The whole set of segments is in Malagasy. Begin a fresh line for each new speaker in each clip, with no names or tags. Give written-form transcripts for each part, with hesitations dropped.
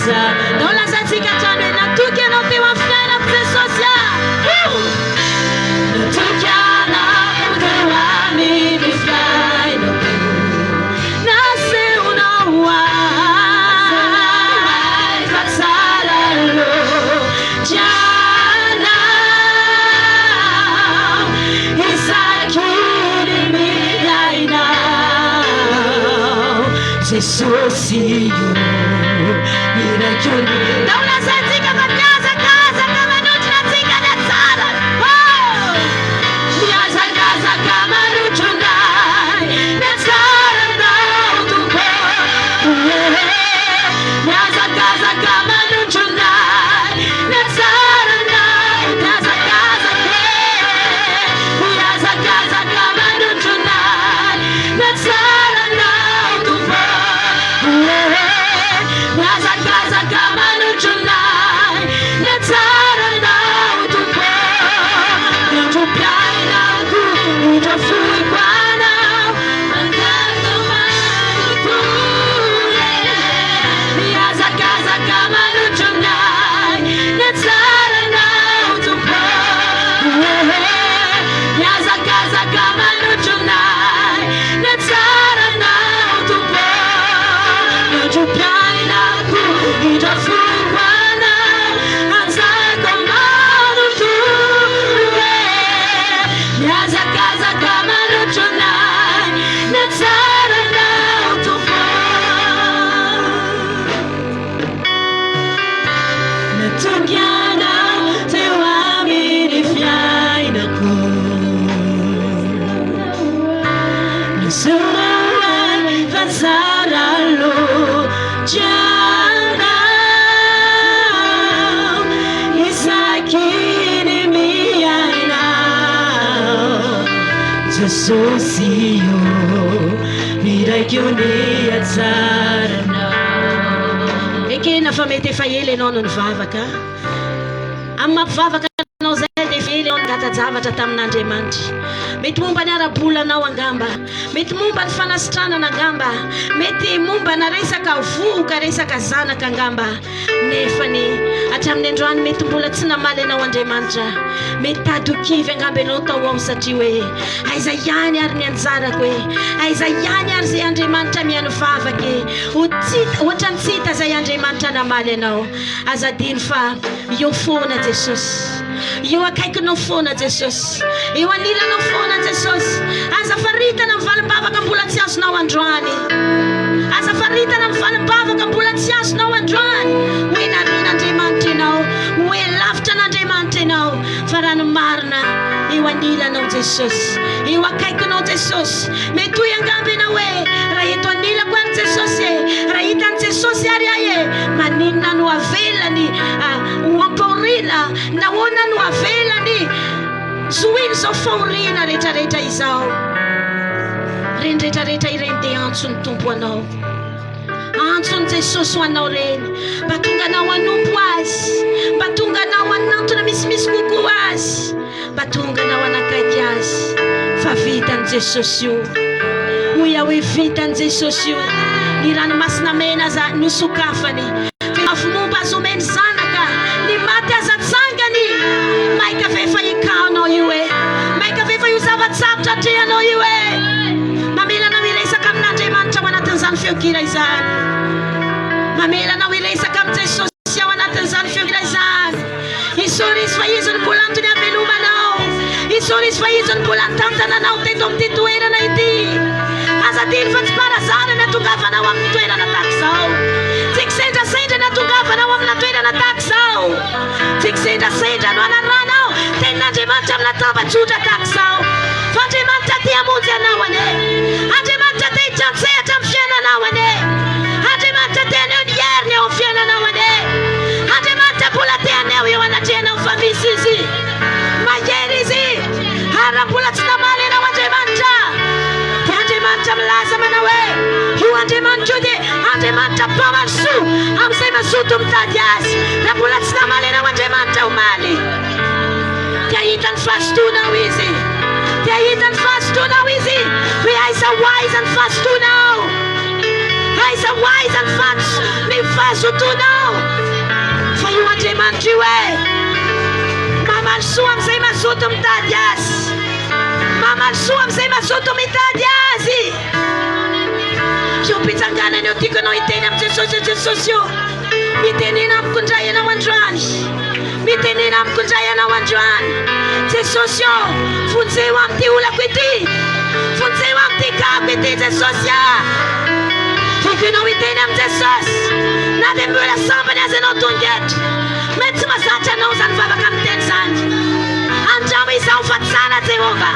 za Naona za tika tano na tukia na pewa fana pesosia Na tukia na udewa mini fana Na se unawa Fatsara lo Jana Isakiri miyaina Sesosio Mirakuni Nauna zatika kamyaza kaza kama nutra tika na tsara Miaza kaza kama nutra na tsara na utupo Miaza kaza kama nutra na tsara na Miaza kaza Miaza kaza kama nutra na tsara na utupo Miaza kaza kama nutra na tsara na utupo Nitupyai na nitafui Bwana Mangazo manukule Miaza kaza kama nutra na tsara na utupo Miaza kaza kama nutra na tsara na utupo Nitupyai na nitafui Bwana Mangazo manukule Miaza kaza kama nutra na tsara na utupo Natukiana tewa minifyaina ku Nasuruan fatsara lo Jana Isakini miyaina Sesosio Mirakyuni atsarana Eke na famete fayele nono nivavaka Amin'ny mampivavaka anao zay dia fely ao ngatazavatra tamin'Andriamanitra mety momba ny arabolanao angamba mety momba ny fanasitranana angamba mety momba na resaka voka resaka zanaka angamba nefany hatramin'ny androany mety mbola tsy namaly anao Andriamanitra mety tadokivy angamba ianao tao ao satria hoe aiza ihany ary ny anjarako hoe aiza ihany ary zay Andriamanitra mihanovavaka ohatra ny tsy hita zay Andriamanitra namaly anao azadiny fa eo foana Jesosy eo akaikinao foana Jesosy eo anilanao foana Jesosy aza faritana amin'ny valim-bavaka mbola tsy azonao androany aza faritana amin'ny valim-bavaka mbola tsy azonao androany hoe narian'Andriamanitra ianao hoe lavitra n'Andriamanitra ianao fa raha ny marina eo anilanao Jesosy eo akaikinao Jesosy mety hoe angamba ianao hoe raha eto anilako any Jesosy raha hitan'i Jesosy ary ahy maninona no avelany ampaorina nahoana no avelany zoiny zao faorina rehetrarehetra izao reny rehetrarehetra ireny dia antsony tompo anao antsony Jesosy ho anao reny mba tonga anao hanompo azy mba tonga anao hanantona misimisy kokoa azy mba tonga anao hanakaiky azy fa vitan'i Jesosy io hoy aho hoe vitan'i Jesosy io ny ranomasina mena aza nosokafany afo momba azo omeny zanaka ny maty aza tsangany maika vefa ikaonao io e maika vefa io zava-tsavitra atrehanao io e mamelanao iresaka amin'Andriamanitra ao anatin'izany feokira izany mamelanao iresaka amin'ny Jesosy ao anatin'izany feokira izany isory izy fa izy ny mbola antony hamelomanao isory izy fa izy ny mbola tanjananao teto amin'ity toerana ity azadiny fa tsy parazary na tongavanao amin'ny toerana tahak'izao tsy kisendrasendra na tongavanao amina toerana tahak'izao tsy kisendrasendra no anaranao tenin'Andriamanitra amina tava-tsotra tahak'izao fa Andriamanitra tia hamonjy anao ane Andriamanitra tia hitrantsehatra amin'ny fiainanao ane Andriamanitra tia aneo ny heriny eo amin'ny fiainanao ane Andriamanitra mbola tia aneo eo anatrehanao fa misy izy mahery izy ary mbola tsy namaly anao Andriamanitra dia Andriamanitra milaza manao hoe io Andriamanitra io dia Andriamanitra mpamarosoa amin'izay mazoto mitady azy raha mbola tsy namaly anao Andriamanitra omaly dia hitany fahasotonao izy dia hitany fahasotonao izy hoe aiza ho aiza ny fahasotonao aiza hoaiza ny fahazotonao fa io Andriamanitra io mamaly soa amin'izay mazoto mitady azy, mamaly soa amin'izay mazoto mitady azy. Io mpitsanganana eo tiako anao hiteny amin'ny Jesosy io, mitenena amiko indray ianao androany, mitenena amiko indray ianao androany. Jesosy io vonjeo amin'ity olako ity, vonjeo amin'ity kako ity Jesosy tiako ianao hiteny amin'ny Jesosy. Na dia mbola sambany azy ianao tongetra, mety tsy mahazatra anao zany vavaka miteny zany. Andramo izaho fa tsara Jehova,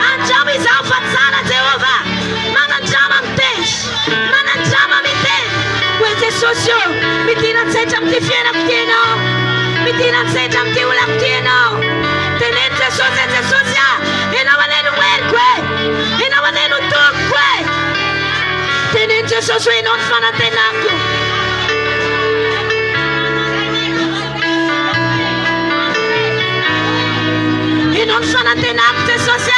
andramo izaho fa tsara Jehova. Manandrama miteny, manandrama miteny hoe Jesosy io midina-tsaitra amin'ity fiainako ty ianao, midina-tsaitra amin'ity olako ty ianao. Teneny Jesosy Jesosy ianao aneno oeriko ianao aneno tokoko teneny Jesosy hoe ianao ny fanantenako. Ianao ny fanantenako Jesosy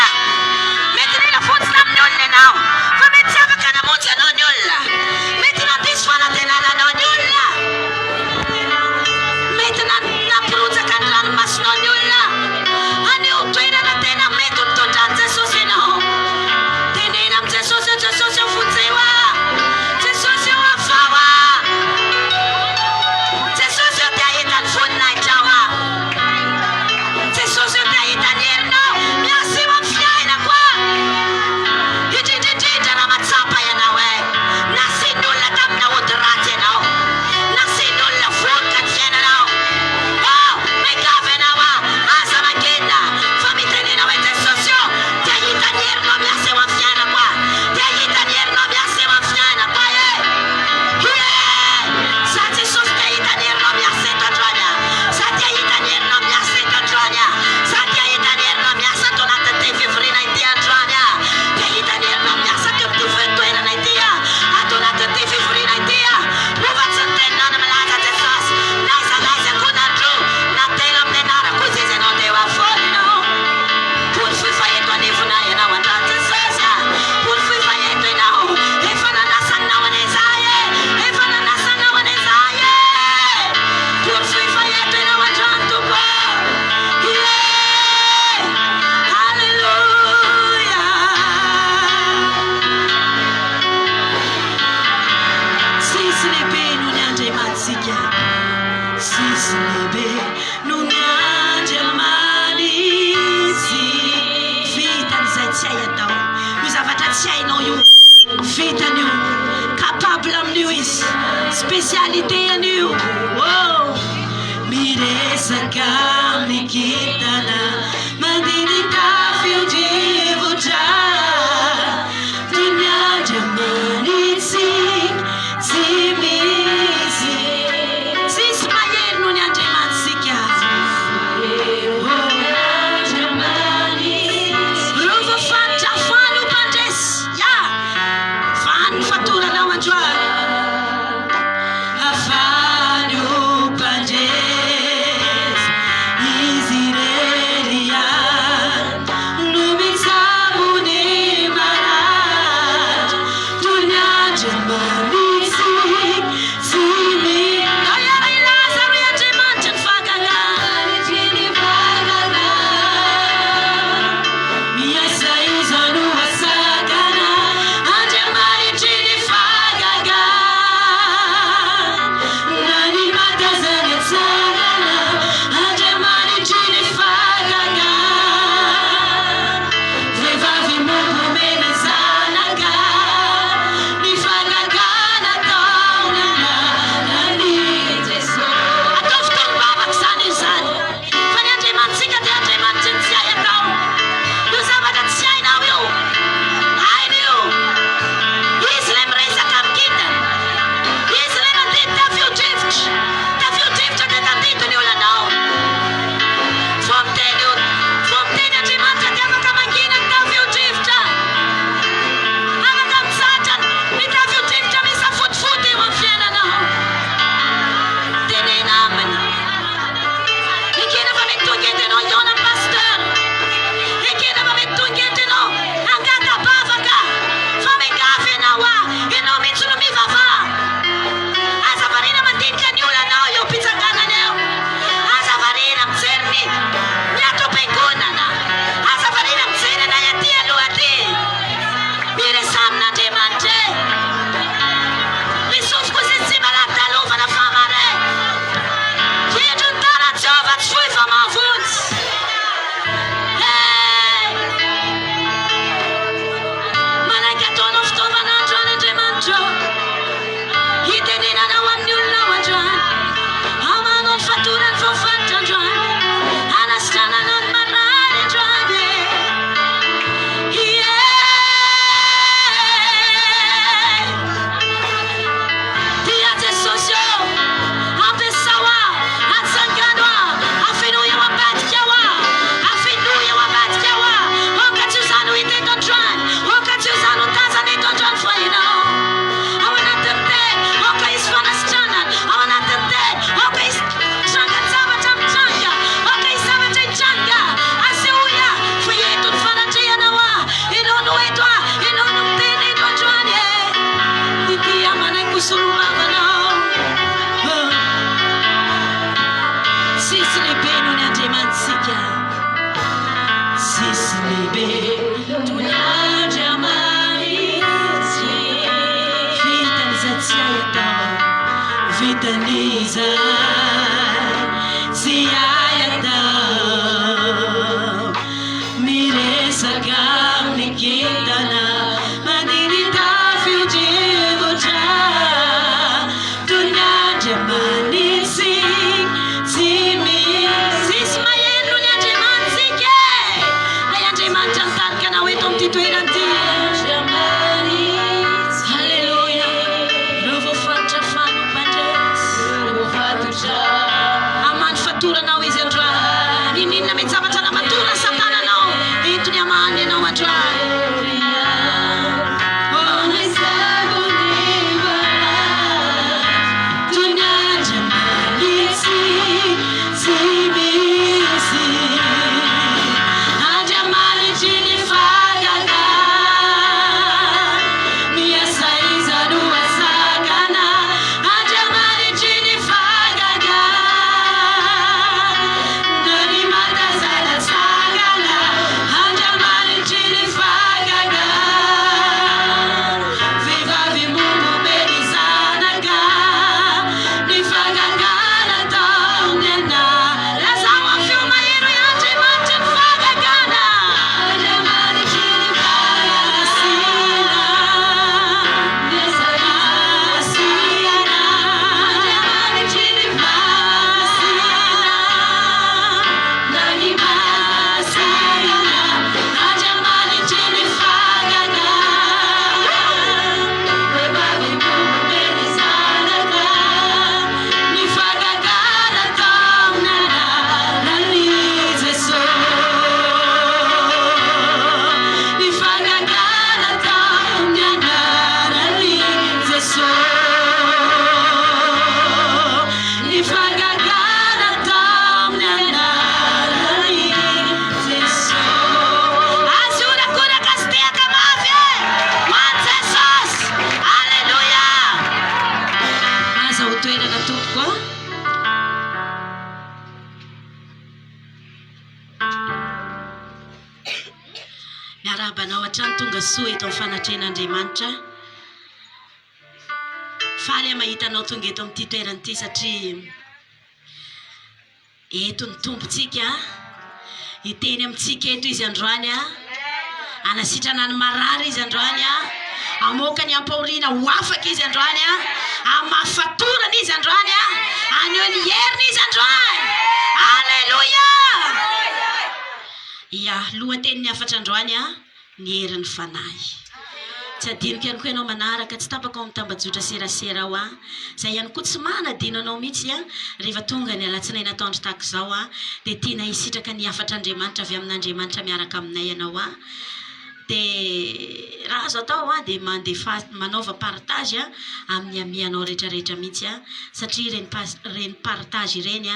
mety nila fotsiny amin'ny olona ianao fa mety tsy afaka namonjy anao ny olona, mety nandiso fanantenana anao ny olona, mety nampirojaka ny ranomasonao ny olona. Anio toerana tena mety mitondran'i Jesosy ianao. Tenena amin'ny Jesosy, Jesosy io vonjeo Jesosy io avao Jesosy io te ahita ny voninahitra Jesosy io te ahita ny herinao. Miasiwa amin'ny fiainako indrindrindrindra raha matsapa ianao nasiany olona tamina ody ratsy ianao, nasiany olona vonika ny fiainanao. Maigavy ianao aza mangenina fa mitenena hoe Jesosy io te ahita ny herinao miasa eo amin'ny fiainako, te ahita ny herinao miasa eo amin'ny fiainako sa Jesosy te ahita ny herinao miasa eto androany, sa te ahita ny herinao miasa eto androany, sa te ahita ny herinao miasa ato anatin'ity fivoriana ity androany, te ahita ny herinao miasa teo amin'ity toerana ity ato anatin'ity fivoriana ity. Movatsy ny teninao malaza Jesosy, naiza konandro na tena amin'ny anarako izy ianao te eo afony ianao. Porifoy fa eto anevona ianao androany Jesosy, porifoy fa eto ianao, efa nanasanao an'izay, efa nanasanao an'izay, porifoy fa eto ianao androany Tompo. Halleluja. Sisy lehibe noho ny Andriamantsika, sisy lehibe noho ny Andriamanitsy. Vitan'izay tsy hay atao, io zavatra tsy hainao io vitan'io, capable amin'io izy, spécialité an'io. Miresaka amin'ny kintana mandinika fiodivotra toy ny Andriamanitsy tsy misy. Sisy mahery noho ny Andriamantsika. Rova fatra fany ho mpandresy fany fatoranao androany, afany ho mpandresy izy rery Taniza siayata miresaka nikitana mandirita fujivoja dunia jamani simi sismayenu nyajemanzike ayajemancantarka na wetom titoeranti manfaturanao izy androany ininona mitsavatra na matora satananao entony amany anao androany miarabanao hatrany tonga soa eto amin'ny fanatren'Andriamanitra faly mahitanao tonga eto amin'ity toerana ity satria eto ny tompontsika iteny amintsika eto izy androany anasitrana ny marary izy androany amoaka ny ampaoriana ho afaka izy androany amafatorana izy androany aneo ny heriny izy androany alleluia ia lohateniny afatra androany ny herin'ny fanahy tsy adinika ihany koa ianao manaraka tsy tapaka ao amin'ny tambajotra serasera ao zay ihany koa tsy manadino anao mihitsy rehefa tonga ny alatsinainy ataondro tahaka izao dia tiana hisitraka ny afatr'Andriamanitra avy amin'Andriamanitra miaraka aminay ianao dia raha azo atao dia mandefa manaova partage amin'ny amianao rehetrarehetra mihitsy satria reny partage ireny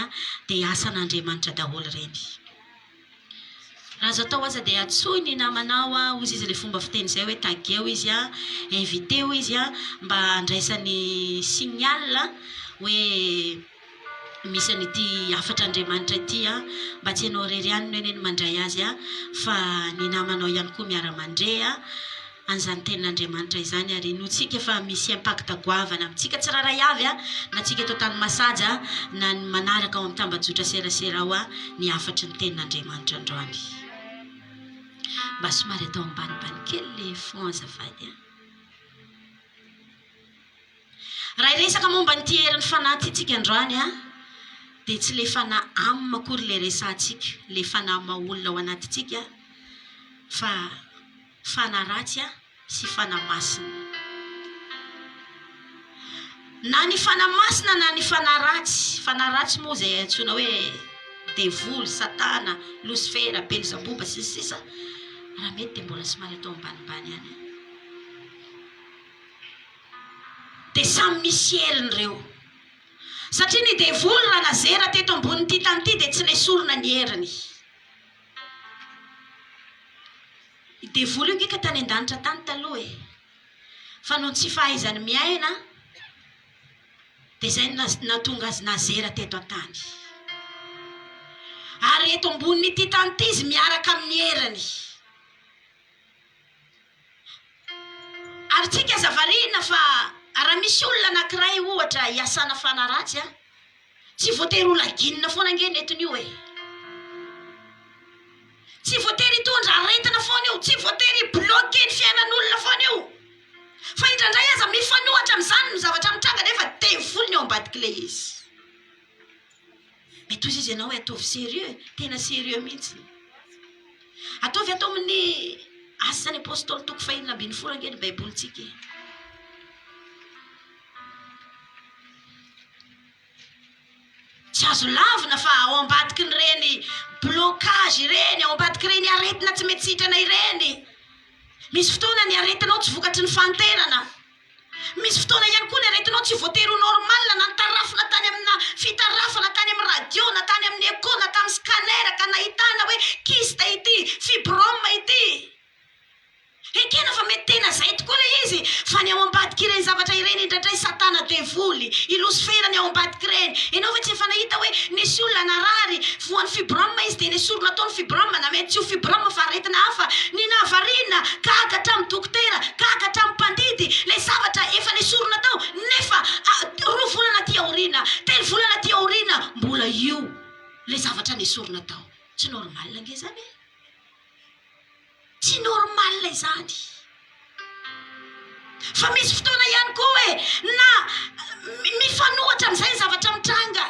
dia asan'Andriamanitra daholo reny raha azo atao aza dia atsoy ny namanao ozy izy le fomba fiteny izay hoe tageo izy invité o izy mba andraisany signal hoe misy an'ity afatr'Andriamanitra ity mba tsy ianao rerianina eny mandray azy fa ny namanao ihany koa miara-mandre an'izany tenin'Andriamanitra izany ary notsika fa misy impact goavana amintsika tsiraray avy na tsika eto tany masaja na ny manaraka ao amin'ny tambajotra serasera ao ny afatry ny tenin'Andriamanitra androany mba somary atao ambanibany kely le fon azafady raha iresaka momba nyity herin'ny fanahy ty tsika androany dia tsy le fanahy aminy makory le resantsika le fanahy maolona ao anatintsika fa fanahy ratsy sy fanahy masina na ny fanahy masina na ny fanahy ratsy moa zay antsoina hoe devoly satana losifera belzebuba sisa raha mety dia mbola somary atao ambanibany any dia samy misy heriny reo satria ny devoly raha nazera teto ambon'ity tany ity dia tsy nesorona ny heriny devoly io ngeka tany an-danitra tany taloha fa noho tsy fahaizany miaina dia zay natonga azy nazera teto an-tany ary eto ambon'ity tany ity izy miaraka amin'ny heriny ary tsika zavarina fa Raha misy olona anankiray ohatra hiasana fanaratsy a, tsy voatery ho laginina foana nge netiny io e. Tsy voatery hitondra aretina foana io, tsy voatery bloqué ny fiainan'olona foana io. Fa indrandray aza mifanohatra amin'izany ny zavatra mitranga nefa devolony ao ambadiky le izy. Mety ozy izy ianao hoe ataovy sérieux, tena sérieux mihitsy. Ataovy atao amin'ny asan'ny apôstôly 2:20 nge ny baibolitsika. Tsy azo lavina fa ao ambadiky ny reny blocage ireny, ao ambadiky reny aretina tsy mety sitrana ireny. Misy fotoana ny aretinao tsy vokatry ny fanterana. Misy fotoana ihany koa ny aretinao tsy voatery ho normal na nitarafina tany amina fitarafana tany amin'ny radio na tany amin'ny écho na tamin'ny scanner ka nahitana hoe kyste ity, fibrome ity. Ekena fa mety tena zay tokoa le izy, fa ny ao ambadiky ireny zavatra ireny indraindray satana devoly, i losferany ao ambadiky ireny. Ianao ve tsy efa nahita hoe nisy olona narary voan'ny fibrome izy dia nisy olona ataony fibrome na mety tsy ho fibrome fa aretina hafa, ny nahavariana gaga hatramin'ny dokotera, gaga hatramin'ny mpandidy, le zavatra efa nisorona tao nefa 2 volana aty aoriana, 3 volana aty aoriana mbola io le zavatra nisorona tao. Tsy normal nge zany e. Tsy normal izany. Fa misy fotoana ihany koa hoe na mifanohatra amin'izay zavatra mitranga.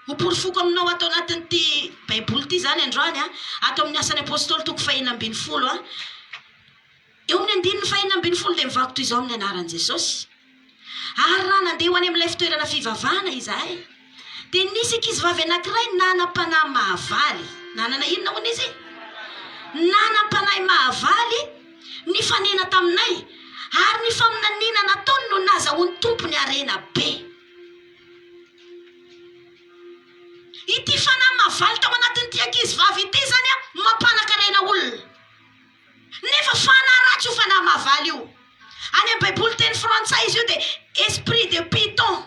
Miporifoka aminao ato anatin'ity baiboly ity zany androany a, ato amin'ny asan'ny apôstôly 2:20 a. Eo amin'ny 2:20 dia mivako toy izao amin'ny anaran'i Jesosy. Ary raha nandeha ho any amin'ilay fitoerana fivavahana izahay, dia nisy ankizivavy anankiray nanam-panahy mahavaly. Nanana inona hono izy? Nanam-panahy mahavaly nifanena taminay, ary ny faminaniana nataony no nazahoany tompony arena be. Ity fanahy mahavaly tao anatin'ity ankizivavy ity zany a, mampanankarena olona. Nefa fanahy ratsy io fanahy mahavaly io. Any amin'ny baiboly teny frantsay izy io dia esprit de python.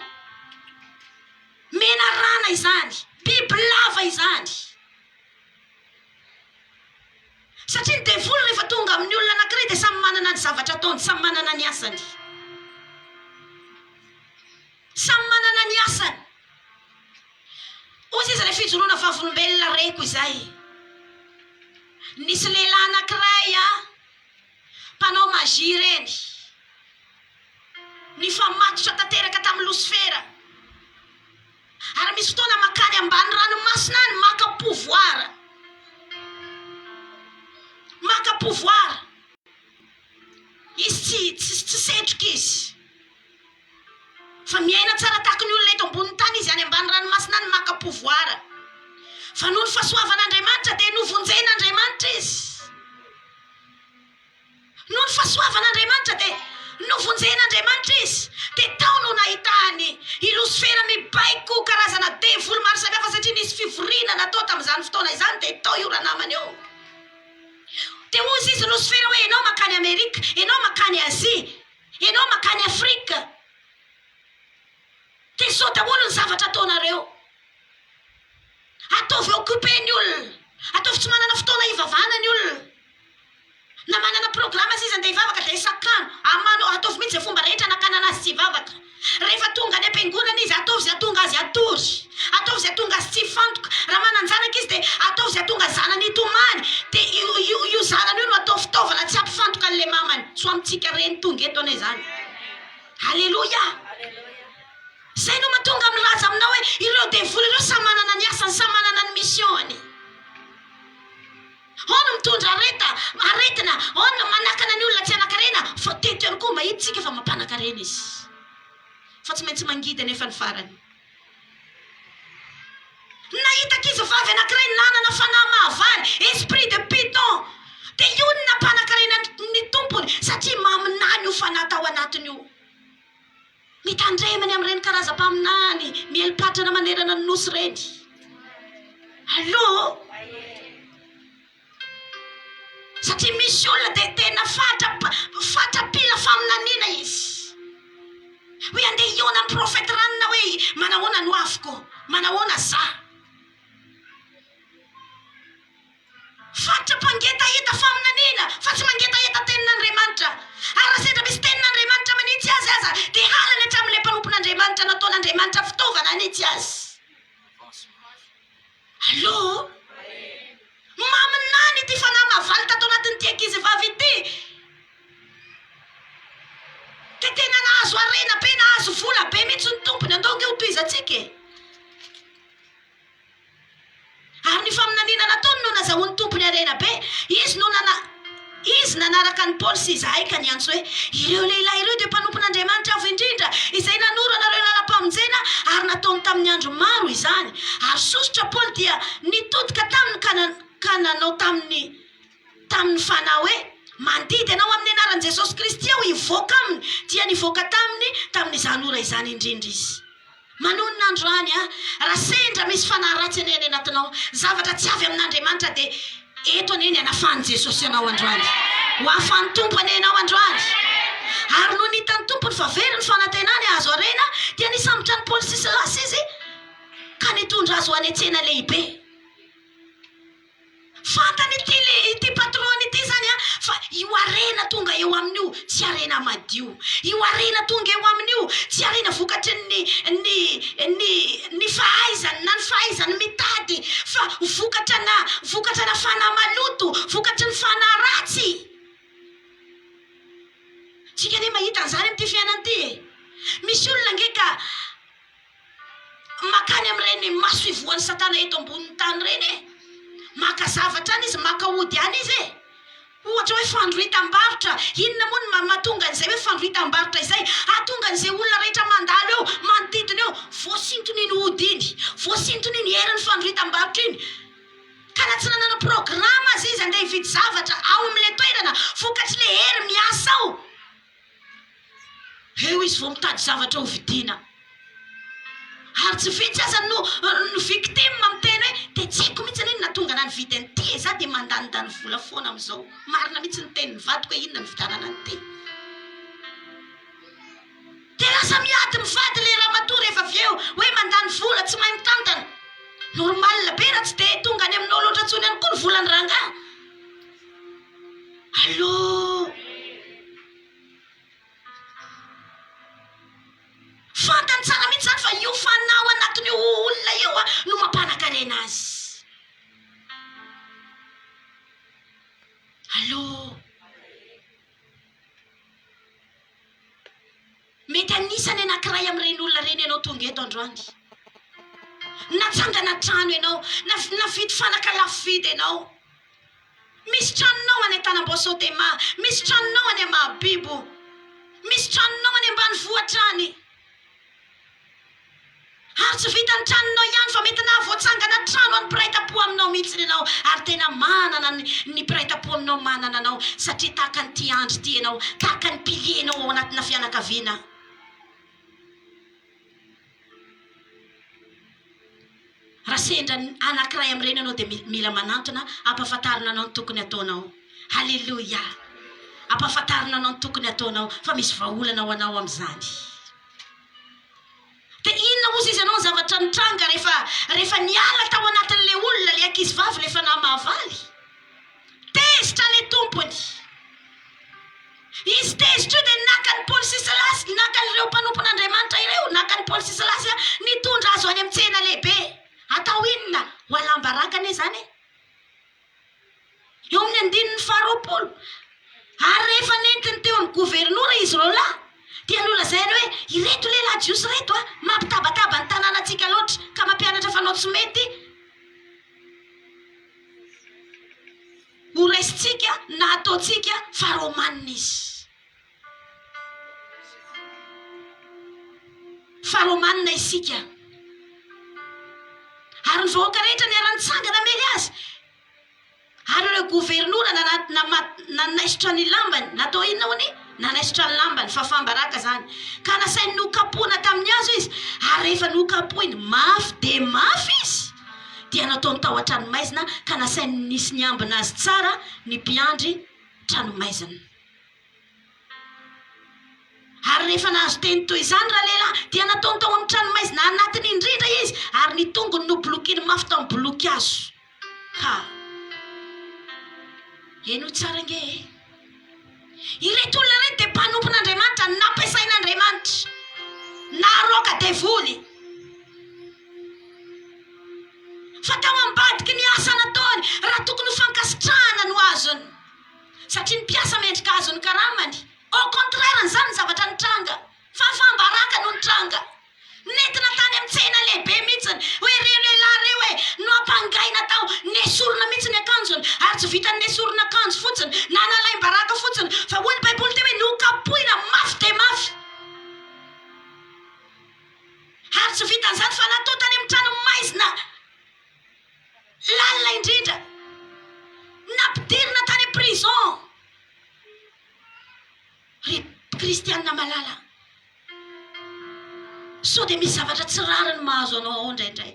Mena rana izany, biby lava izany. Satria ny devoly rehefa tonga amin'ny olona anankiray dia samy manana ny zavatra ataony, samy manana ny asany. Samy manana ny asany. Ozy izy ilay fijoroana vavolombelona reko izay. Nisy lehilahy anankiray a, mpanao magie ireny. Nifamatotra tanteraka tamin'ny losfera. Ary misy fotoana makany ambany ranomasina any maka pouvoir. Maka pouvoir. Izy tsy setroka izy. Fa miaina tsara tahaka ny olona eto ambony tany izy any ambany ranomasina any maka pouvoir. Fa noho ny fahasoavan'Andriamanitra dia novonjen'Andriamanitra izy. Noho ny fahasoavan'Andriamanitra dia novonjen'Andriamanitra izy. Dia tao no nahitany i losfera mibaiko karazana devoly maro samihafa satria nisy fivoriana natao tamin'izany fotoana izany dia tao io raha namany eo. Dia ozy izy losfera hoe ianao makany Amerika, ianao makany Azia, ianao makany Afrika. Dia zao daholo ny zavatra ataonareo. Ataovy occupé ny olona, ataovy tsy manana fotoana hivavahana ny olona. Na manana programa izy andeha hivavaka dia isakano, amanao ataovy mihitsy izay fomba rehetra nakanana azy tsy hivavaka. Rehefa tonga any am-piangonana izy ataovy izay atonga azy atory, ataovy izay atonga azy tsy fantoka. Raha manan-janaka izy dia ataovy izay atonga zanany hitomany. Dia io zanany io no atao fitaovana tsy ampifantoka an'ilay mamany. So amintsika reny tonga eto anay zany. Halleluja. Zay no mahatonga milaza aminao hoe ireo devoly ireo samy manana ny asany, samy manana ny misiony. Ono mitondra aretina, ono manakana ny olona tsy anakarena, fa teto ihany koa mahitsika fa mampanakarena izy. Fa tsy maintsy mangidy anefa ny farany. Nahita ankizivavy anankiray nanana fanahy mahavaly, esprit de python. Dia io no nampanakarena ny tompony satria maminany io fanahy tao anatiny io. Mitandremany amin'ireny karazam-paminany, mielipatrana manerana ny nosy ireny. Allô? Satria misy olona dia tena fatrapila faminaniana izy. Hoe andeha hiona amin'ny profety ranona hoe manahoana no afoko, manahoana za. Fatra-pangeta hita faminaniana, fa tsy mangeta hita tenin'Andriamanitra. Ary raha sendra misy tenin'Andriamanitra dia halany hatramin'ilay mpanompon'Andriamanitra nataon'Andriamanitra fitaovana anitsy azy. Allô? Maminany ity fanahy mavaly tato anatin'ity ankizy vavy ity. Dia tena nahazo arena be, nahazo vola be mihitsy ny tompony. Andao ho toizatsika e. Ary ny faminaniana nataony no nazahoan'ny tompony arena be. Izy nanaraka ny Paoly sy izahay ka niantso hoe ireo lehilahy ireo dia mpanompon'Andriamanitra avo indrindra izay nanoro anareo lalam-pamonjena ary nataony tamin'ny andro maro izany. Ary sosotra Paoly dia nitodika taminy ka nanao tamin'ny fanahy hoe mandidy ianao amin'ny anaran'i Jesosy Kristy aho hivoaka aminy, dia nivoaka tamin'izany ora izany indrindra izy. Manonona andro any raha sendra misy fanahy ratsy eny anatinao, zavatra tsy avy amin'Andriamanitra dia eto aneny anafany Jesosy ianao androany, ho afany tompony ianao androany. Ary no nitan'ny tompony fa very ny fanantenany azo arena, dia nisambotra ny Paoly sy Silasy izy ka nitondra azo any an-tsena lehibe. Fantany ity patrony ity zany fa io arena tonga eo amin'io tsy arena madio, io arena tonga eo amin'io tsy arena vokatry ny fahaizany na ny fahaizany mitady, fa vokatra na fanahy maloto, vokatry ny fanahy ratsy. Tsika ne mahita an'izany amin'ity fiainan'ity e. Misy olona ngeka makany amin'ireny maso ivoan'ny Satana eto ambonin'ny tany ireny e. Maka zavatra any izy, maka ody any izy e. Ohatra hoe fandroitam-barotra, inona moa no mahatonga an'izay hoe fandroitam-barotra izay? Ahatonga an'izay olona rehetra mandalo eo, manodidina eo, voasintony iny ody iny, voasintony iny herin'ny fandroitam-barotra iny. Ka na tsy nanana programa azy izy andeha hividy zavatra ao amin'ilay toerana, vokatry ilay hery miasa ao. Eo izy vao mitady zavatra ho vidiana. Ary tsy vitsy aza no victime miteny hoe dia tsy haiko mihitsy iny natonga na nividy an'ity za dia mandanindany vola foana amin'izao. Marina mihitsy ny tenin'ny vadiko hoe inona ny vidanana an'ity. Dia lasa miady mivady ilay ramatoa rehefa avy eo hoe mandany vola tsy mahay mitantana. Normal be raha tsy dia tonga any aminao loatra intsony ihany koa ny volan'ny rangahy. Allô? Fantany tsara mihitsy zany fa io fanahy anatin'io olona io no mampanan-karena azy. Allô? Mety anisany anankiray amin'ireny olona reny ianao tonga eto androany. Natsangana trano ianao, navidy fanaka lafo vidy ianao. Misy tranonao any Antanambaosotema, misy tranonao any Mahabibo, misy tranonao any ambanivohitra any. Ary tsy vitany tranonao ihany fa mety na voatsangana trano any mpiray-tam-po aminao mihitsy ianao, ary tena manana ny mpiray-tam-po aminao manana anao, satria tahaka nyity andro ity ianao, tahaka ny pilienao ao anatina fianakaviana. Raha sendra anankiray amin'ireny ianao dia mila manantona, ampahafantarina anao ny tokony ataonao. Halleloia! Ampahafantarina anao ny tokony ataonao fa misy vahaolana ho anao amin'izany. Dia inona ozy izy ianao zavatra nitranga rehefa niala tao anatin'ilay olona ilay ankizy vavy ilay fanahy mahavaly? Tezitra ilay tompony. Izy tezitra io dia naka ny Paoly sy Silasy, naka ireo mpanompon'Andriamanitra ireo, naka ny Paoly sy Silasy nitondra azo any amin'ny tsena lehibe. Atao inona? Ho alambarakana izany e. Eo amin'ny 9:20. Ary rehefa nentiny teo amin'ny gouvernoura izy reo lahy, dia nolazainy hoe ireto lehilahy jiosy reto mampitabataba ny tanànantsika loatra ka mampianatra fanao tsy mety ho raisitsika na ataontsika faharomanina izy. Faharomanina isika. Ary ny vahoaka rehetra niara-nitsangana mely azy. Ary ireo gouvernoura nanaisitra ny lambany, natao inona hony? Nanaisitra ny lambany, fafambaraka zany. Ka nasainy nokapoana tamin'ny azo izy, ary rehefa nokapoiny mafy dia mafy izy, dia nataony tao an-tranomaizina ka nasainy nisy niambina azy tsara ny mpiandry tranomaizina. Ary rehefa nahazo teny toy izany raha lehilahy dia nataony tao amin'ny tranomaizina anatiny indrindra izy, ary ny tongony no blokiany mafy tao amin'ny bloky azo. Ka eno tsara nge ireto olona reto dia mpanompon'Andriamanitra rehetra nampiasain'Andriamanitra naroaka devoly fa tao ambadiky ny asa nataony raha tokony ho fankasitrahana no azony satria ny mpiasa mendrika azony karamany. Au contraire n'izany zavatra nitranga fa fambaraka no nitranga nentina tany amin'ny tsena lehibe mihitsiny hoe reo lehilahy reo hoe no ampangaina tao nesorona mihitsy ny akanjony ary tsy vitany nesorona akanjo fotsiny na nalaim-baraka fotsiny fa hoy ny baiboly teo hoe nokapohina mafy de mafy ary tsy vitan'izany fa natao tany amin'ny trano maizina lalina indrindra nampidirina tany prison. Ry kristianina malala so dia misy zavatra tsy rariny mahazo anao ao indraindray.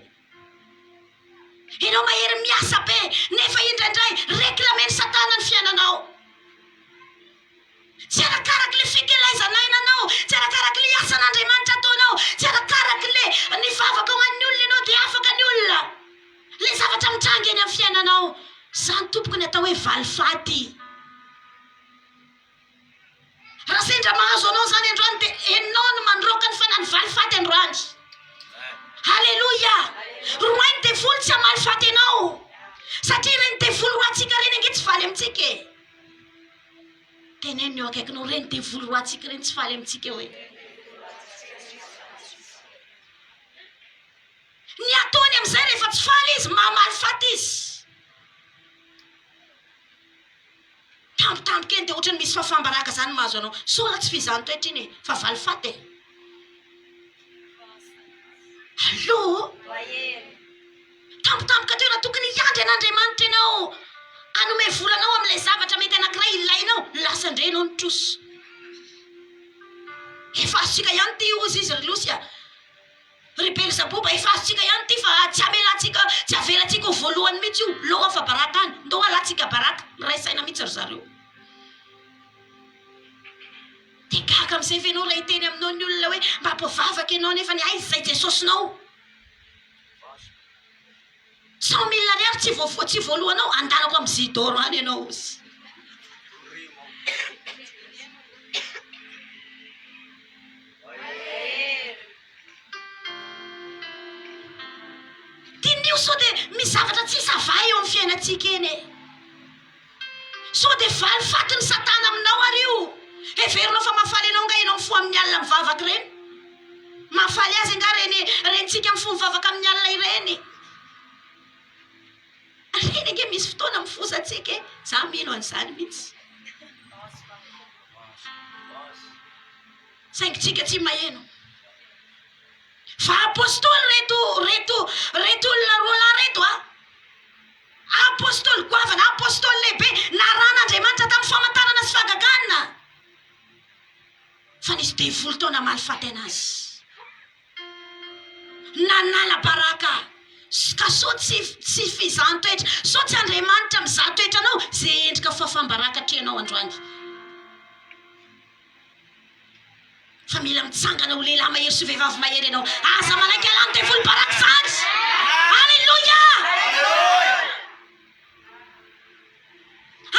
Ianao mahery miasa be nefa indraindray reklameny satana ny fiainanao. Tsy arakaraky le fikelaizanainanao, tsy arakaraky le asan'Andriamanitra ataonao, tsy arakaraky le nivavaka ho an'ny olona ianao dia afaka ny olona. Le zavatra mitranga eny amin'ny fiainanao, zany tompoko ny atao hoe valifaty. Raha sendra mahazo anao zany androany dia enao no mandroaka ny fanany valifaty androany. Halleluja. Roainy devoly tsy hamalifaty anao satria reny devoly roantsika reny ange tsy faly amintsika e. Teneno eo akaikinao reny devoly roantsika reny tsy faly amintsika hoe ny ataony amin'izay rehefa tsy faly izy mamalifaty izy. Tampotampoka eny dia ohatrany misy fafambaraka zany mahazo anao. Sola tsy fizany toetra iny fa valifaty e. Allo tampotampoka teo na tokony hiandry an'Andriamanitra ianao anome volanao amin'ilay zavatra mety anankiray ilainao lasa indray ianao nitroso. Efa azontsika ihany ty ozy izy ry losy a ry Beelzeboba efa azontsika ihany ty fa tsy amelantsika tsy avelantsika ho voalohany mihitsy io loha fa baraka any ndo alantsika baraka raisaina mihitsy ry zareo. Dia gaka amin'izay ve ianao raha hiteny aminao ny olona hoe mba ampovavaka ianao nefa ny aizy izay Jesosinao 100,000 ariary tsy voalohanao andanako amin'ny zidoro any ianao ozy. Tinio so dia misy zavatra tsy savay eo amin'ny fiainantsika eny e. So dia valifaty ny satana aminao ary io. Heverinao fa mahafaly anao nga ianao mifoha amin'ny alina mivavaka ireny. Mahafaly azy nga rentsika mifoha mivavaka amin'ny alina ireny. Reny ange misy fotoana mifosantsika e. Za mino an'izany mihitsy. Saingy tsy maheno. Fa apôstôly reto olona roa lahy reto a. Apôstôly goavana, apôstôly lehibe naran'Andriamanitra tamin'ny famantarana sy fagaganana. Fa nisy devoly taona malifaty anazy. Nanala baraka ka so tsy fizany toetra, so tsy Andriamanitra mizaha toetranao zay endrika fafambaraka atreanao androany. Fa mila mitsangana ho lehilahy mahery sy vehivavy mahery ianao. Aza manaiky alany devoly baraka zany. Halleluja.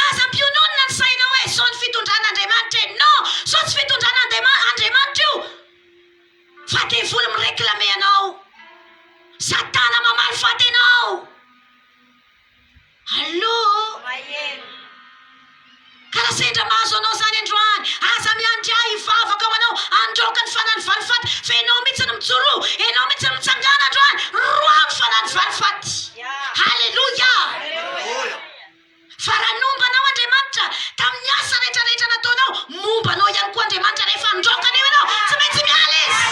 Aza mpiononina ny sainao hoe so ny fitondran'Andriamanitra e. Non, so tsy fitondran'Andriamanitra io fa devoly mireklame anao. Satana mamalifaty anao. Allo karaha sendra mahazo anao zany androany, aza miandry ahy hivavaka ho anao androaka ny fanany valifaty fa ianao mihitsy ny mijoro, ianao mihitsy ny mitsangana androany roa ny fanany valifaty. Halleluja. Fa raha nombanao Andriamanitra tamin'ny asa rehetrarehetra nataonao, mombanao ihany koa Andriamanitra rehefa androakany eo ianao. Tsy maintsy miala izy.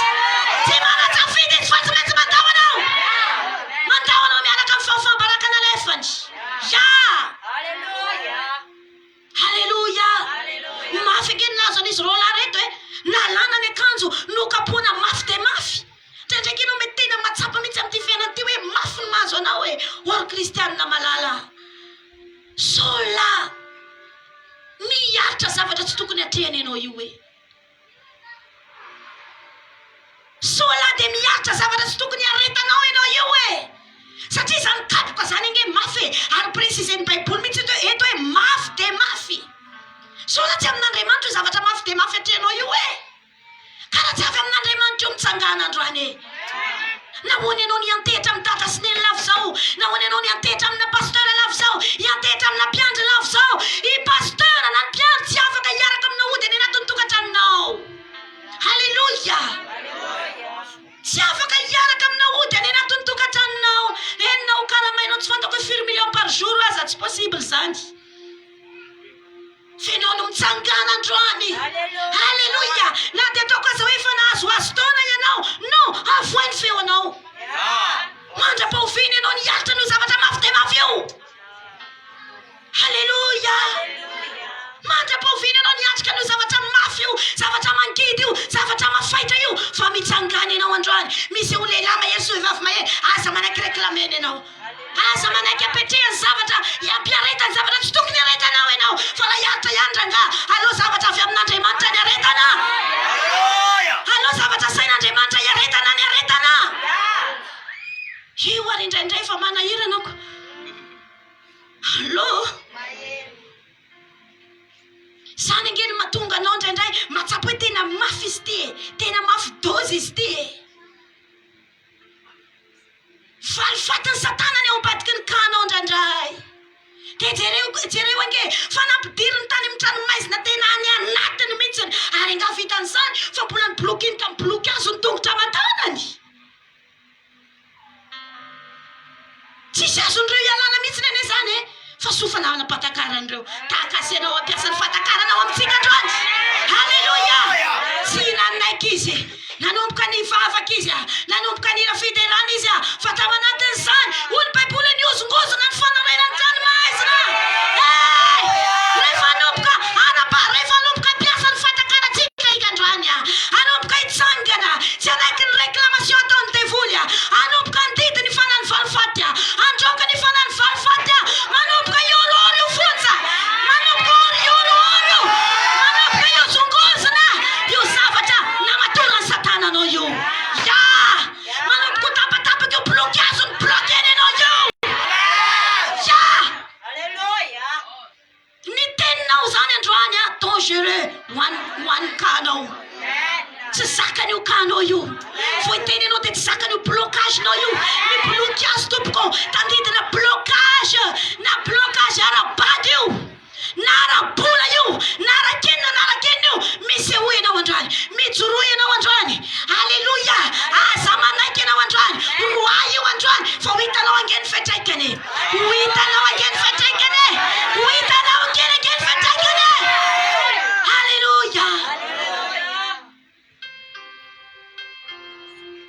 Tsy manasafidy izy fa tsy maintsy mandao anao. Mandao anao miaraka amin'ny fafambaraka nalefany. Ja. Halleluja. Mafy ange nazo an'izy roa lahy reto e. Nalana ny akanjo nokapohana mafy de mafy. Ndraindraiky ianao mety tena matsapa mihitsy amin'ity fiainana ity hoe mafy ny mahazo anao e. Or kristianina malala. Sola miaritra zavatra tsy tokony hatrehany ianao io e. Sola dia miaritra zavatra tsy tokony haretanao ianao io e. Satria zany kapoka zany ange mafy e. Ary précisen'ny baiboly mihitsy eto hoe mafy de mafy. Sola tsy amin'Andriamanitra io zavatra mafy de mafy hatrehanao io e. Andriamanitra mitsangana androany. Nahoana ianao niantetra amin'ny tata sy neny lafo zao, nahoana ianao niantetra amina pasteur lafo zao, niantetra amina mpiandry lafo zao, I pasteur na ny mpiandry tsy afaka hiaraka amina ody any anatin'ny tokantranonao. Halleluja. Tsy afaka hiaraka amina ody any anatin'ny tokantranonao. Henonao karamainao tsy fantako hoe 4 millions par jour aza tsy possible zany. Fenao no mitsangana androany. Halleluja. Na dia ataoko aza hoe efa nahazoazo taona ianao, no avoainy feo anao. Mandra-pahoviny ianao nialitra no zavatra mafy dia mafy io. Halleluja. Mandra-pahoviny ianao niatrika no zavatra mafy io, zavatra mangidy io, zavatra mafaitra io, fa mitsangana ianao androany. Misy ho lehilahy mahery sy vehivavy mahery, aza manaiky reklamena ianao. Aza manaiky apetrehany zavatra, ampiaretany zavatra tsy tokony aretanao ianao. Fa raha hiaritra hiandrangà, aleo zavatra avy amin'Andriamanitra ny aretana. Aleo zavatra sain'Andriamanitra hiaretana ny aretana. Io ary indraindray fa manahira anao. Allo Zany angeny mahatonga anao indraindray matsapo hoe tena mafy izy ty, tena mafy dozy izy ty. Falifatiny Satana ny ao ambadiky ny kanao indraindray. Dia jereo ange fanampidiriny tany amin'ny tranomaizina tena any anatiny mihitsiny. Ary nga vitan'izany fa mbola nibloquiny ka mibloky azo ny tongotra aman-tanany. Tsisy azon'ireo ialana mihitsiny ane zany e. Fa sofana anapatakaran'ireo. Tahaka asianao ampiasa ny fatakaranao amintsika androany. Halleluja. Tsy nanaiky izy. Nanomboka ny vavaka izy, nanomboka ny rafiderana izy, fa tamanatin'izany ony baiboly niozongozona ny fanarenany tranomaizina. Rehefa nomboka piasa ny fatakarantsika ikandroany, anomboka hitsangana, tsy anaiky ny réclamation ataony devoly, anomboka andidy ny fanany valifaty, androka ny fanany valifaty, manomboka iororo io fonja, manomboka iororo, manomboka iozongozona, io zavatra namatorany Satana anao io. Ya! Manomboka tapatapaka io blocage ny bloqueny anao io. Ya! Alléluia! Ny teninao zany androany dangereux ho an'ny kanao. Tsy zakany io kanao io. Foi teny anao dia tsy zakany io blocagenao io. Ny blocage tompoko tandidina blocage, na blocage arabady io, na arabola io, na arakenina io. Misy ho ianao androany, mijoro ianao androany. Halleluja. Aza manaiky ianao androany. Roa io androany, fa ho hitanao angeny fetraikany. Ho hitanao angeny fetraikany. Ho hitanao angeny fetraikany. Halleluja.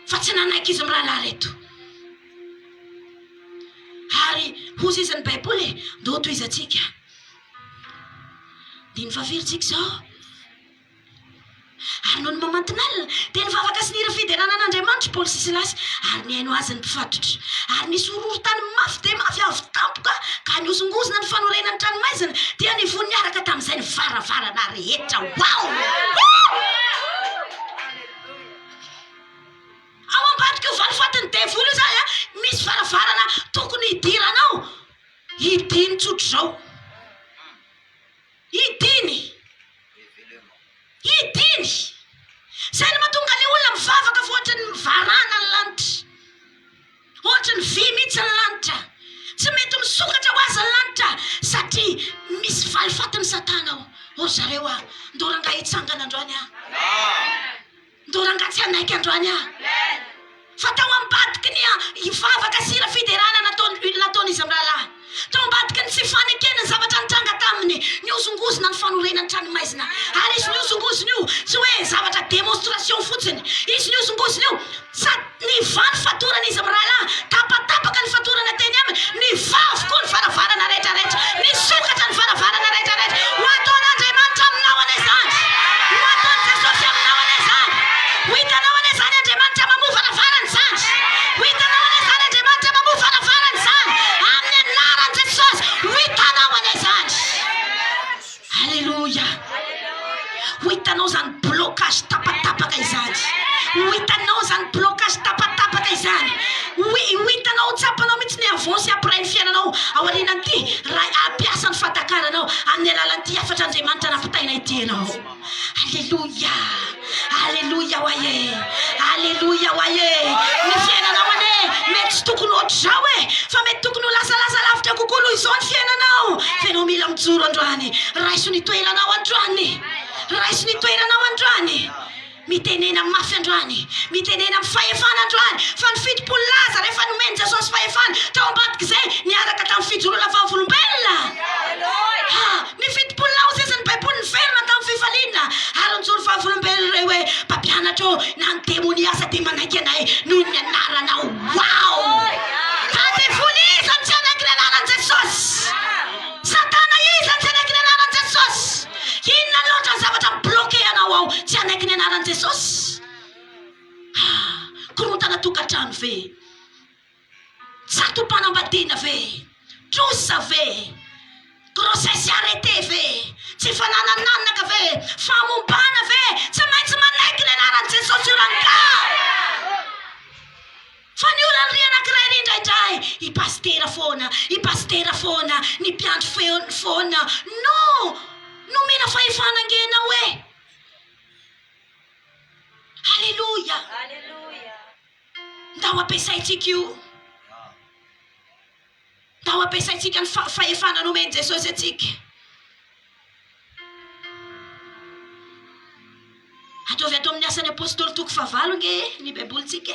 Fa tsy nanaiky izy mirahalahy reto. Ary hozy izy ny baiboly ndo toy izy atsika. Diny fahafirintsika zao. Ary noho ny mamantinalina dia nivavaka sy nira fiderana an'Andriamanitra Paoly sy Silasy, ary nihaino azy ny mpifatotra. Ary nisy horohorontany mafy dia mafy avy tampoka ka niosongozona ny fanorenany tranomaizina dia nivony niaraka tamin'izay ny varavarana rehetra. Wow! Ao ambadika io valifatiny devoly io zany misy varavarana tokony hidiranao. Hidiny tsotro zao. Hidiny. Zay no mahatonga ilay olona mivavaka fa ohatra ny varana ny lanitra, ohatra ny vy mihitsy ny lanitra, tsy mety misokatra ho azy ny lanitra satria misy valifatiny Satana ao. O zareo ndoranga hitsangana androany ndoranga tsy anaiky androany fa tao ambadiky ny ivavaka sy rafiderana nataon'izy amrahalahy, tao ambadiky ny tsy fanekena ny zavatra nitranga taminy, niosongozona ny fanorenany tranomaizina. Ary izy niosongozona io tsy hoe zavatra démonstration fotsiny, izy niosongozona io nivany fatoran'izy amrahalahy, tapatapaka ny fatorana teny aminy, nivavy koa ny varavarana rehetrarehetra, nisokatra ny varavarana rehetrarehetra. Ho ataon'Andriamanitra aminao ane zany, ho ataon'i Jesosy aminao ane zany. Ho hitanao ane zany Andriamanitra mamoha varavarany zany, ho hitanao ane zany Andriamanitra mamoha varavarany zany amin'ny anaran'i Jesosy. Ho hitanao ane zany. Halleluja. Ho hitanao zany blocage tapatapaka izany, ho hitanao zany blocage tapatapaka izany, ho hitanao tsapanao mihitsy ny avance après ny fiainanao ao aorianan'ity raha ampiasa ny fatakaranao amin'ny alalan'ity afatra Andriamanitra nampitaina ity ianao. Alleluia. Alleluia waye. Alleluia waye. Ny fiainanao ane mety tsy tokony ohatr'izao fa mety tokony ho lasalasa lavitra kokoa noho izao ny fiainanao. Fenao mila mijoro androany. Raiso ny toeranao androany. Raiso ny toeranao androany. Mitenena mafy androany. Mitenena amin'ny fahefana androany. Fa ny fitopolo laza rehefa nomeny Jesosy fahefana tao ambadika izay niaraka tamin'ny fijoroana vavolombelona. Ny fitopolo laza izay ny Baiboly niverina tamin'ny fifaliana. Ary nijoro vavolombelona ireo hoe mpampianatra na ny demoniasa dia manaiky anay noho ny anaranao. Wow! Hadevoly iza ny tsy anaiky ny anaran'i Jesosy. Satana iza ny tsy anaiky ny anaran'i Jesosy. Inona loatra ny zavatra mbloke anao ao tsy anaiky ny anaran'i Jesosy. Korontana tokantrano ve, satom-panambadiana ve, trosa ve, grossesse arrêté ve, tsy fananananaka ve, famombana ve, tsy maintsy manaiky ny anaran'i Jesosy io rangahy. Fa ny olona ny anankiray indraindray i pastera foana, ny mpiandro foana. No, nomena fahefana angenao hoe. Alleluia. Ndao ampiasaitsika io. Ndao ampiasaitsika ny fahefana nomeny Jesosy atsika. Ataovy ato amin'ny asan'ny apôstôly toko fahavalo nge ny Baibolitsika.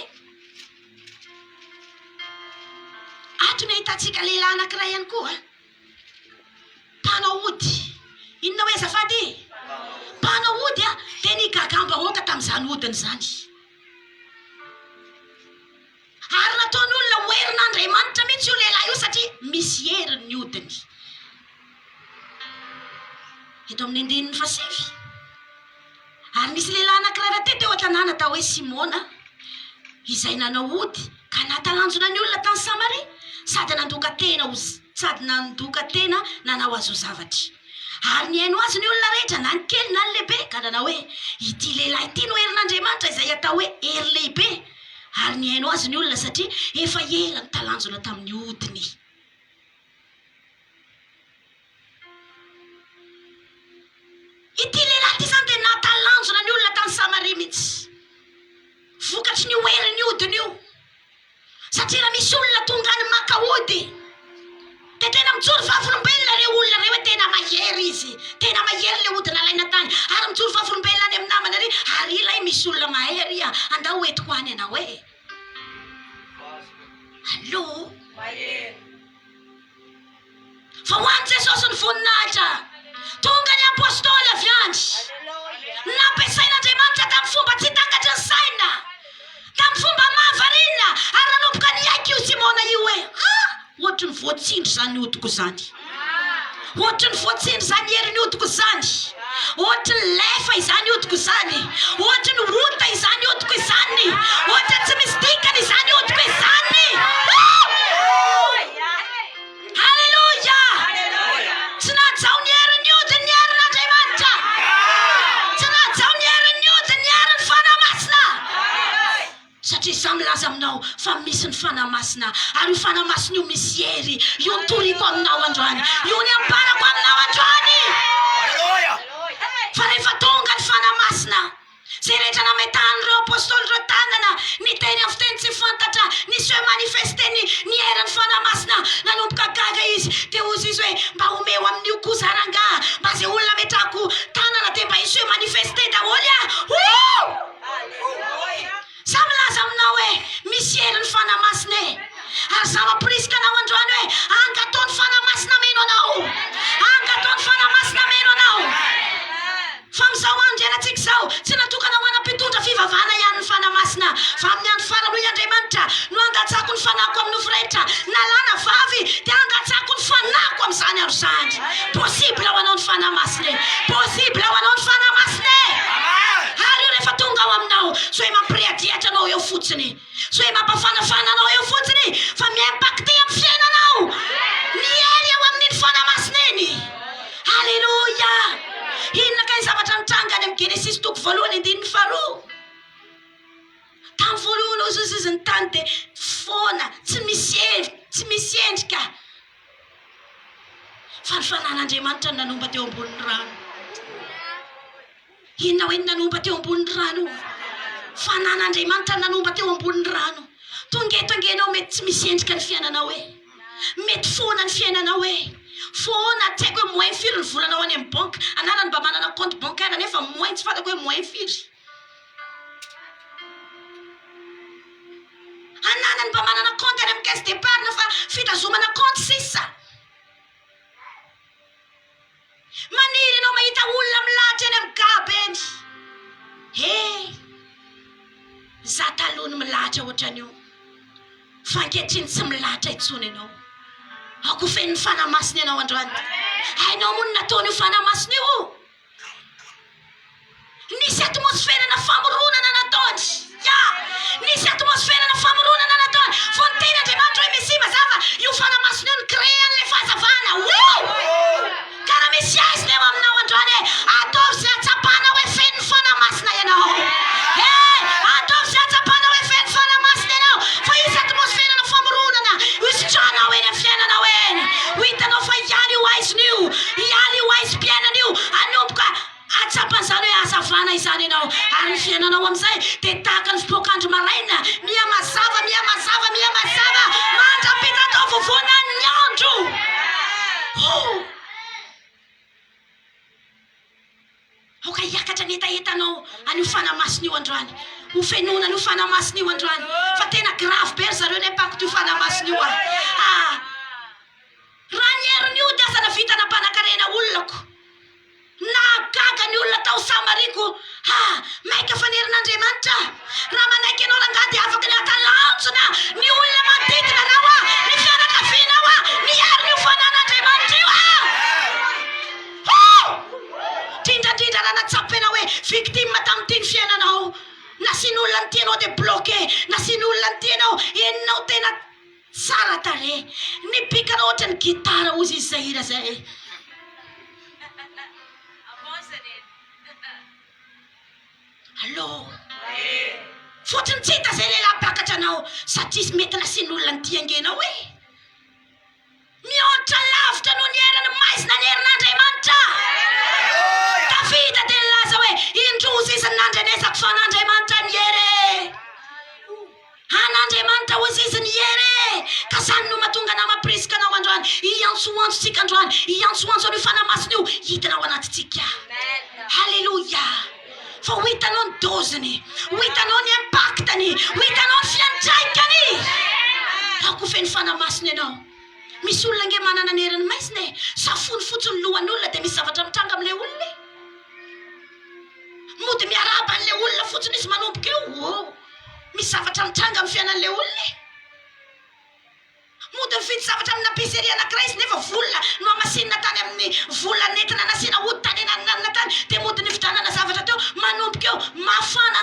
Ato ny ahitantsika lehilahy anankiray ihany koa. Mpanao ody. Inona hoe azafady? Mpanao ody dia nigagam-bahoaka tamin'izany odiny izany. Ary nataon'olona ho herin'Andriamanitra mihitsy io lehilahy io satria misy heriny ny odiny. Eto amin'ny andinin'ny fasivy. Ary nisy lehilahy anankiray raha teo an-tanàna tao hoe Simona, izay nanao ody ka natalanjona ny olona tany Samaria, sady nandoka tena nanao azo zavatra. Ary ny haino azy ny olona rehetra na ny kely na ny lehibe ka nanao hoe ity lehilahy ity no herin'Andriamanitra izay atao hoe hery lehibe. Ary ny haino azy ny olona satria efa ela ny talanjona tamin'ny odiny. Ity lehilahy ity izany dia natalanjona ny olona tany Samaria mihitsy. Vokatry ny heriny odiny io. Satria raha misy olona tonga any maka ody dia tena mijoro vavolombelona ireo olona ireo hoe tena mahery izy. Tena mahery ilay ody nalaina tany. Ary mijoro vavolombelona any amin'ny namana ary. Ary ilay misy olona mahery andao hoentiko any ianao hoe. Allo? Fa ho an'i Jesosy ny voninahitra. Tonga ny apôstôly avy any. Nampiasain'Andriamanitra tamin'ny fomba tsy takatry ny saina. Tamin'ny fomba mahavariana. Ary nanomboka niaiky io Simona io hoe ohatry ny voatsindry izany odiko izany. Ohatry ny voatsindry izany heriny odiko izany. Ohatry ny lefa izany odiko izany. Ohatry ny ota izany odiko izany. Ohatry tsy misy dikany izany odiko izany. Halleluja. Tsy nahazaho ny heriny odiny ny herin'Andriamanitra. Tsy nahazaho ny heriny odiny ny herin'ny fanahy masina. Satria izaho milaza aminao fa misy ny fanahy masina. Ary io fanahy masina io misy hery. Io ny toriko aminao androany. Io ny amparako aminao androany. Fa rehefa tonga ny fanahy masina, izay rehetra nametahan'ireo apôstôly ireo tanana, ny teny amin'ny fiteny tsy fantatra, nisy hoe manifeste ny herin'ny fanahy masina, nanomboka gaga izy. Dia hozy izy hoe mba omeo amin'io kosa rangahy, mba izay olona metrako tanana dia mba hisy hoe manifeste daholo Sa milaza aminao hoe misy herin'ny fanahy masina e. Ary za mamporisika anao androany hoe angatao ny fanahy masina meno anao. Angatao ny fanahy masina meno anao. Fa amin'izao andro ianantsika izao tsy natokana ho anam-pitondra fivavahana ihany ny fanahy masina. Fa amin'ny andro farany hoy Andriamanitra no angatsako ny fanahiko amin'ny nofo rehetra. Nalana vavy dia angatsako ny fanahiko amin'izany andro izany. Possible ho anao ny fanahy masina e. Possible ho anao ny fanahy masina e. Ary io rehefa tonga ao aminao so hoe mampirehadrehatra anao eo fotsiny. So hoe mampafanafana anao eo fotsiny. Fa mi-impacte amin'ny fiainanao. Mihery eo amin'iny fanahy masina iny. Halleluja. Inona kay zavatra nitranga any amin'ny Genesis toko 2:1-4. Tamin'ny voalohany izy ny tany dia foana, tsy misy endrika. Fa ny fanan'Andriamanitra ny nanomba teo ambonin'ny rano. inona hoe nanomba teo ambony rano fanan'Andriamanitra nanomba teo ambony rano tongetongenao mety tsy misy endrika ny fiainanao hoe mety foana ny fiainanao hoe foana tsy haiko hoe moyen firy ny volanao any amin'ny banque anarany mba manana compte bancaire nefa moyen tsy fantako hoe moyen firy ananany mba manana compte any amin'ny caisse d'épargne fa fitazomana compte sisa maniry anao mahita olona milahatra eny amin'ny gaba eny za taloha ny milahatra ohatran'io fa ankehitriny tsy milahatra intsony ianao ako fen'ny fanamasina ianao androany hainao moa ny nataony io fanamasina io nisy atmosferana famoronana nataony nisy atmosferana famoronana nataony fo ny tena Andriamanitra hoe misy mazava io fanamasina io ny créé an'ilay fahazavana karaha misy aizina eo aminao androany ataovy zay atsapana hoe fen'ny fanamasina ianao ataovy zay atsapana hoe fen'ny fanamasina ianao fa izy atmosferana famoronana isitranao eny amin'ny fiainanao eny ho hitanao fa ialy io aizina io ialy io aizi-piainana io anomboka atsapan'izany hoe hazavana izany ianao ary ny fiainanao amin'izay dia tahaka ny fipoakandro maraina mihamazava mandrapita tao vovoana ny andro oka hiakatra ny etaetanao an'io fanamasina io androany ho fenona an'io fanamasina io androany fa tena grave be ry zareo ny apako ty fanamasina io raha ny herin'io dia aza navita nampanankarena olonako na gaga ny olona tao samariko maika fa ny herin'Andriamanitra raha manaiky ianao rangaha dia afaka ny atalanjona ny olona manodidina anao ny fianakavianao ny herin'io fanan'Andriamanitra io indrindra raha natsapy ianao hoe victime tamin'ity ny fiainanao nasiany olona ny tianao dia bloqué nasiany olona ny tianao eninao tena tsara tare ny bikanao ohatra ny gitara ozy izy zahira zay allo fotony tsy hita zay lehilahy bakatra anao satria mety nasiany olona ny tiangenao hoe mihoatra lavitra noho ny heriny maizina ny herin'Andriamanitra Davida dia nilaza hoe indrozy izy nandry anesako fa an'Andriamanitra ny here an'Andriamanitra ozy izy ny here ka zany no mahatonga namaprisika anao androany iantsoantsika androany iantsoantso an'io fanamasina io hitanao anatintsika halleloia fa ho hitanao ny doziny ho hitanao ny impactany ho hitanao ny fiantraikany ako feny fanamasina ianao misy olona nge manana ny heriny maizina safony fotsiny lohan'olona dia misy zavatra mitranga amin'ilay olona mody miaraba an'ilay olona fotsiny izy manomboka eo misy zavatra mitranga amin'ny fiainan'ilay olona mody mifidy zavatra amina piseria anankiray izy nefa volona no amasinina tany amin'ny vola nentina nasiana ody tany enanina tany dia mody ny fidranana zavatra teo manomboka eo mafana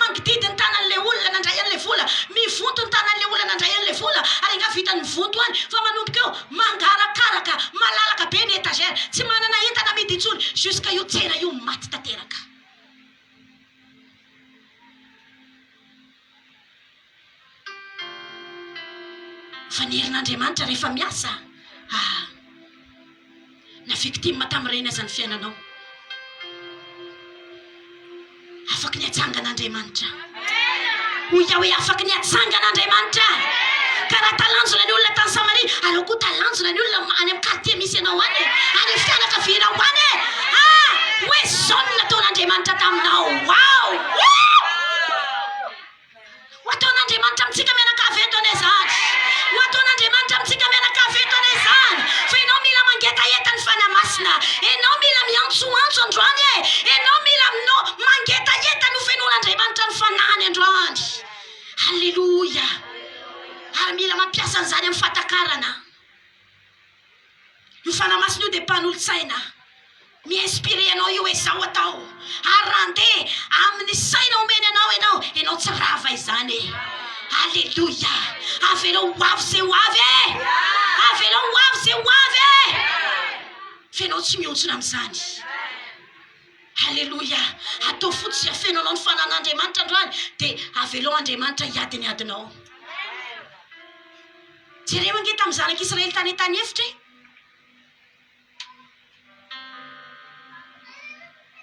mangididy ny tanan'ilay olona nandray an'ilay vola mivonto ny tanan'ilay olona nandray an'ilay vola ary nga vita ny vonto any fa manomboka eo mangarakaraka malalaka be ny étagère tsy manana entana mety intsony jusqu'à io tsena io maty tanteraka fa ny herin'Andriamanitra rehefa miasa na victime tamin'ireny aza ny fiainanao afaka ny atsangan'Andriamanitra hoia hoe afaka ny atsangan'Andriamanitra karaha talanjona ny olona tany Samaria aleo koa talanjona ny olona any amin'ny quartier misy ianao any any fianakavianao any hoe zao no nataon'Andriamanitra taminao ho ataon'Andriamanitra amintsika mianakavy eto ane zany ho ataon'Andriamanitra amintsika mianakavy eto ane zany fa ianao mila mangetaeta ny fanamasina ianao mila miantsoantso androany ianao mila mangetaeta ny ofenon'Andriamanitra ny fanahany androany halleloia ary mila mampiasa an'izany amin'ny fatakarana io fanamasina io dia mpanolo-tsaina mi-inspiré anao io hoe zao atao ary raha andeha amin'ny saina omeny ianao tsy rava izany halleloia avelao ho avy zay ho avy avelao ho avy zay ho avy fenao tsy miontsona amin'izany halleloia atao fotsy afenao anao ny fanan'Andriamanitra androany dia avelao Andriamanitra hiady ny adinao jereo ange tamin'ny zanak'Israely tany efitra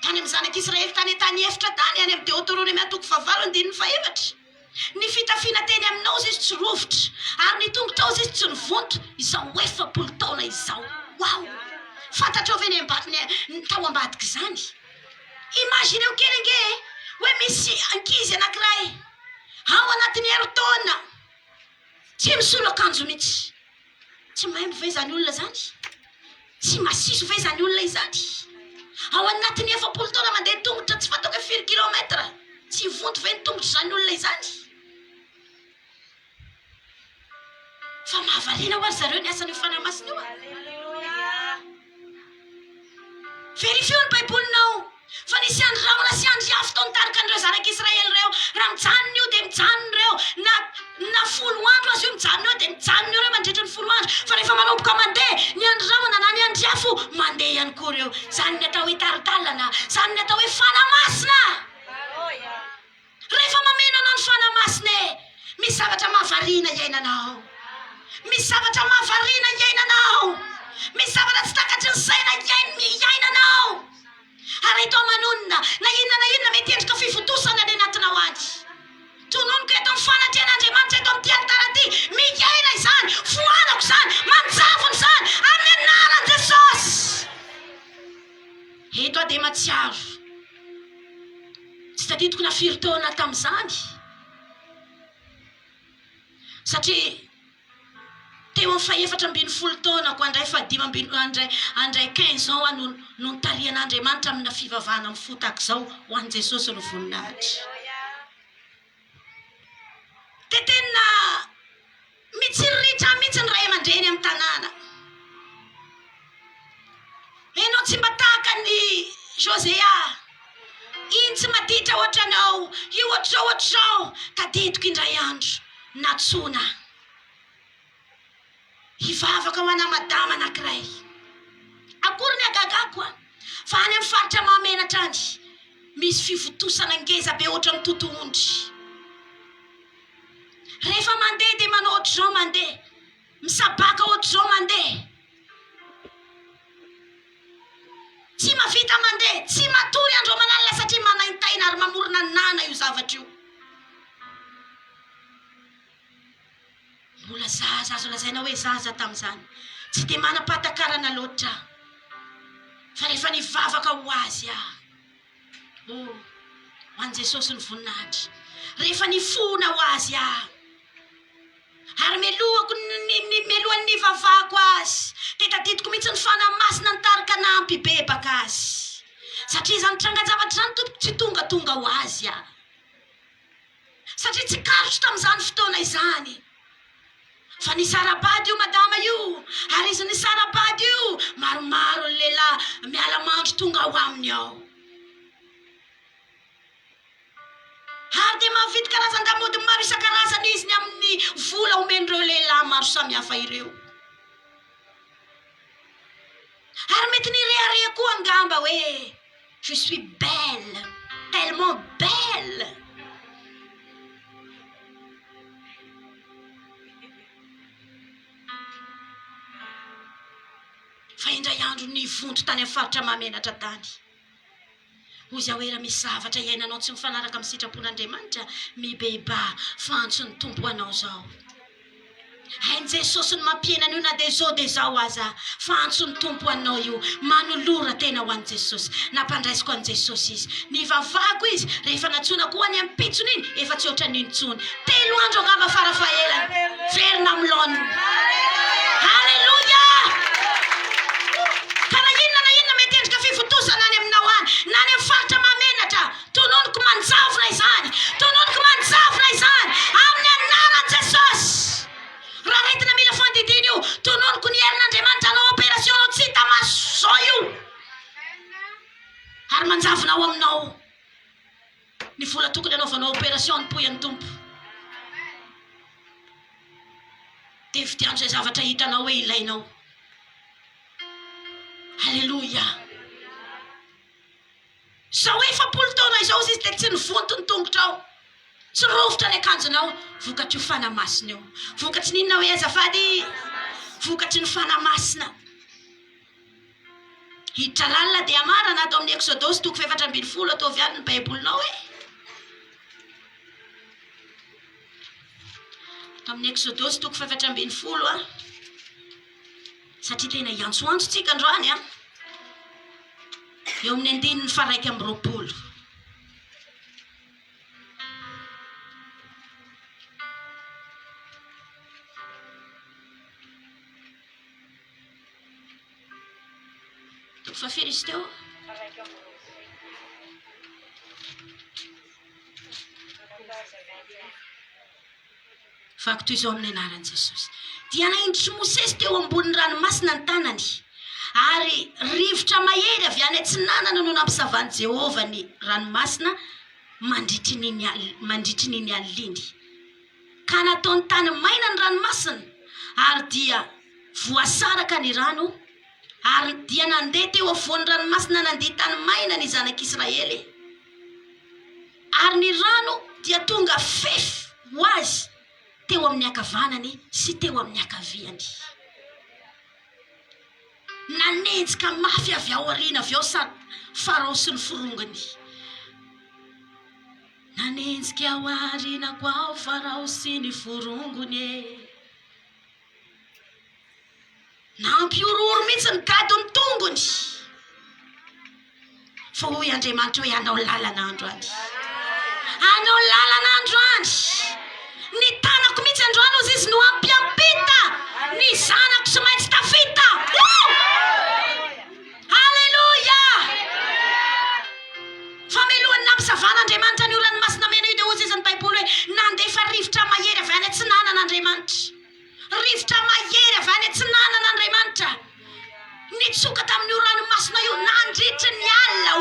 tany amin'ny zanak'Israely tany tany efitra tany any amin'ny Deutéronome atoko 8:4 ny fitafiana teny aminao izy tsy rovitra ary ny tongotrao izy tsy nivonto izao 7 taona izao. Wow, fantatrao ve ny tao ambadika izany? Imagineo kely nge hoe misy ankizy anankiray ao anatin'ny herintaona tsy misolo akanjo mihitsy. Tsy maimbo ve izany olona zany? Tsy masiso ve izany olona izany? Ao anatin'ny 7 taona mandeha tongotra tsy fantako 5 kilometra. Tsy vonto ve ny tongotra izany olona izany? Fa mahavaliana ho azy zareo ny asan'io fanahy-masina io. Verifio ny baibolinao fa nisy andro rano na sy andro afo tao nitarika an'ireo zanak'Israely reo. Raha mijanona io dia mijanona reo na 10 andro azy io mijanona eo dia mijanona eo reo mandritra ny 10 andro. Fa rehefa manomboka mandeha ny andro rano na ny andro afo mandeha ihany koa reo. Zany ny atao hoe taritalana, zany ny atao hoe fanahy-masina. Rehefa mameno anao ny fanahy-masina misy zavatra mahavariana iainanao. Misy zavatra mahavariana iainanao. Misy zavatra tsy takatry ny saina iainanao. Ary ito manonina na inona mety endrika fivotosana any anatinao any. Tononoko eto amin'ny fanatrehan'Andriamanitra eto amin'ny tantara ity. Miaina izany, foanako izany, manjavona izany amin'ny anaran'i Jesosy. Eto dia matsiaro. Tsy tadidiko na 4 taona tamin'izany. Satria teo amin'ny 14 taonako andray 15 andray 15 ans no nitarian'Andriamanitra amina fivavahana mifotaka izao ho an'i Jesosy no voninahitra. Dia tena mitsiriritra mihitsy ny ray aman-dreny amin'ny tanàna. Ianao tsy mba tahaka ny Josea. Iny tsy maditra ohatranao, io ohatrao. Tadidiko indray andro natsona. Hivavaka ho ana madama anankiray. Akory ny agagako fa any amin'ny faritra mahamenatra any misy fivotosana ngeza be ohatra ny totohondry. Rehefa mandeha dia manao ohatr'izao mandeha, misabaka ohatr'izao mandeha. Tsy mavita mandeha, tsy matory andro manalina satria manaintaina ary mamorona nana io zavatra io. Mbola zaza azo lazaina hoe zaza tamin'izany. Tsy dia manam-pahatakarana loatra. Fa rehefa nivavaka ho azy ho an'i Jesosy ny voninahitra. Rehefa nifona ho azy ary melohan'ny nivavahako azy dia tadidiko mihitsy ny fanahy-masina nitarika nampy bebaka azy. Satria izany trangan-javatra izany tompoko tsy tonga ho azy satria tsy karotro tamin'izany fotoana izany. Fa ny sarabady io madama io, ary izy ny sarabady io maromaro ny lehilahy miala mandro tonga ho aminy ao. Ary dia mahavita karazan-damody maro isan-karazany izy ny amin'ny vola omen'ireo lehilahy maro samihafa ireo. Ary mety nirearea koa angamba hoe je suis belle, tellement belle. Fa indray andro nivonto tany amin'ny faritra mahamenatra tany. Hozy hoe raha misy zavatra iainanao tsy mifanaraka amin'ny sitrapon'Andriamanitra, mibeba fantso ny tompo anao zao. Hain'i Jesosy ny mampienana io na dia zao aza. Fantso ny tompo anao io, manolora tena ho an'i Jesosy. Nampandraisiko an'i Jesosy izy. Nivavahako izy, rehefa natsona koa any amin'ny pitsony iny, efa tsy ohatran' nintsony. 3 andro angamba farafahelany, verina amin'ny laoniny. Halleluja! Na ny faritra mahamenatra, tononoko manjavona izany, amin'ny anaran'i Jesosy. Raha retina mila fandidina io, tononoko ny herin'Andriamanitra anao operasion tsy hita maso zao io. Ary manjavona ao aminao ny vola tokony anaovanao operasion ny poyan'ny tompo. Dia vidiano izay zavatra hitanao hoe ilainao. Halleluja. Sao 7 taona izao izy dia tsy nivonto ny tongotrao. Tsy rovitra ny akanjonao, vokatry io fanahy-masina io. Vokatry ninona hoe azafady? Vokatry ny fanahy-masina. hiditra lalina dia amarana atao amin'ny Exodus 4:10 atao avy any ny baibolinao e. Atao amin'ny Exodus 4:10 a. Satria tena iantsoantsika androany a. Eo amin'ny 1:20. Fa firy izy teo? Fako toy izao amin'ny anaran'i Jesosy. Dia naindritry Mosesy teo ambony ranomasina ny tanany, ary rivotra mahery avy any atsinanana no nampisavan'i Jehova ny ranomasina mandritry n'iny aliny. Ka nataony tany maina ny ranomasina, ary dia voasaraka ny rano, ary dia nandeha teo afovoan'ny ranomasina nandeha tany maina ny zanak'Israely. Ary ny rano dia tonga fefy ho azy teo amin'ny ankavanany sy teo amin'ny ankaviany. Nanenjika mafy avy ao aoriana avy ao Farao sy ny forongany. Nanenjika ao aorianako ao Farao sy ny forongony e. Nampiororo mihitsy ny gadony tongony. Fa hoy Andriamanitra hoe anao lalana androany. Anao lalana androany. Ny tanako mihitsy androany ozy izy no ampiampita. Ny zanako tsy maintsy tafita. Halleluja. Fa melohany nampisavana Andriamanitra ny ranomasina mena io dia ozy izy ny baiboly hoe nandefa rivotra mahery avy any atsinanan'Andriamanitra. Rivotra mahery avy any atsinanan'Andriamanitra. Nitsoka tamin'io ranomasina io nandritry ny alina.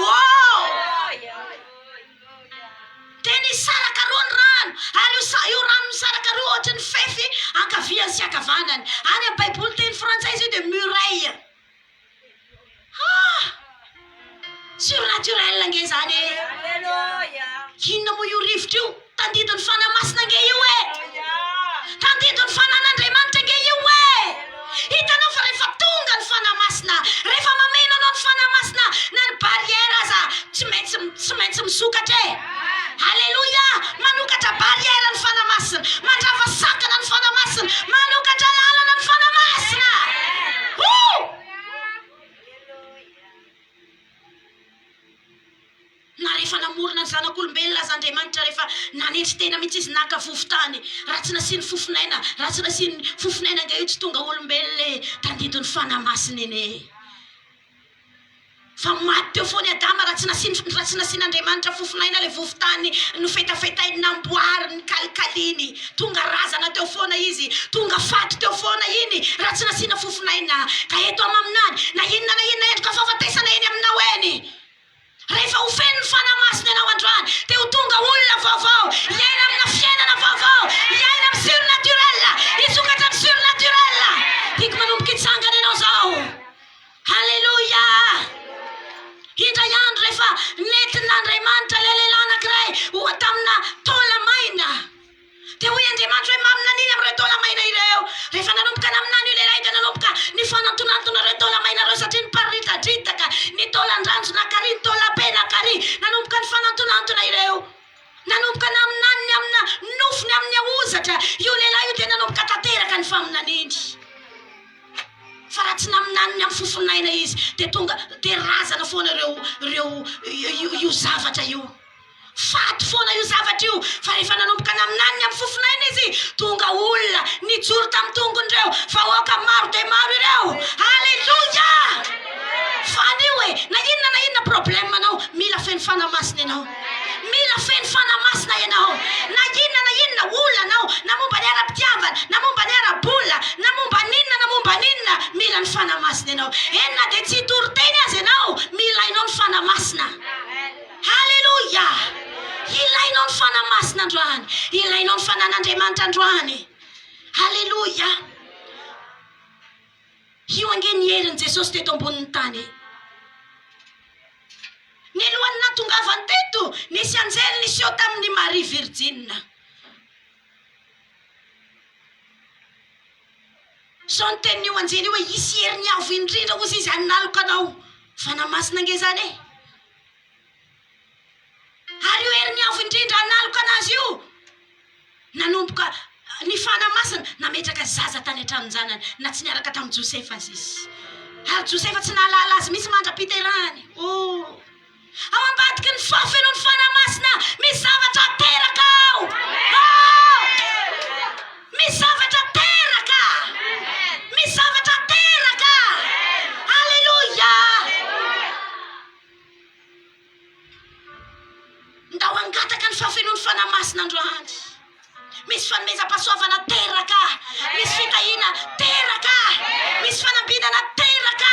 Dia nisaraka roa ny rano, ary io rano nisaraka roa ohatra ny fefy ankaviany sy ankavanany. Any amin'ny baiboly teny frantsay izy io dia muraille. Surnaturel nge zany e. Inona moa io rivotra io? Tandidon'ny fanamasina nge io e. Tandidon'ny fanan'Andriamanitra nge io e. Hitanao fa rehefa tonga ny fanamasina, rehefa mameno anao ny fanamasina, na ny barrière aza tsy maintsy misokatra e. Halleluja. Manokatra barrière ny fanamasina, mandrava sakana ny fanamasina, manokatra lalana ny fanamasina. Na rehefa namorona ny zanak'olombelona aza Andriamanitra, rehefa nanetry tena mihitsy izy naka fofotany, raha tsy nasiany fofinaina, raha tsy nasiany fofinaina nga io tsy tonga olombelona tandidon'ny fanamasina iny e. Fa maty teo foana Adama raha tsy nasian'Andriamanitra fofinaina le fofotany nofetafetainy namboariny kalikaliany. Tonga razana teo foana izy, tonga faty teo foana iny raha tsy nasiana fofinaina. Ka eto aminany na inona endrika fahafatesana eny aminao eny. Rehefa ho feno ny fanamasina ianao androany, dia ho tonga olona vaovao, iaina amina fiainana vaovao, iaina amin'ny surnaturel, hisokatra amin'ny surnaturel. Tiako manomboka hitsangana ianao zao. Halleluja. Indray andro rehefa nentin'Andriamanitra le lehilahy anankiray ho tamina taola maina, dia hoy Andriamanitra hoe mamina an'iny amin'ireo taola maina ireo. Rehefa nanomboka naminany io lehilahy dia nanomboka ny fanantonantona ireo taola maina ireo, satria niparitadritaka ny taolan-dranjo nakary, ny taolam-be nakary, nanomboka ny fanantonantona ireo. Nanomboka naminany ny amina nofony amin'ny ahozatra io lehilahy io dia nanomboka tanteraka ny faminaniny. Fa raha tsy naminany amin'ny fofinaina izy dia tonga dia razana foana io zavatra io. Faty foana io zavatra io. Fa rehefa nanomboka naminany amin'ny fofinaina izy, tonga olona nijoro tamin'ny tongondreo, fa oka maro dia maro ireo. Halleluja. Fa anio e, na inona problemanao, mila feno fanamasina ianao. Mila feno fanamasina ianao. Na inona olanao, na momba ny ara-pitiavana, na momba ny ara-bola, na momba ninona, mila ny fanamasina ianao. Enina dia tsy toriteny azy ianao, milainao ny fanamasina. Halleluja. Ilainao ny fanamasina androany, ilainao ny fanan'Andriamanitra androany. Halleluja. Io ange ny herin'i Jesosy teto ambonin'ny tany. Ny alohan'ny natongavany teto, nisy anjely niseho tamin'ny Marie Virgine. Sao ny tenin'io anjely io hoe hisy herin'ny avo indrindra ozy izy hanaloka anao. Fanamasina nge zany e. Ary io herin'ny avo indrindra analoko anazy io. Nanomboka ny fanamasina nametraka zaza tany an-tranonjanany na tsy niaraka tamin'i Josefa azy izy. Ary Josefa tsy nahalala azy misy mandra-piterahany. Ao ambadiky ny fahafenon'ny fanamasina misy zavatra teraka ao. Misy zavatra teraka. Misy zavatra teraka. Alleluia. Ndao angataka ny fahafenon'ny fanamasina androany. Misy fanomezam-pahasoavana teraka. Misy fitahina teraka. Misy fanambinana teraka.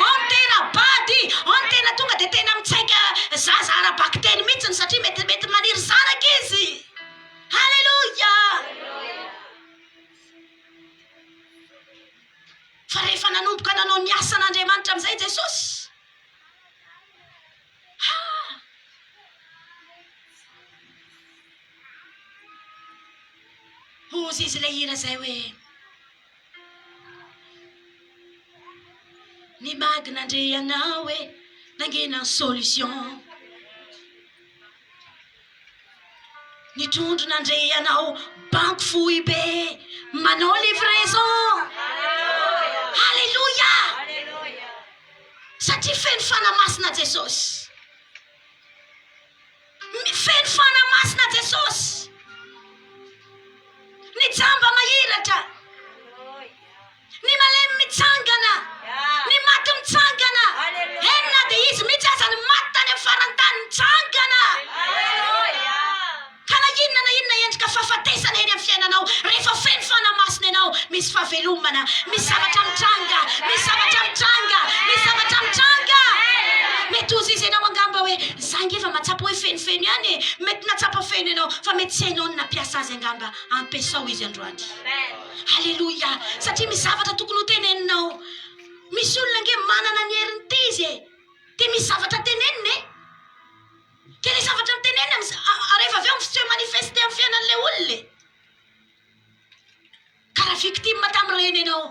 On tena bady. On tena tonga dia tena mitsaika zaza ara-bakiteny mihitsiny satria mety maniry zanaka izy. Halleluja. Fa rehefa nanomboka nanao ny asan'Andriamanitra amin'izay Jesosy. Ozy izy ilay hira zay hoe ny magy nandre anao hoe nangena solution. Ny trondro nandre anao banque fohy be manao livraison. Halleluja. Satria feno fanamasina Jesosy. Feno fanamasina Jesosy. Ny jamba mahiratra. Ny malemy mitsangana. Ny maty mitsangana. Henona dia izy mitsy aza ny maty tany amin'ny farantany mitsangana. Ka na inona endrika fahafatesana eny amin'ny fiainanao, rehefa feno fanamasina ianao, misy fahavelomana, misy zavatra mitranga, misy zavatra mitranga, misy zavatra mitranga. Mety ozy izy ianao angamba hoe zangy efa matsapa hoe fenofeno ihany e. Mety natsapa feno ianao fa mety tsy hainao ny nampiasa azy angamba ampiasao izy androany. Halleluja. Satria misy zavatra tokony ho teneninao. Misy olona nge manana ny herin'ny ty izy e. Dia misy zavatra teneniny e. Ke le zavatra mitenenina rehefa avy eo tsy manifeste amin'ny fiainan'ilay olona e. Karaha victime tamin'ireny ianao.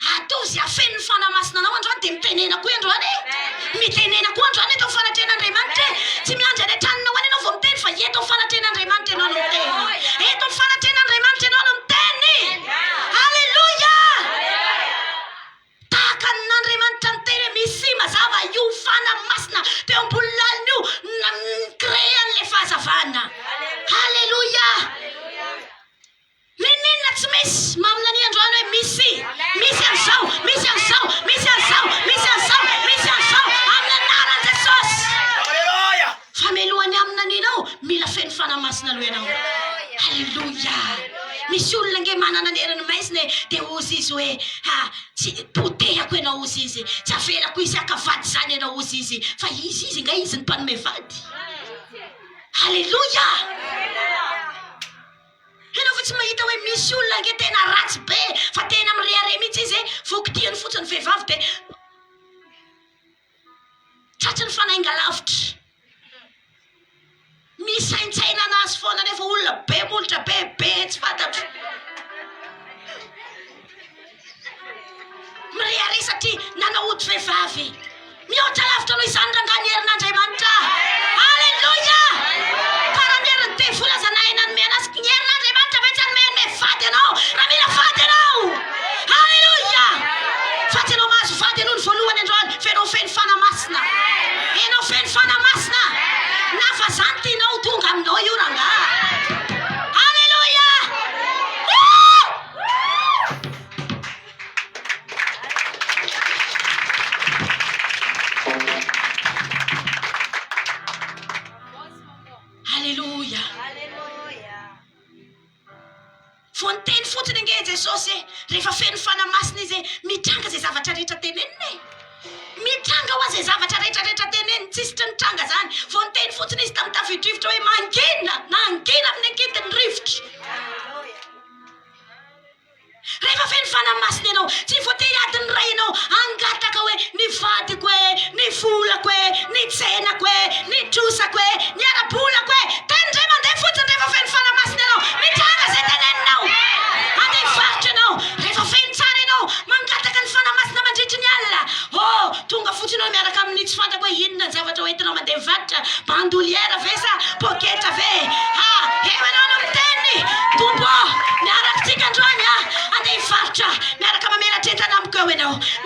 Atozy afeno ny fanamasina anao androany dia mitenena koa androany e. Mitenena koa androany eto fanatren'Andriamanitra e. Tsy miandry any an-tranonao any ianao vao miteny fa eto fanatren'Andriamanitra ianao no miteny. Eto fanatren'Andriamanitra ianao no miteny. Halleluja. Tahaka n'Andriamanitra miteny misy mazava io fanamasina teo ambony lalina io créan'ilay fahazavana. Halleluja. Ninona tsy misy mamina ny androany hoe misy. Misy an'izao, misy an'izao, misy an'izao, misy an'izao, misy an'izao amin'ny anaran'i Jesosy. Famelohany amina anao mila feno fanamasina aloha ianao. Halleluja. Misy olona nge manana ny heriny maizina dia ozy izy hoe tsy potehako ianao ozy izy. Tsy avelako izy akavady zany ianao ozy izy. Fa izy nga izy ny mpanome vady. Halleluja. Ianao fa tsy mahita hoe misy olona nge tena ratsy be fa tena mirehare mihitsy izy vokidiany fotsiny vehivavy dia tratry ny fanainga lavitra. Misaintsaina anazy foana nefa olona be molotra be tsy fantatro. Mirehare satria nanaody vehivavy. Mihoatra lavitra noho izany rangany herin'Andriamanitra. Halleluja. Karaha ny herin'ny devola zanaina ny meana azy ny herin'Andriamanitra fa tsy hanome vady ianao raha mila vady ianao. Halleluja. Fa tsy ianao mahazo vady aloha ny voalohany androany fenao feno fanamasina. Ianao feno fanamasina. Na fa zany tianao tonga aminao io rangahy. Halleluja. Halleluja. Fonteny fotsiny nge Jesosy rehefa feno fanamasina izy mitranga zay zavatra rehetra teneniny e. Mitranga ho azy zavatra rehetra teneniny tsisy tsy nitranga zany. Fonteny fotsiny izy tamin'ny tafidrivotra hoe mangina amin'ny ankitiny rivotra. Rehefa feno fanamasina ianao tsy voatery adiny ray ianao angataka hoe ny vadiko e, ny volako e, ny tsenako e, ny trosako e, ny ara-bolako e. Tendray mandeha fotsiny rehefa feno fanamasina ianao. Mitranga zay teneninao. Andeha hivarotra ianao. Rehefa feno tsara ianao mangataka ny fanamasina mandritry ny alina. Tonga fotsiny ianao miaraka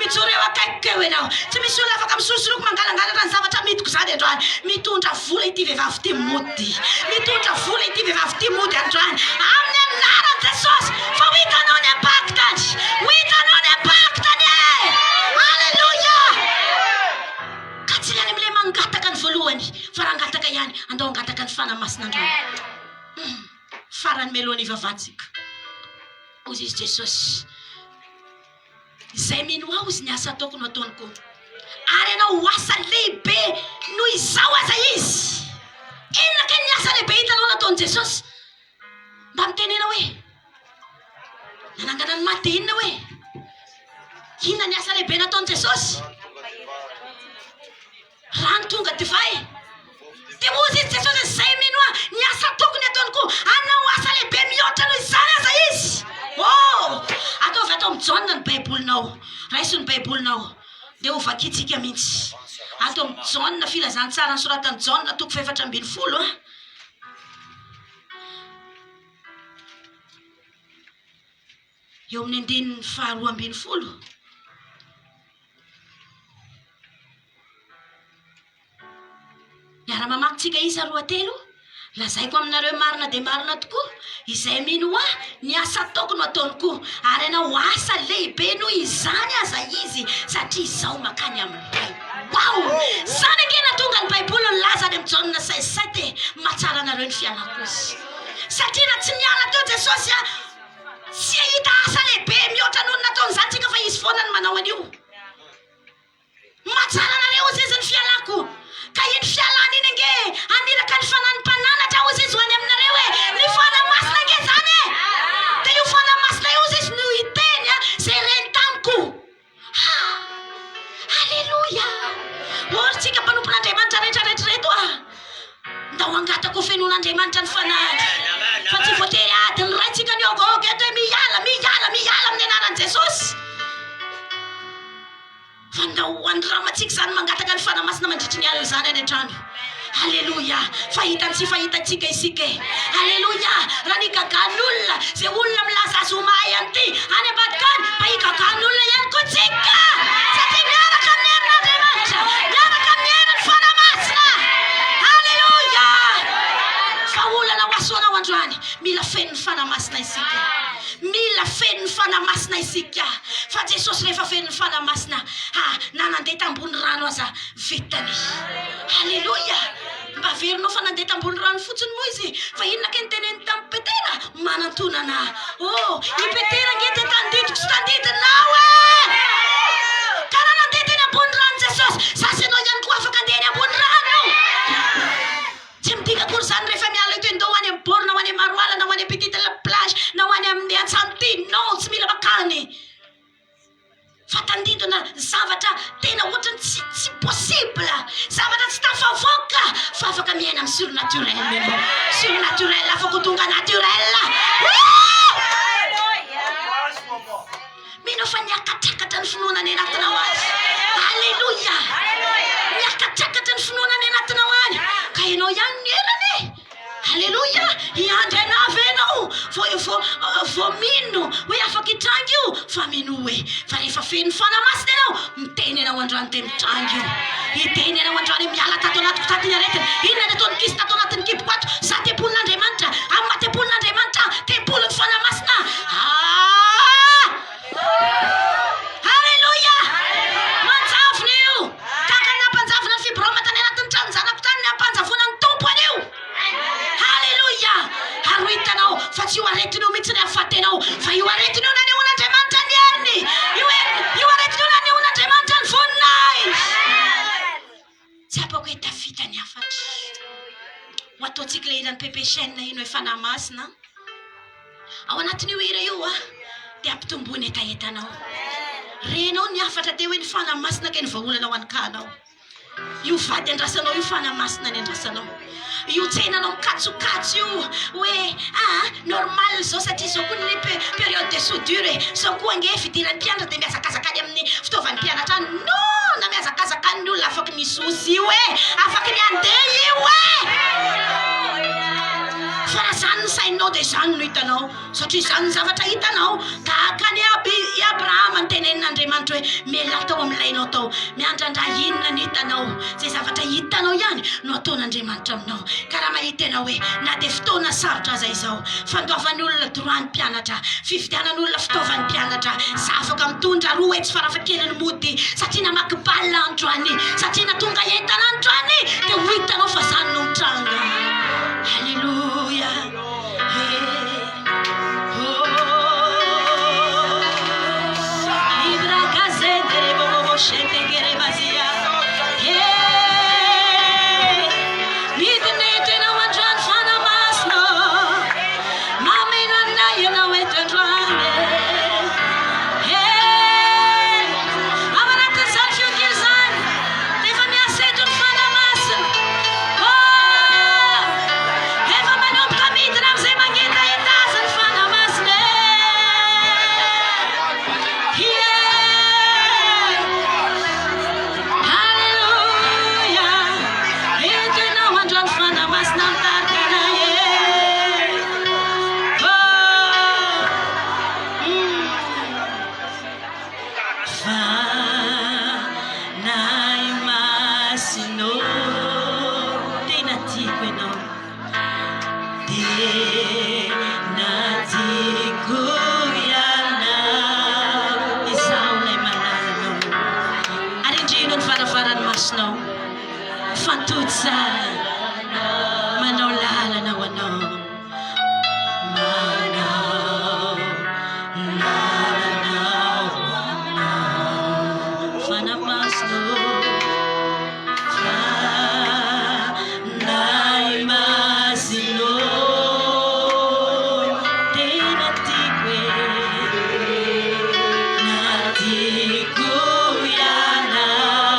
mijoro eo akaikiko eo ianao. Tsy misy olona afaka misolosoloky mangalangalatra ny zavatra mitiko zany androany. Mitondra vola ity vehivavy ity mody. Mitondra vola ity vehivavy ity mody androany. Amin'ny anaran'i Jesosy. Fa ho hitanao ny impactany. Ho hitanao ny impactany. Halleluja. Ka tsy ihany amin'ilay mangataka ny voalohany. Fa raha angataka ihany, andao angataka ny fanamasina androany. Farany meloany ivavatsika. Ozy izy Jesosy. Izay mino aho izy ny asa ataoko no ataoniko. Ary ianao asa lehibe noho izao aza izy. Inona ke ny asa lehibe hitanao nataon'i Jesosy? Mba mitenena hoe nanangana ny maty inona hoe? Inona ny asa lehibe nataon'i Jesosy? Rano tonga divay. Dia ozy izy Jesosy izay mino aho ny asa ataoko ny ataoniko. Anao asa lehibe mihoatra noho izany aza izy. Ataovy atao mijanona ny baibolinao. Raiso ny baibolinao. Dia ho vakitsika mihitsy. Atao mijanona filazantsara ny soratany Jaona toko 4:40. Eo amin'ny andininy 2:20. Miara-mamaky tsika isa 2:3. Lazaiko aminareo marina dia marina tokoa. Izay mino aho ny asa ataoko no ataoniko. Ary ianao asa lehibe noho izany aza izy. Satria izao makany amin'ilay. Wow! Zany angena tonga ny baiboly nilaza any amin'ny Jaona 6:7. Mahatsara anareo ny fialako izy. Satria raha tsy niala teo Jesosy tsy hahita asa lehibe mihoatra noho ny nataon'izany tsika fa izy foana ny manao an'io. Mahatsara anareo izy izy ny fialako. Ka iny fialana iny ange aniraka ny fananimpananatra ozy izy ho any aminareo hoe ny fanamasina ange zany. Dia io fanamasina io ozy izy no hiteny zay reny tamiko. Halleluja. Orytsika mpanompon'Andriamanitra rehetrarehetra reto ndao angatako fenon'Andriamanitra ny fanahy. Fa tsy voatery ady ny raitsika ny ogogo eto hoe miala amin'ny anaran'i Jesosy. Fa ndao andramatsika zany mangataka ny fanamasina mandritry ny alina zany any an-trano. Halleluja. Fahitany sy fahitantsika isika. Halleluja. Raha nikagan'olona zay olona milaza azy ho mahay an'ity any ambadikany mba hikagan'olona ihany koa tsika. Satria miaraka amin'ny herin'Andriamanitra. Miaraka amin'ny herin'ny fanamasina. Halleluja. Fa olana ho asoanao androany. Mila fen'ny fanamasina isika. Mila fen'ny fanamasina isika. Fa Jesosy rehefa fen'ny fanamasina na nandeha tambony rano aza vitany. Halleluja. Mba verinao fa nandeha tambony rano fotsiny moa izy. Fa inona ke niteneny tamin'i Petera? Manantonana. I Petera nge te tandidiko sy tandidinao ka raha nandeha teny ambony rano Jesosy, sasanao ihany koa afaka andehany ambony rano. Tsy midika akory zany rehefa miala ito ndao ho any amin'ny borona, ho any amin'ny maroala, na ho any amin'ny petite plage, na ho any amin'ny antsanty. Non, tsy mila makany. Fa tandidona zavatra tena ohatrany tsy possible. Zavatra tsy tafavoaka. Fa afaka miaina amin'ny surnaturel. Surnaturel afaka tonga naturel. Mino fa niakatrakatra ny finoana any anatinao azy. Halleluja. Niakatrakatra ny finoana any anatinao any. Ka ianao ihany ny herany. Halleluja. Iandry anavy ianao. Vao mino hoe afaka hitrangy io. Fa mino hoe fa rehefa fen'ny fanamasina ianao miteny ianao androany dia mitrangy io. Hiteny ianao androany miala tato anatiko tato ny aretina. Inona ny ataon'ny kisy tato anatin'ny kiboko ato? Za tempolin'Andriamanitra. Amin'ny maha-tempolin'Andriamanitra tempolin'ny fanamasina. Halleluja. Manjavona io. Tahaka ny nampanjavona ny fibroma tany anatin'ny tranony zanako tany ny ampanjavona ny tompo an'io. Halleluja. Ary hitanao fa tsy io aretin'io mihitsy ny ahafatenao. Fa io aretin'io nanehoan'Andriamanitra ny heriny. Io aretin'io nanehoan'Andriamanitra ny voninahiny. Tsy apako hoe tafita ny afatra. Ho ataontsika ilay iran'ny pepesena ino hoe fanamasina. Ao anatin'io hira io dia ampitomboiny etaetanao. Renao ny afatra teo hoe ny fanamasina ke ny vahaolana ho ankanao. Io vady andrasanao io fanamasina ny andrasanao. Io tsenanao mikatsokatsy io hoe normal zao satria zao koa ny période de soudure. Zao koa ange fidiran'ny mpianatra dia miazakazakany amin'ny fitaovan'ny mpianatra any. Non, na miazakazakany ny olona afaka ny zozy io afaka ny andeha io fa raha zany ny sainao dia zany no hitanao. Satria zany ny zavatra hitanao. Tahaka ny Abrahama ny teny tenen'Andriamanitra hoe mela tao amin'ilay tao miandrandra inona ny hitanao zay zavatra hitanao ihany no ataon'Andriamanitra aminao ka raha mahita ianao hoe na dia fotoana sarotra aza izao fandoavan'ny olona droany mpianatra fividianany olona fitaovan'ny mpianatra za afaka mitondra roa etsy farafahakeliny mody satria namaky balina androany satria natonga entana androany dia ho hitanao fa zany no mitranga. Halleluja. Manao lalana ho anao, manao lalana ho anao, fanahy masonao, fanahy masinao, tena tiako na tiako ianao.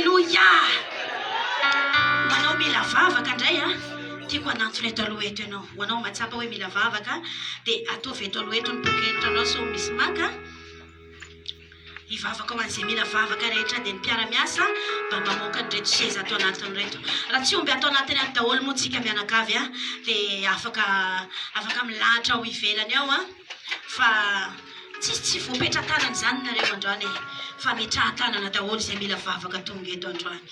Haleluya. Manao mila vavaka indray a. Tiako anantsona eto aloha eto ianao. Ho anao matsapa hoe mila vavaka dia ataovy eto aloha eto ny poketra anao so misy maka. Hivavaka ho an'izay mila vavaka rehetra dia ny mpiara-miasa mba mamoaka nyreto seza atao anatiny reto. Raha tsy omby atao anatiny any daholo moa tsika mianakavy a dia afaka milahatra ho ivelany ao a. Fa tsy voapetra-tanana izany nareo androany e. Fa metraha-tanana daholo izay mila vavaka tonga eto androany.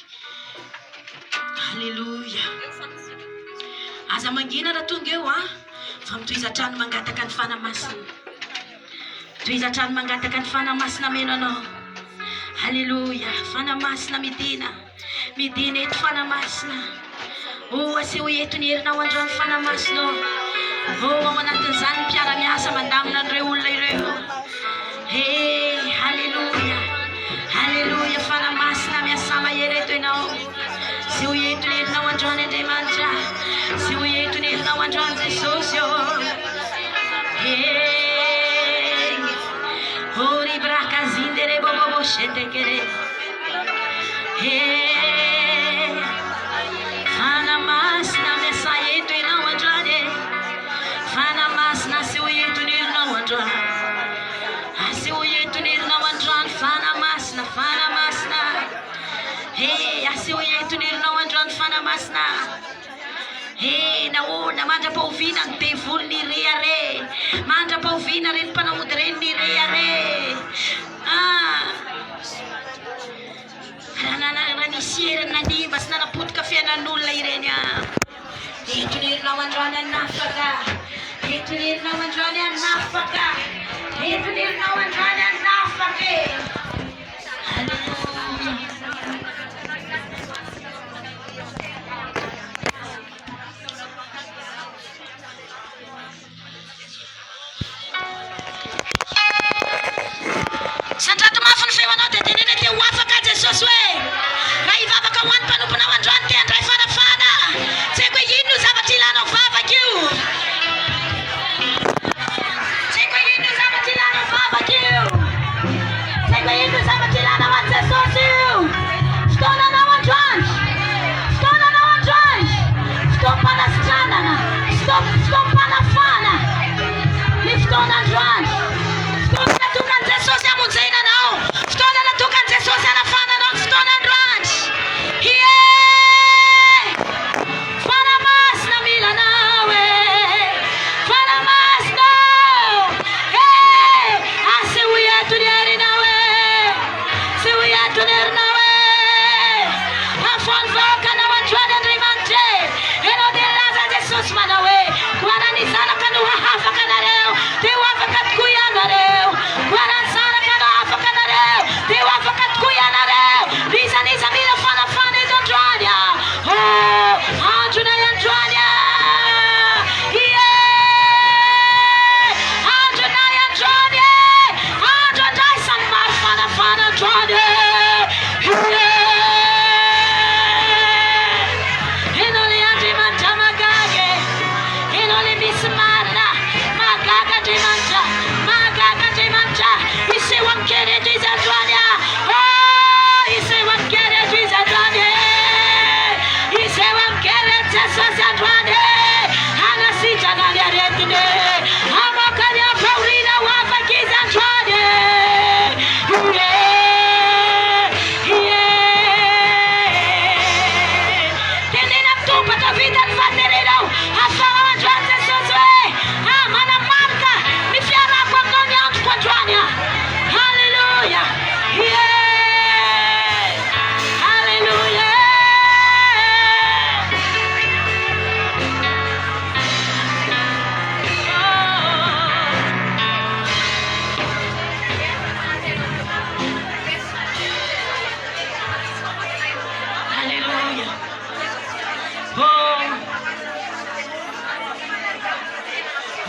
Haleluya. Aza mangina raha tonga eo a fa mitohiza-trano mangataka ny fanamasina. Mitohiza-trano mangataka ny fanamasina meno anao. Haleluya. Fanamasina midina eto fanamasina. Aseho eto ny herinao androany fanamasina. Ao anatin'izany ny mpiara-miasa mandamina an'ireo olona ireo. Haleluya. Haleluya. Fanamasina miasa mahery eto ianao. Aseho eto ny herinao androany Andriamanitra. Aseho eto ny herinao androany Jesosy. Ori brakazindere bobo shetekere. Fanamasina miasa eto ianao androany. Fanamasina aseho eto ny herinao androany. Aseho eto ny herinao androany fanamasina. Aseho eto ny herinao androany fanamasina. Naona mandra-pahoviana ny devolo ny reare. Mandra-pahoviana reny mpanamody reny ny reare. Raha nisy heriny nanimba sy nanapotika fiainan'olona ireny a. Eto ny herinao androany anafaka. Eto ny herinao androany anafaka. Eto ny herinao androany anafaka. Haleluya. Sandrato mafy ny feonao dia tenena dia ho afaka Jesosy hoe raha hivavaka ho an'ny mpanomponao androany dia andray fanafana. Tsy haiko hoe ino zavatra ilanao vavaka io. Tsy haiko hoe ino zavatra ilanao vavaka io. Tsy haiko hoe ino zavatra ilanao an'i Jesosy io. Fotoananao androany. Fotoananao androany. Fotoam-panasitranana. Fotoam-panafana. Ny fotoana androany. Fotoana tongan Jesosy amonjena anao. Fotoana tongan Jesosy anafana anao. Fotoana androany. Fanamasina mila anao e. Fanamasina. Aseho eto ny herinao e. Aseho eto ny herinao e. Afony vahoakanao androany Andriamanitra. Ianao dia laza Jesosy manao hoe ho an'ny zanaka no hahafaka anareo dia ho afaka tokoa ianareo. Ho an'ny zanaka no hahafaka anareo dia ho afaka tokoa ianareo. Niza mila fanafana eto androany. Andronay androany. Andronay androany. Andro andraisany maro fanafana androany. Ianao le Andriamanitra magaga. Ianao le misy marina. Magaga Andriamanitra. Magaga Andriamanitra. Iseho amin'kery eto izy androany. Iseho amin'kery eto izy androany. Iseho amin'kery eto Jesosy androany. Anasitrana ny aretiny. Amoaka ny ampahoriana ho afaka izy androany. Tenena mitombatra vitany faterenao. Afahanao androany Jesosy hoe manamarika ny fiarako aminao ny androko androany. Haleluya. Haleluya. Haleluya.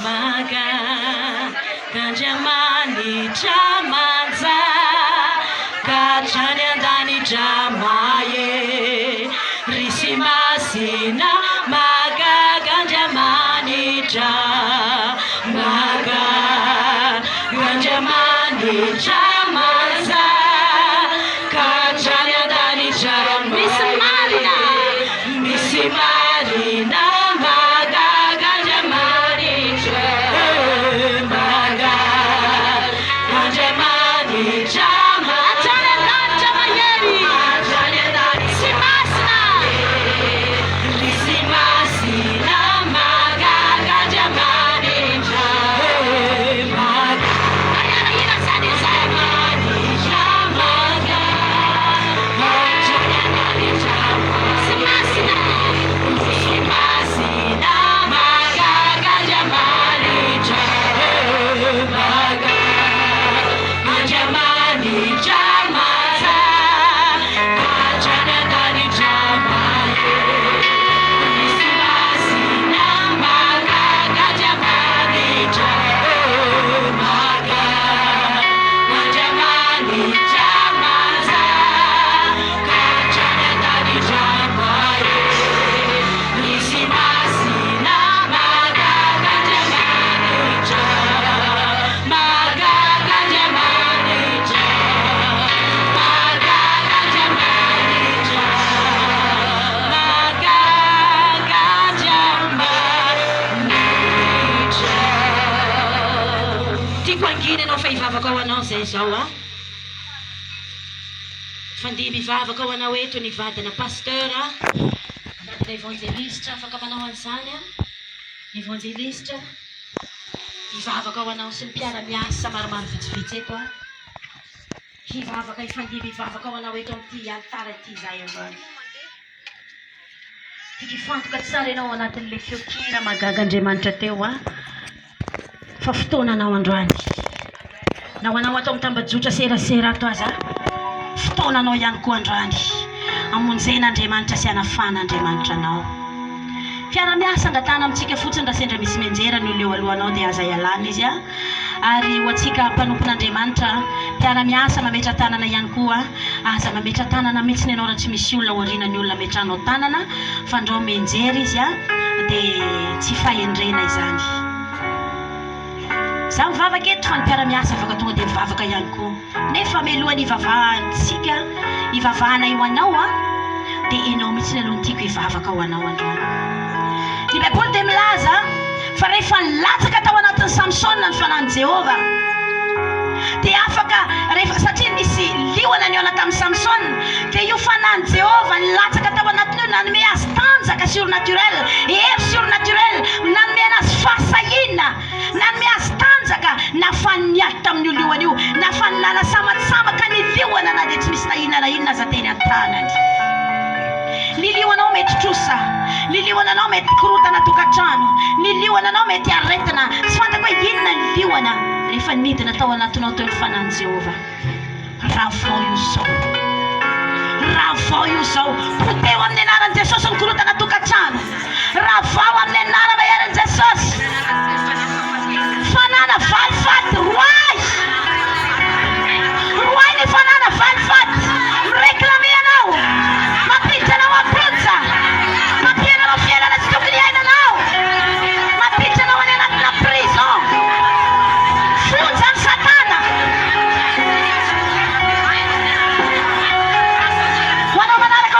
Magandriamanitra manza katrany andanitra maye risy masina magagandriamanitra magagandriamanitra manza katrany andanitra anao zay zao a. Fandihy mivavaka ho anao eto ny vadina pasteur anatina évangélistre afaka manao an'izany a. Évangélistre hivavaka ho anao sy ny mpiara-miasa maromaro vitsivitsy eto a. Hivavaka ifandihy mivavaka ho anao eto amin'ity altara ity zay androany. Tiky fantoka tsara ianao anatin'le fiokina magaga Andriamanitra teo a. Fa fotoana anao androany. Na ho anao atao mitambajotra serasera ato aza. Fotoana anao ihany koa androany. Amonjena Andriamanitra sy anafana Andriamanitra anao. Fiara-miasa angatana amintsika fotsiny raha sendra misy menjera ny oleo alohanao dia aza ialana izy a. Ary ho antsika mpanompon'Andriamanitra fiara-miasa mametra tanana ihany koa aza mametra tanana mihitsy ny anao raha tsy misy olona aoriana ny olona ametranao tanana fa andreo menjera izy a dia tsy fahendrena izany. Za mivavaka eto fa ny mpiara-miasa afaka tonga dia mivavaka ihany koa. Nefa melohan'ny ivavahantsika ivavahana io anao a dia enao mihitsy ny alohan'ny tiako hivavaka ho anao androany. Ny Baiboly dia milaza fa rehefa nilatsaka tao anatin'ny Samsona ny fanahin'i Jehova dia afaka rehefa satria nisy liona ny ona tamin'ny Samsona dia io fanahin'i Jehova nilatsaka tao anatiny io nanome azy tanjaka surnaturel, hery surnaturel, nanome azy fahasahina, nanome azy tanjaka nafaniaty tamin'io liona io, nafanana samatsambaka ny liona na dia tsy misy na inona na inona aza teny an-tanany. Ny liona anao mety trosa, ny liona anao mety korotana tokantrano, ny liona anao mety aretina, tsy fantako hoe inona ny liona rehefa nidina tao anatinao teo ny fanahin'i Jehova. Ravao io zao, ravao io zao, poteo amin'ny anaran'i Jesosy ny korotana tokantrano, ravao amin'ny anarana heran'i Jesosy. Fanana valifaty roay, roay ny fanana valifaty, reklame anao, mapiditra anao am-ponja, mampiena anao fiainana tsy tokony iainanao, mapiditra anao any anatina prison, fonja ny Satana. Ho anao manaraka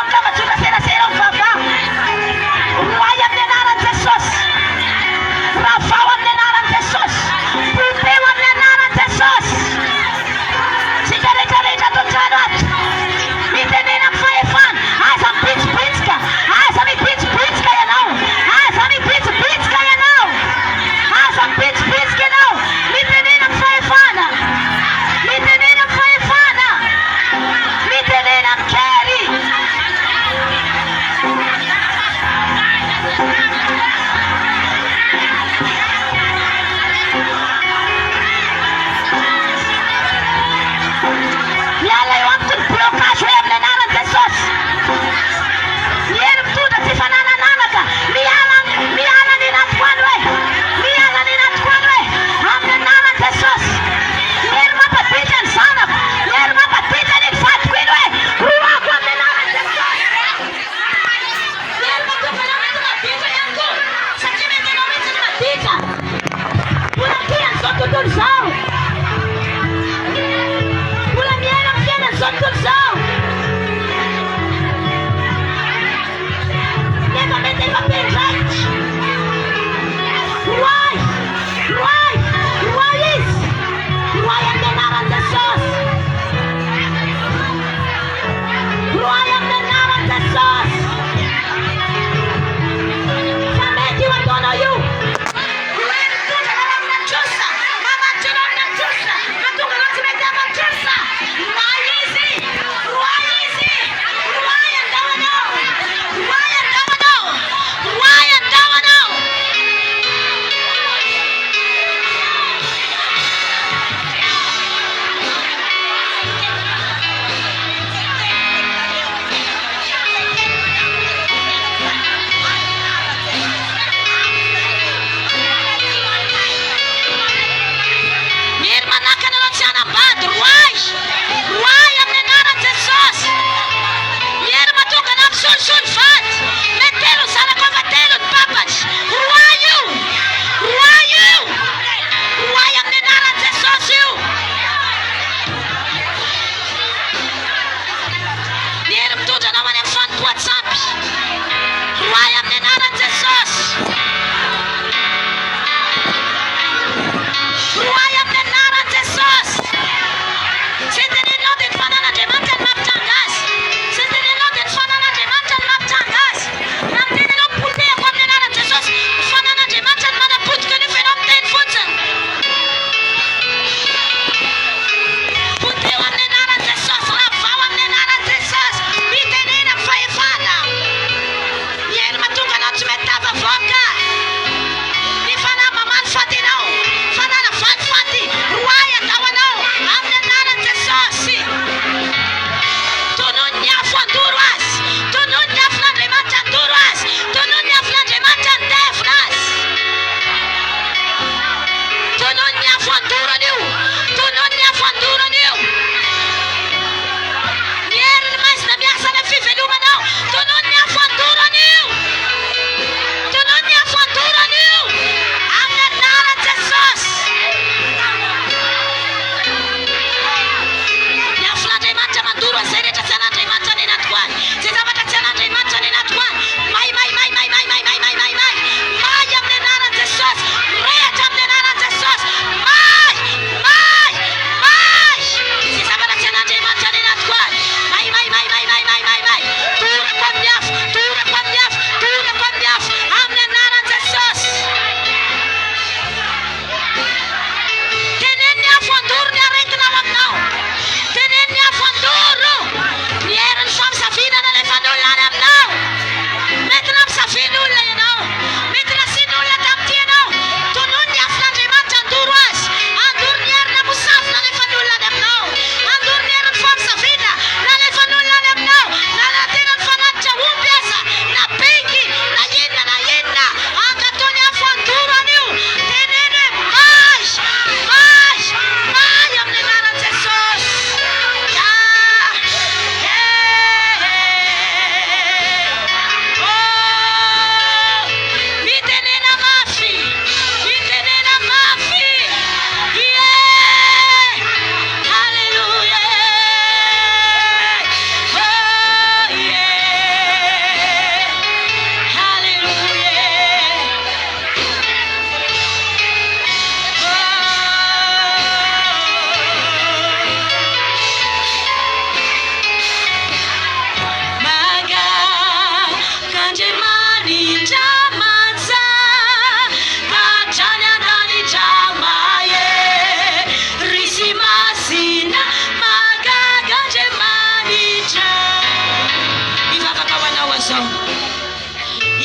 zao.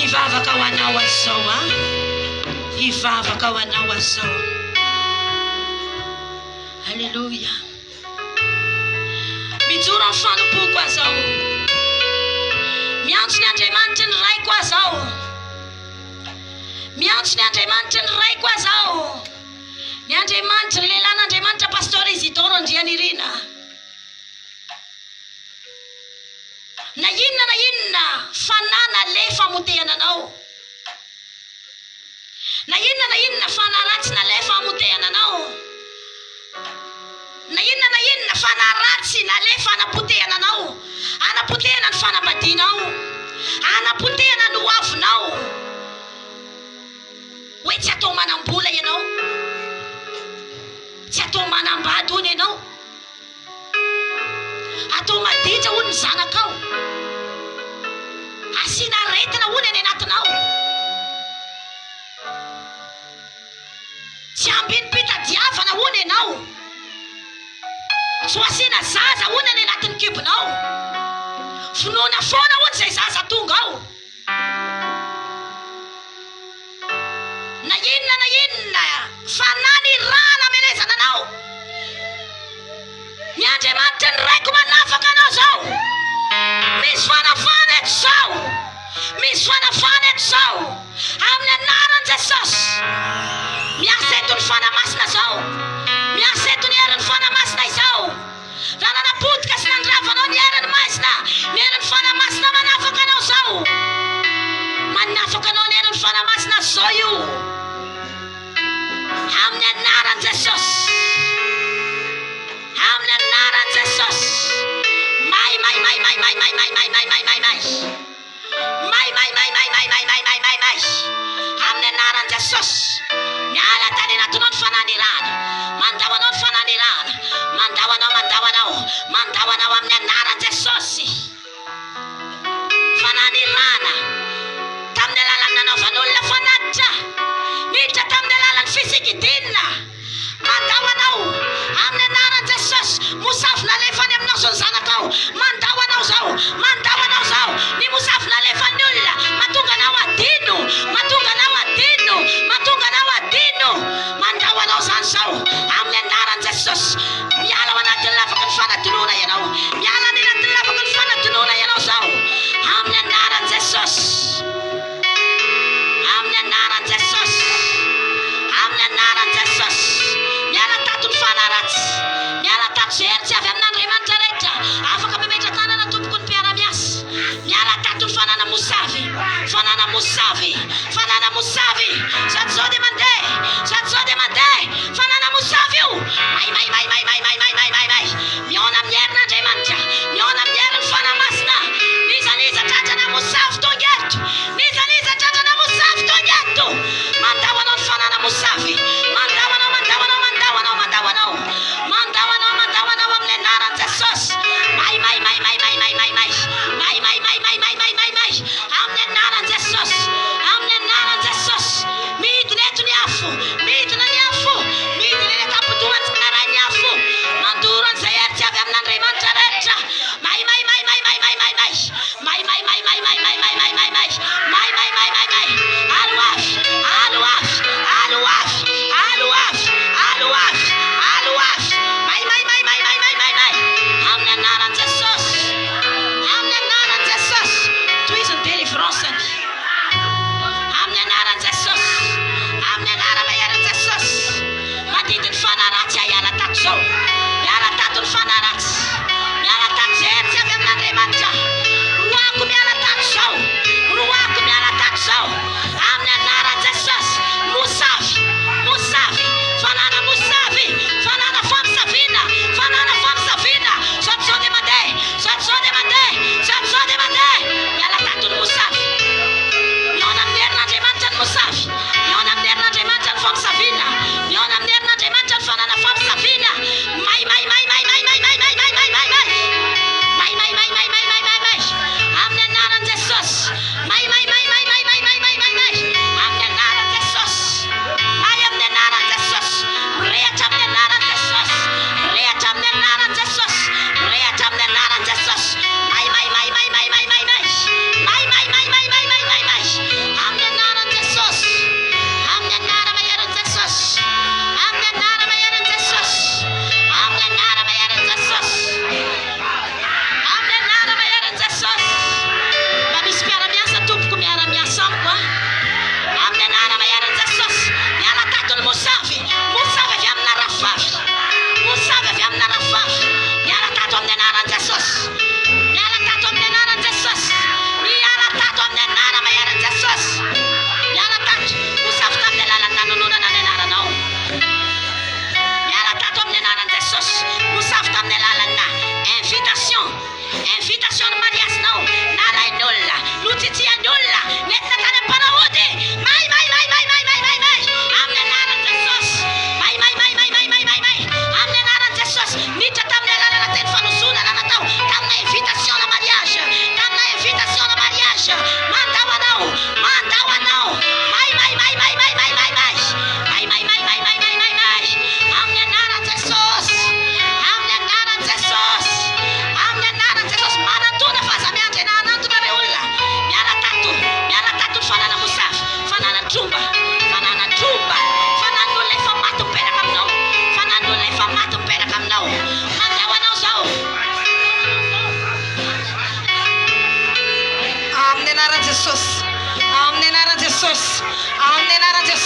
Ivavaka ho anao azao a. Ivavaka ho anao azao. Halleluja. Mijoro amin'ny fanompoko azao. Miantso ny Andriamanitra ny raiko azao. Miantso ny Andriamanitra ny raiko azao. Ny Andriamanitra, ny lehilahin'Andriamanitra Pasteur Josea ANDRIANIRINA. Na inona fanahy nalefa hamotehana anao. Na inona fanahy ratsy nalefa hamotehana anao. Na inona fanahy ratsy nalefa hanapotehana anao. Hanapotehana ny fanambadianao. Hanapotehana ny hoavinao. Hoe tsy atao manam-bola ianao. Tsy atao manambady hono ianao. Atao maditra hono ny zanakao. Asiana retina hono any anatinao. Tsy ambiny pitadiavana hono ianao. Tsy asiana zaza hono any anatin'ny kibonao. Finoana foana hono izay zaza tonga ao. Na inona fanahy ny raha namelezana anao. Ny Andriamanitra ny raiko manafaka anao zao. Misy fanafana eto zao. Misy fanafana eto zao. Amin'ny anaran'i Jesosy. Miasa eto ny fanamasina zao. Miasa eto ny herin'ny fanamasina izao. Raha nanapotika sy nandravanao ny herin'ny masina. Ny herin'ny fanamasina manafaka anao zao. Manafaka anao ny herin'ny fanamasina zao io. Amin'ny anaran'i Jesosy. Amin'ny anaran'i Jesosy. Mai. Amin'ny anaran'i Jesosy. Miala tany anatinao ny fananirana. Mandao anao ny fananirana. Mandao anao amin'ny anaran'i Jesosy. Fananirana. Tamin'ny alalan'ny nanaovan'olona fanatitra. Miditra tamin'ny alalan'ny fisikidinina. Mandao anao amin'ny anaran'i Jesosy. Mosavy nalefany aminao zao ny zanakao. Mandao anao zao. Mandao anao zao. Ny mosavy nalefan'ny olona. Matonga anao adino. Matonga anao adino. Matonga anao adino. Mandao anao zany zao. Amin'ny anaran'i Jesosy. Miala ao anatin'ny lavaka ny fanatonoana ianao. Miala any anatin'ny lavaka ny fanatonoana ianao zao. Amin'ny anaran'i Jesosy. Amin'ny anaran'i Jesosy. Amin'ny anaran'i Jesosy. Miala tato ny fanaratsy. Miala tato izay hery tsy avy amin'Andriamanitra rehetra. Afaka memetra tanana tompoko ny mpiara-miasa. Miala tato ny fanana mosavy. Fanana mosavy. Fanana mosavy. Sady zao dia mandeha. Sady zao dia mandeha. Fanana mosavy io. Mai. Miona amin'ny herin'Andriamanitra. Miona amin'ny herin'ny fanamasina. Niza tratrana mosavy tonga eto. Niza tratrana mosavy tonga eto. Mandao anao ny fanana mosavy. Mandao anao amin'ny anaran'i Jesosy. Mai. Amin'ny anaran'i Jesosy. Amin'ny anaran'i Jesosy. Midina eto ny afo. Midina ny afo. Midina ny tapotoany tsy karaha ny afo. Mandoro an'izay hery tsy avy amin'Andriamanitra rehetra. Mai. Miala tato zao.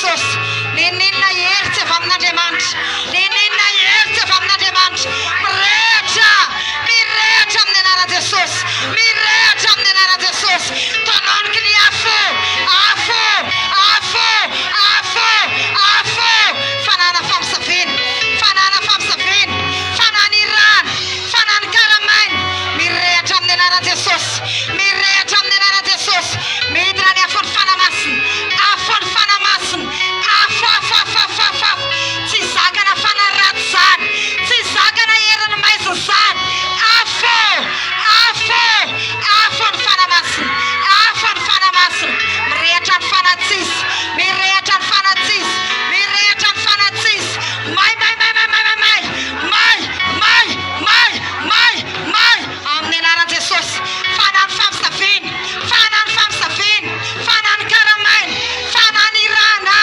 Jesús. Nenina yertse amin'Andriamanitra. Nenina yertse amin'Andriamanitra. Mirehatra amin'ny anaran'i Jesús. Mirehatra amin'ny anaran'i Jesús. Tananiko ny afo. Fanana famosavina. Fanany rano. Fanany karamaina. Mirehatra amin'ny anaran'i Jesús. Mirehatra amin'ny anaran'i Jesús. Miditra ny afony fanamasina. Afony fanamasina. Afo. Tsy zakana fanaratsy zany. Tsy zakana herin'ny maizina zany. Afony fanamasina. Afony fanamasina. Mirehatra ny fanatsisy. Mirehatra ny fanatsisy. Mirehatra ny fanatsisy. May. Amin'ny anaran'i Jesús. Fanany famosavina. Fanany karamaina. Fanany rana.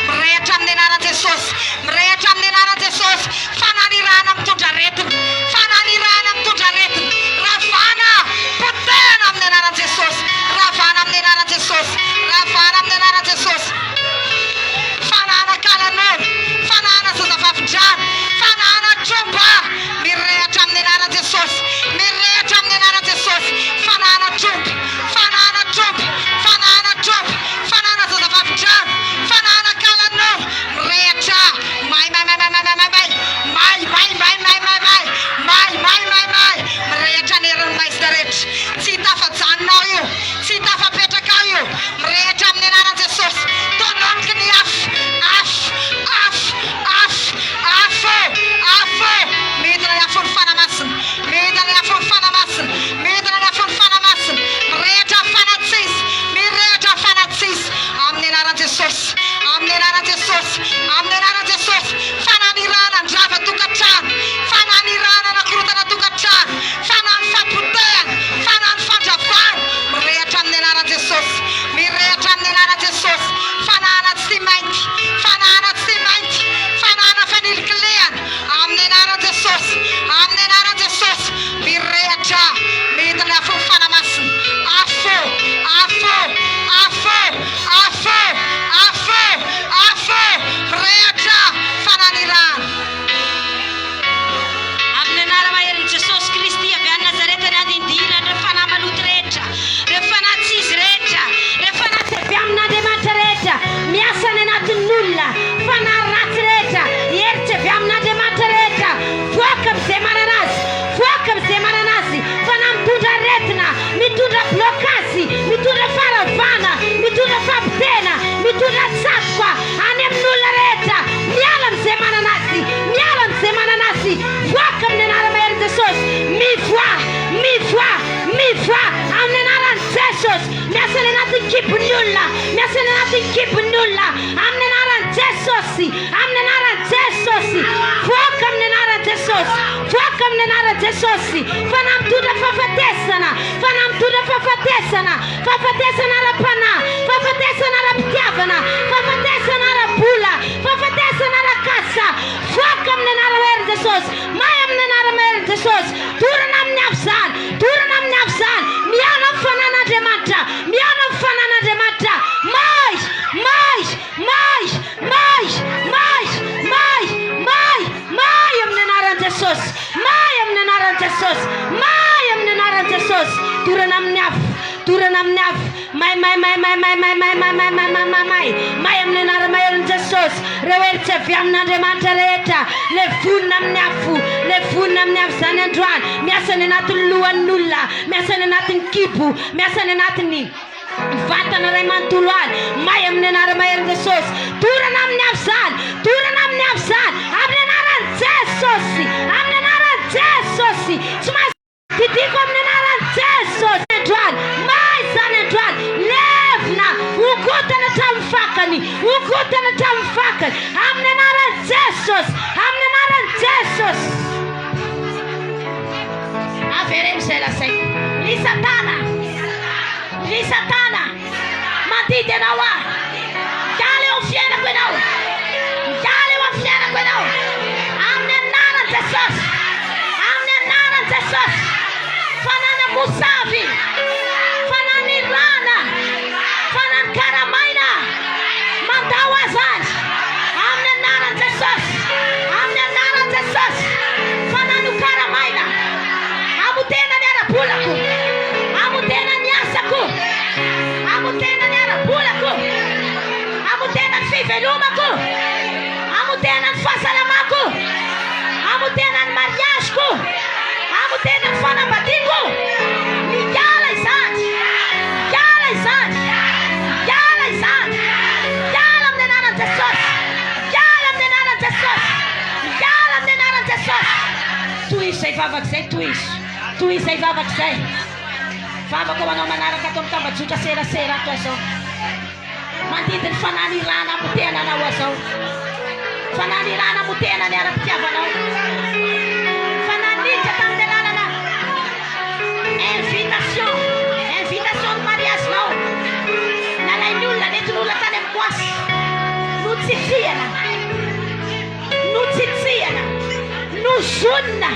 Mirehatra amin'ny anaran'i Jesús. Mirehatra amin'ny anaran'i Jesús. Fanany rana mitondra aretina. Fanany rana mitondra aretina. Ravana. Potena amin'ny anaran'i Jesús. Ravana amin'ny anaran'i Jesús. Ravana amin'ny anaran'i Jesús. Fanana kalan'olo. Fanana zazavavindrano. Fanana tromba. Mirehatra amin'ny anaran'i Jesús. Mirehatra amin'ny anaran'i Jesús. Fanana tromba. Fanana zazavavindrano. Fanana kalan'olo. Mirehatra. May. Mirehatra ny herin'ny maizina rehetra. Tsy tafajanonao io. Tsy tafapetraka io. Mirehatra amin'ny anaran'i Jesús. Tananiko ny afo. Miditra ny afony fanamasina. Miditra ny afony fanamasina. Mirehatra ny fanatsisy. Mirehatra ny fanatsisy. Amin'ny anaran'i Jesús. Amin'ny anaran'i Jesús. Amin'ny anaran'i Jesús. Fanany rana andrava tokantrano. Fanany rana nakorotana tokantrano. Fanany fampotehana. Fanany fandravana. Mirehatra amin'ny anaran'i Jesús. Mirehatra amin'ny anaran'i Jesús. Fanana tsy mainty. Fanana faniliklehana. Amin'ny anaran'i Jesús. Amin'ny anaran'i Jesús. Mirehatra. Miditra ny afony fanamasina. Afo. Mirehatra. Fanany rano. Amin'ny anarana maherin'i Jesús Kristy avy any Nazareta ny andindirana ireo fanahy maloto rehetra. Ireo fanahy tsisy rehetra. Ireo fanahy tsy avy amin'Andriamanitra rehetra. Miasa any anatin'olona. Fanahy ratsy rehetra. Heritsy avy amin'Andriamanitra rehetra. Voaka amin'izay manana azy. Fanahy mitondra aretina. Mitondra blokazy. Mitondra faravana. Mitondra fampitena. Mitondra tsakoka. Any amin'olona rehetra. Miala amin'izay manana azy. Voaka amin'ny anaran'i maherin'i Jesús. Mivoa amin'ny anaran'i Jesús. Miasa any anatin'ny kibon'ny olona. Amin'ny anaran'i Jesús. Voaka amin'ny anaran'i Jesús. Fanahy mitondra fahafatesana. Fahafatesana ara-panahy. Fahafatesana ara-pitiavana. Fahafatesana ara-bola. Fahafatesana ara-kasa. Voaka amin'ny anaran'i maherin'i Jesús. May amin'ny anaran'i maherin'i Jesús. Dorana amin'ny afo zany. Miana amin'ny fanan'Andriamanitra. May amin'ny anaran'i Jesús. May amin'ny anaran'i Jesús. Dorana amin'ny afo. May amin'ny anaran'i maherin'i Jesús. Ireo heritsy avy amin'Andriamanitra rehetra. Le vonona amin'ny afo zany androany. Miasa any anatin'ny lohan'olona. Miasa any anatin'ny kibo. Miasa any anatin'ny vatana iray manontolo any. May amin'ny anaran'i maherin'i Jesús. Dorana amin'ny afo zany. Amin'ny anaran'i Jesús. Tsy maintsy didiko amin'ny anaran'i Jesús. May zany androany. Levina. Ogotana hatramin'ny fakany. Amin'ny anaran'i Jesús. Averemo izay lasaiko. Ry Satana. Mandidy anao aho. Miala eo amin'ny fiainako ianao. Amin'ny anaran'i Jesús. Fanana mosavy. Fanany rana. Fanany karamaina. Mandao azy.
fivelomako, amotena ny fahasalamako, amotena ny mariazeko, amotena ny fanambadiako. Miala izany, miala izany, miala izany, miala amin'ny anaran'i Jesosy, miala amin'ny anaran'i Jesosy, miala amin'ny anaran'i Jesosy. Tohizo izay vavaka izay, tohizo izay vavaka izay. Vavaka ho anao manaraka atao amin'ny tambajotra serasera ato izao. Mandidiny fananirana amotena anao azao, fananirana amotena ny ara-pitiavanao, fananitra tamin'ny alalana invitation ny mariazinao. Nalain'ny olona nentin'olona tany amin'ny moasy, notsitsihana, nozonina.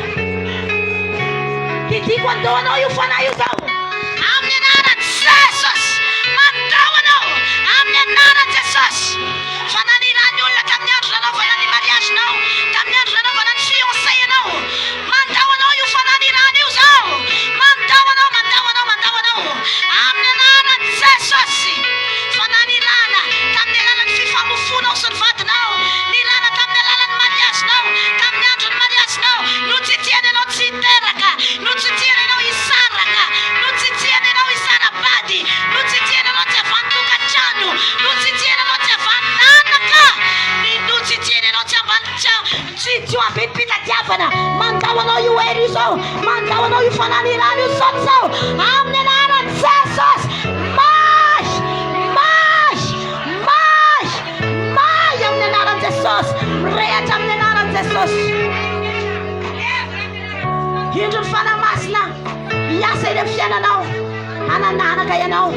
Didiko andao anao io fanahy io zao, amin'ny anaran'i Jesosy. Mandao anao amin'ny anaran'i Jesosy. Fananirany olona tamin'ny andro nanaovana ny mariazinao, tamin'ny andro nanaovana ny fiancé-anao. Mandao anao io fananirany io zao. Mandao anao amin'ny anaran'i Jesosy. Fananirana tamin'ny alalan'ny fifamofonao sy ny vadinao, nirana tamin'ny alalan'ny mariazinao, tamin'ny andro ny mariazinao. Notsitiany anao tsy hiteraka, notsitiany anao hisaraka, notsitiany anao hisarabady, notsitiany anao tsy havantokantrano, notsitiany anao tsy havananaka, notsitiany anao tsy tsy ambitipitadiavana. Mandao anao io hery io zao, mandao anao io fananirana io soto zao, amin'ny anaran'i Jesosy. May amin'ny anaran'i Jesosy, mirehatra amin'ny anaran'i Jesosy. Indro ny fanamasina hiasa eny amin'ny fiainanao, hanananaka ianao,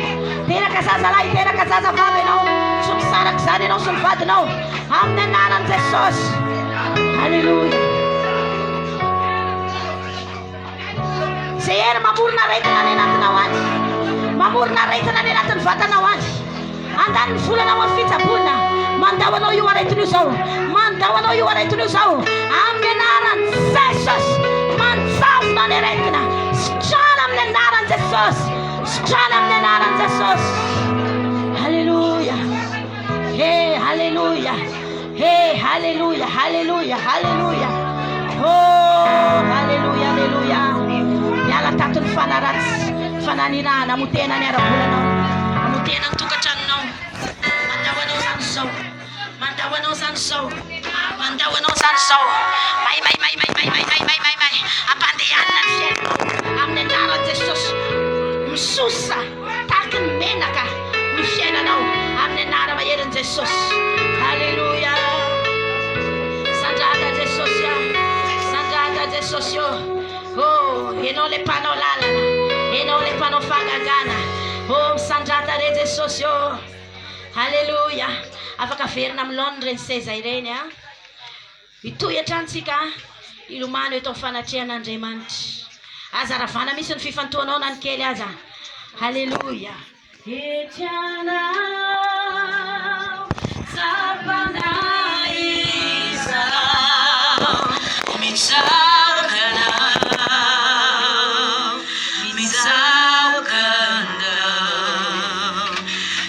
teraka zazalahy, teraka zazavavy ianao, sy misaraka izany ianao sy ny vadinao, amin'ny anaran'i Jesosy. Halleluja. Zay hery mamorona aretina any anatinao any, mamorona aretina any anatin'ny vatanao any, andany ny volanao amin'ny fitsaboana. Mandao anao io aretina io zao, mandao anao io aretina io zao, amin'ny anaran'i Jesosy. Mantsavona ny aretina, sitrana amin'ny anaran'i Jesosy, sitrana amin'ny anaran'i Jesosy. Halleluja. Hey, halleluja. Hey, halleluja, halleluja, halleluja. Oh, halleluja, halleluja. Miala tato ny fanaratsy, fananirana, amotena ny ara-bolanao, amotena ny tokantranonao. Mandao anao zany zao, mandao anao zany zao, mandao anao zany zao. May ampandehanina ny fiainanao amin'ny anaran'i Jesosy. Misosa tahaka ny menaka ny fiainanao amin'ny anara maherin'i Jesosy. Halleluja. Sandrada Jesosy, sandrada Jesosy. Oh, ianao le mpanao lalana, ianao le mpanao fagagana. Oh, misandrada re Jesosy. Halleluja. Afaka verina amin'ny laoniny ireny seza ireny a. Itohatra antsika ilomano eto fanatrehan'Andriamanitra. Aza ravana misy ny fifantohanao na ny kely aza. Halleluja. Etianao sapana izao misaokanao, misaokanao.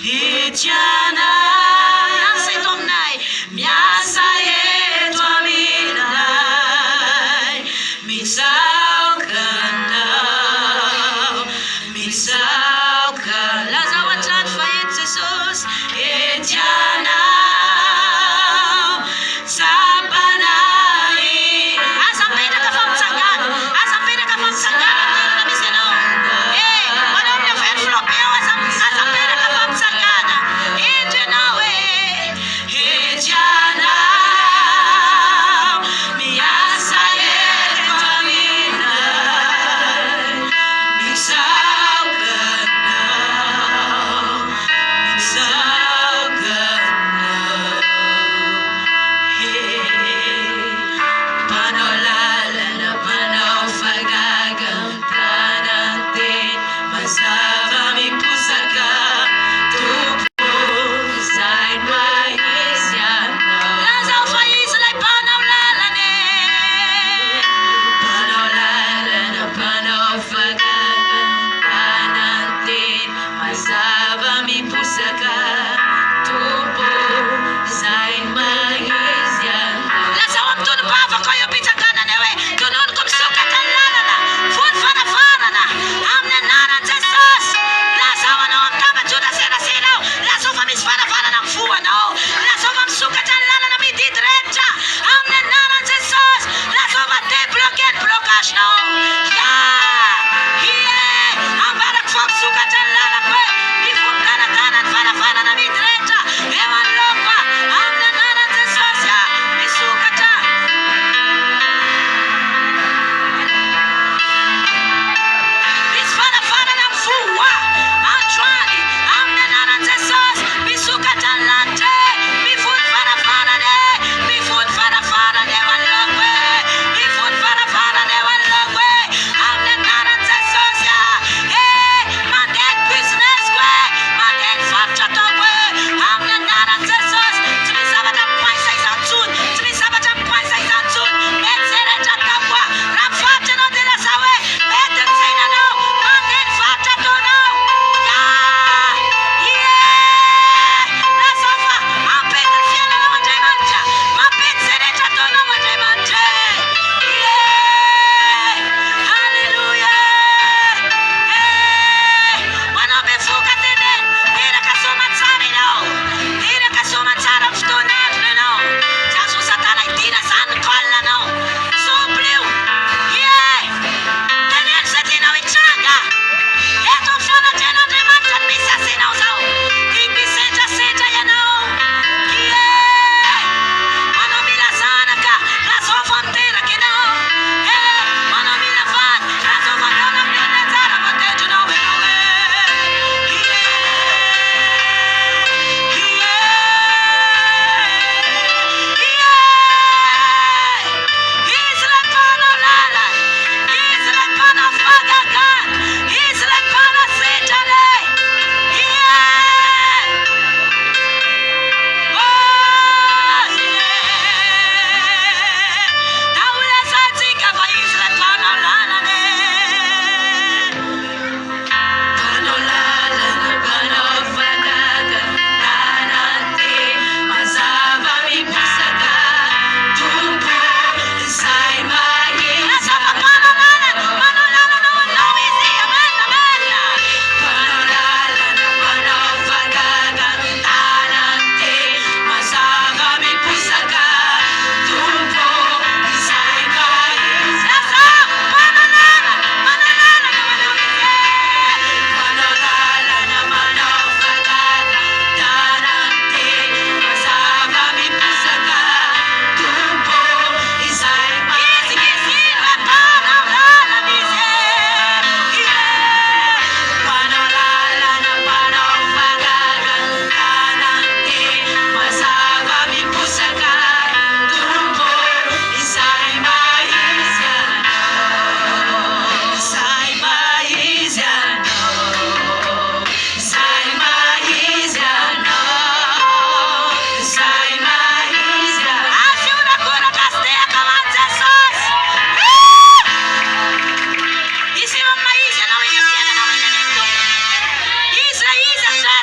Etianao miasa eto aminay, miasa eto aminay, misaokanao, misaokanao. Laza ohatrany fa eto Jesosy,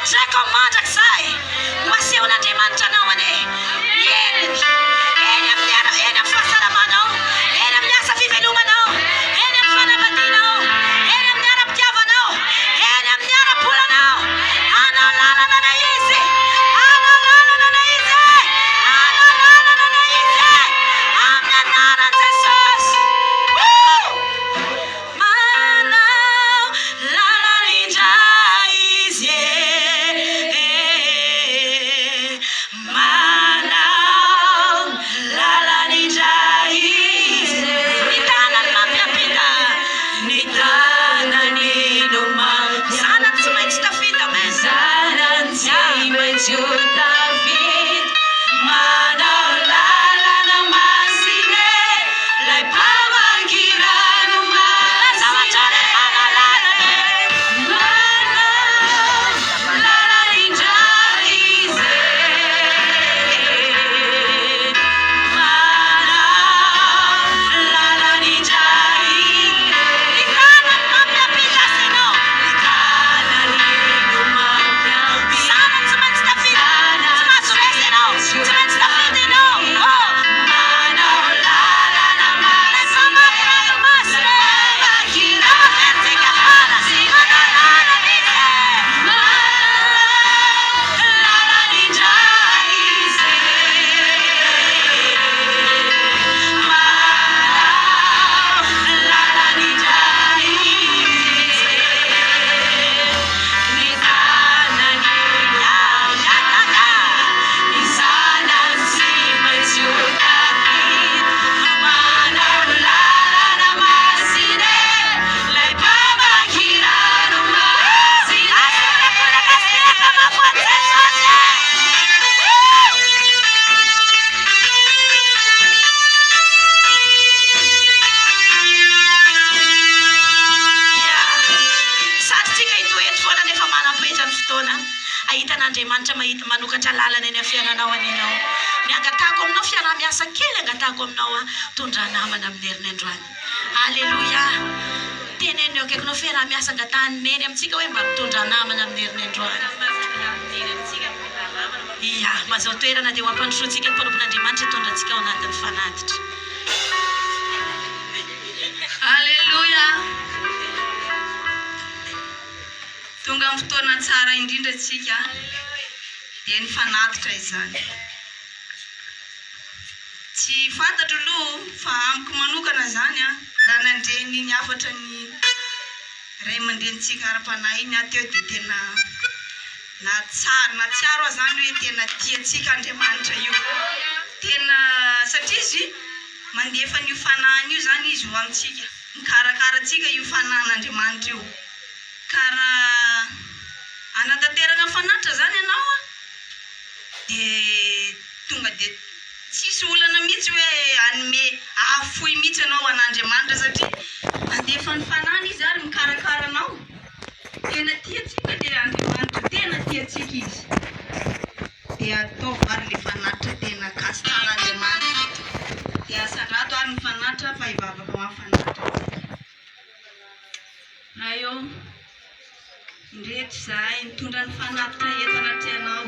zay komandrak zay masehon'andriamanitra anao ane eny amin'ny fahasalamanao, eny amin'ny asa fivelomanao, eny amin'ny fanambadianao, eny amin'ny ara-pitiavanao, eny amin'ny ara-polanao. Anao lalana na izy, anao lalana na izy, anao lalana na izy, amin'ny anaran'i Jesosy. Manao lalan'indra izy, manao lalan'indra izy. Ny tanany mampiampita, ny tanany no zanany tsy maintsy tafita me, zanany tsy maintsy tafita. Manao lalana masine, lay mpamangirano zavatra mahalalane. Manao lalan'indra izy, manao lalan'indra izy. Ny tanany mampiampita sinao, ny tanany no mampiampita. Zanany tsy maintsy tafita, tsy mahasoresa ianao, tsy maintsy tafita ianao. Manao lalana masine, amaferitsika fana, manao lalan'izy, manao lalan'indra izy, manao lalan'indra izy. Ny tanany ny zanany tsy maintsy tafita. Manao lalana masine, lay mpamangirano masine. Asinaponakasiaka mamoa Jesosy. Satritsika hitoeto foana nefa manam-poetra ny fotoana. Ahitan'Andriamanitra mahita manokatra lalana eny amin'ny fiainanao aninao. Ny angatahako aminao fiarah-miasa kely angatahako aminao tondra namana amin'ny herin'ny androany. Alleluia. Tenenio akaikinao fiarah-miasa angatahany neny amintsika hoe mba mitondra namana amin'ny herin'ny androany. Ia, mazao toerana dia ho ampandrosoantsika ny mpanompon'Andriamanitra hitondrantsika ao anatin'ny fanatitra. Alleluia. Tonga amin'ny fotoana tsara indrindra antsika dia ny fanatitra izany. Tsy fantatro aloha fa amiko manokana zany raha nandreny ny afatra ny ray aman-drenitsika ara-panahy iny teo dia tena na tsiaro zany hoe tena tiantsika Andriamanitra io. Tena satria izy mandefa n'io fanahiny io zany izy ho amintsika, mikarakara antsika io fanahin'Andriamanitra io. Ka raha anatanterana fanatitra zany ianao dia tonga dia tsisy olana mihitsy hoe anome afoy mihitsy ianao an'Andriamanitra satria mandefa ny fanahiny izy ary mikarakara anao. Tena tiantsika dia Andriamanitra tena tiantsika izy. Dia atao vary le fanatitra tena kasitan'Andriamanitra. Dia asandrato ary ny fanatitra fa hivavaka ho amin'ny fanatitra. Na eo ndreto zahay mitondra ny fanatitra eto anaty ianao.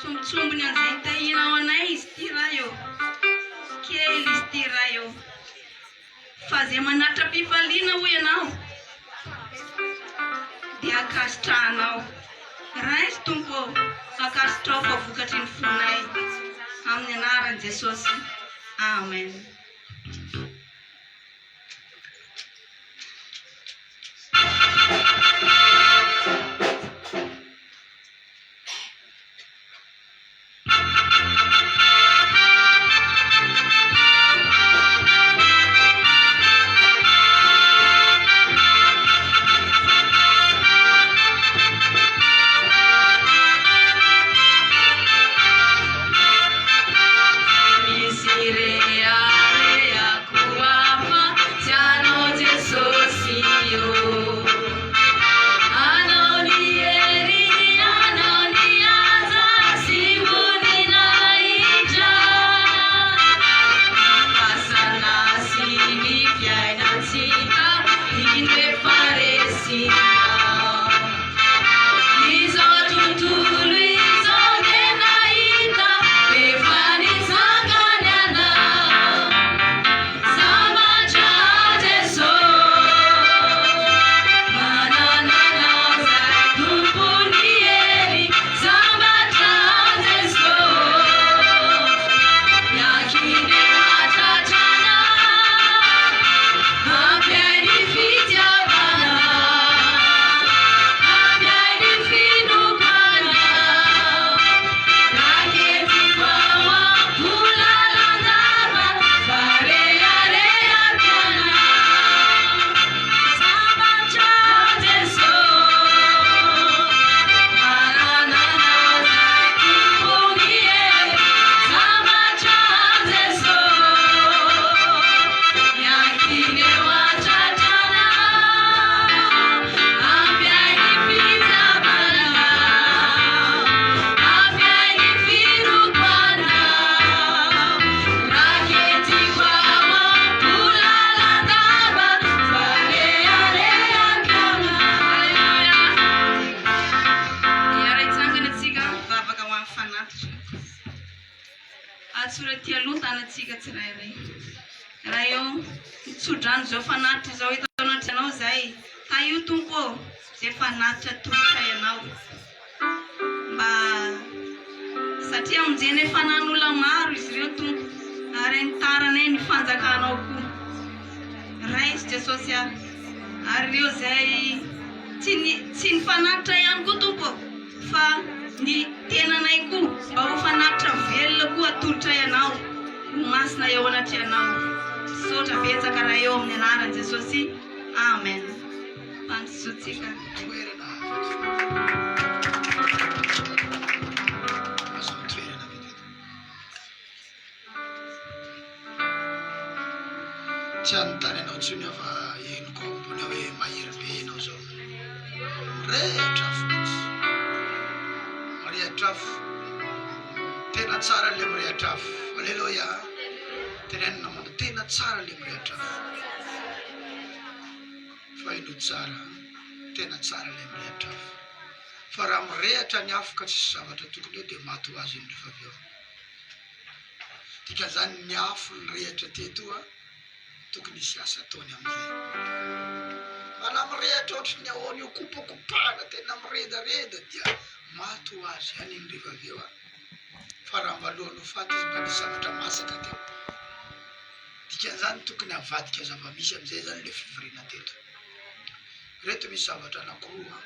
Sombitsombony an'izay tahinao anay izy ty raha eo. Kely izy ty raha eo. Fa zay manatra mpifaliana ho ianao dia akasitrahanao. Raha izy tompo akasitrao fa vokatry ny fonay. Amin'ny anaran'i Jesosy. Amen. Misire
Asuraty aloha tanatsika tsirairay. Raha eo mitsodrano zao fanatitra zao eto anaty anao zay. Ta io tompo zay fanatitra tolotra ianao. Mba satria aminjeny fanan'olona maro izy ireo tompo. Ary nitaranay ny fanjakanao koa. Raisy Jesosy ary ireo zay tsy ny fanatitra ihany koa tompo fa ny tenanay koa mba ho fanatitra velona koa atolotra ianao ho masina eo anaty ianao. Sotra betsaka raha eo amin'ny anaran'i Jesosy. Amen. Pansotsika.
Tsy anontany anao tsony fa henoko ambony hoe mahery be anao zao. Mirehatra fotsy. Mirehatra fo. Tena tsara le mirehatra fo. Alleluia. Tenenina namana tena tsara le mirehatra fo. Fa ino tsara. Tena tsara le mirehatra fo. Fa raha mirehatra ny afo ka tsisy zavatra tokony eo dia maty ho azy iny rehefa avy eo. Dikan'izany ny afo ny rehatra teto tokony hisy asa ataony amin'izay. Mana mirehatra ohatry ny ahoana io kopakopana tena miredareda dia maty ho azy any iny rehefa avy eo. Fa raha malohan'ny ho faty izy mba nisy zavatra masaka teo. Dikan'izany tokony havadika zava-misy amin'izay zany le fivoriana teto. Reto misy zavatra anankiroa.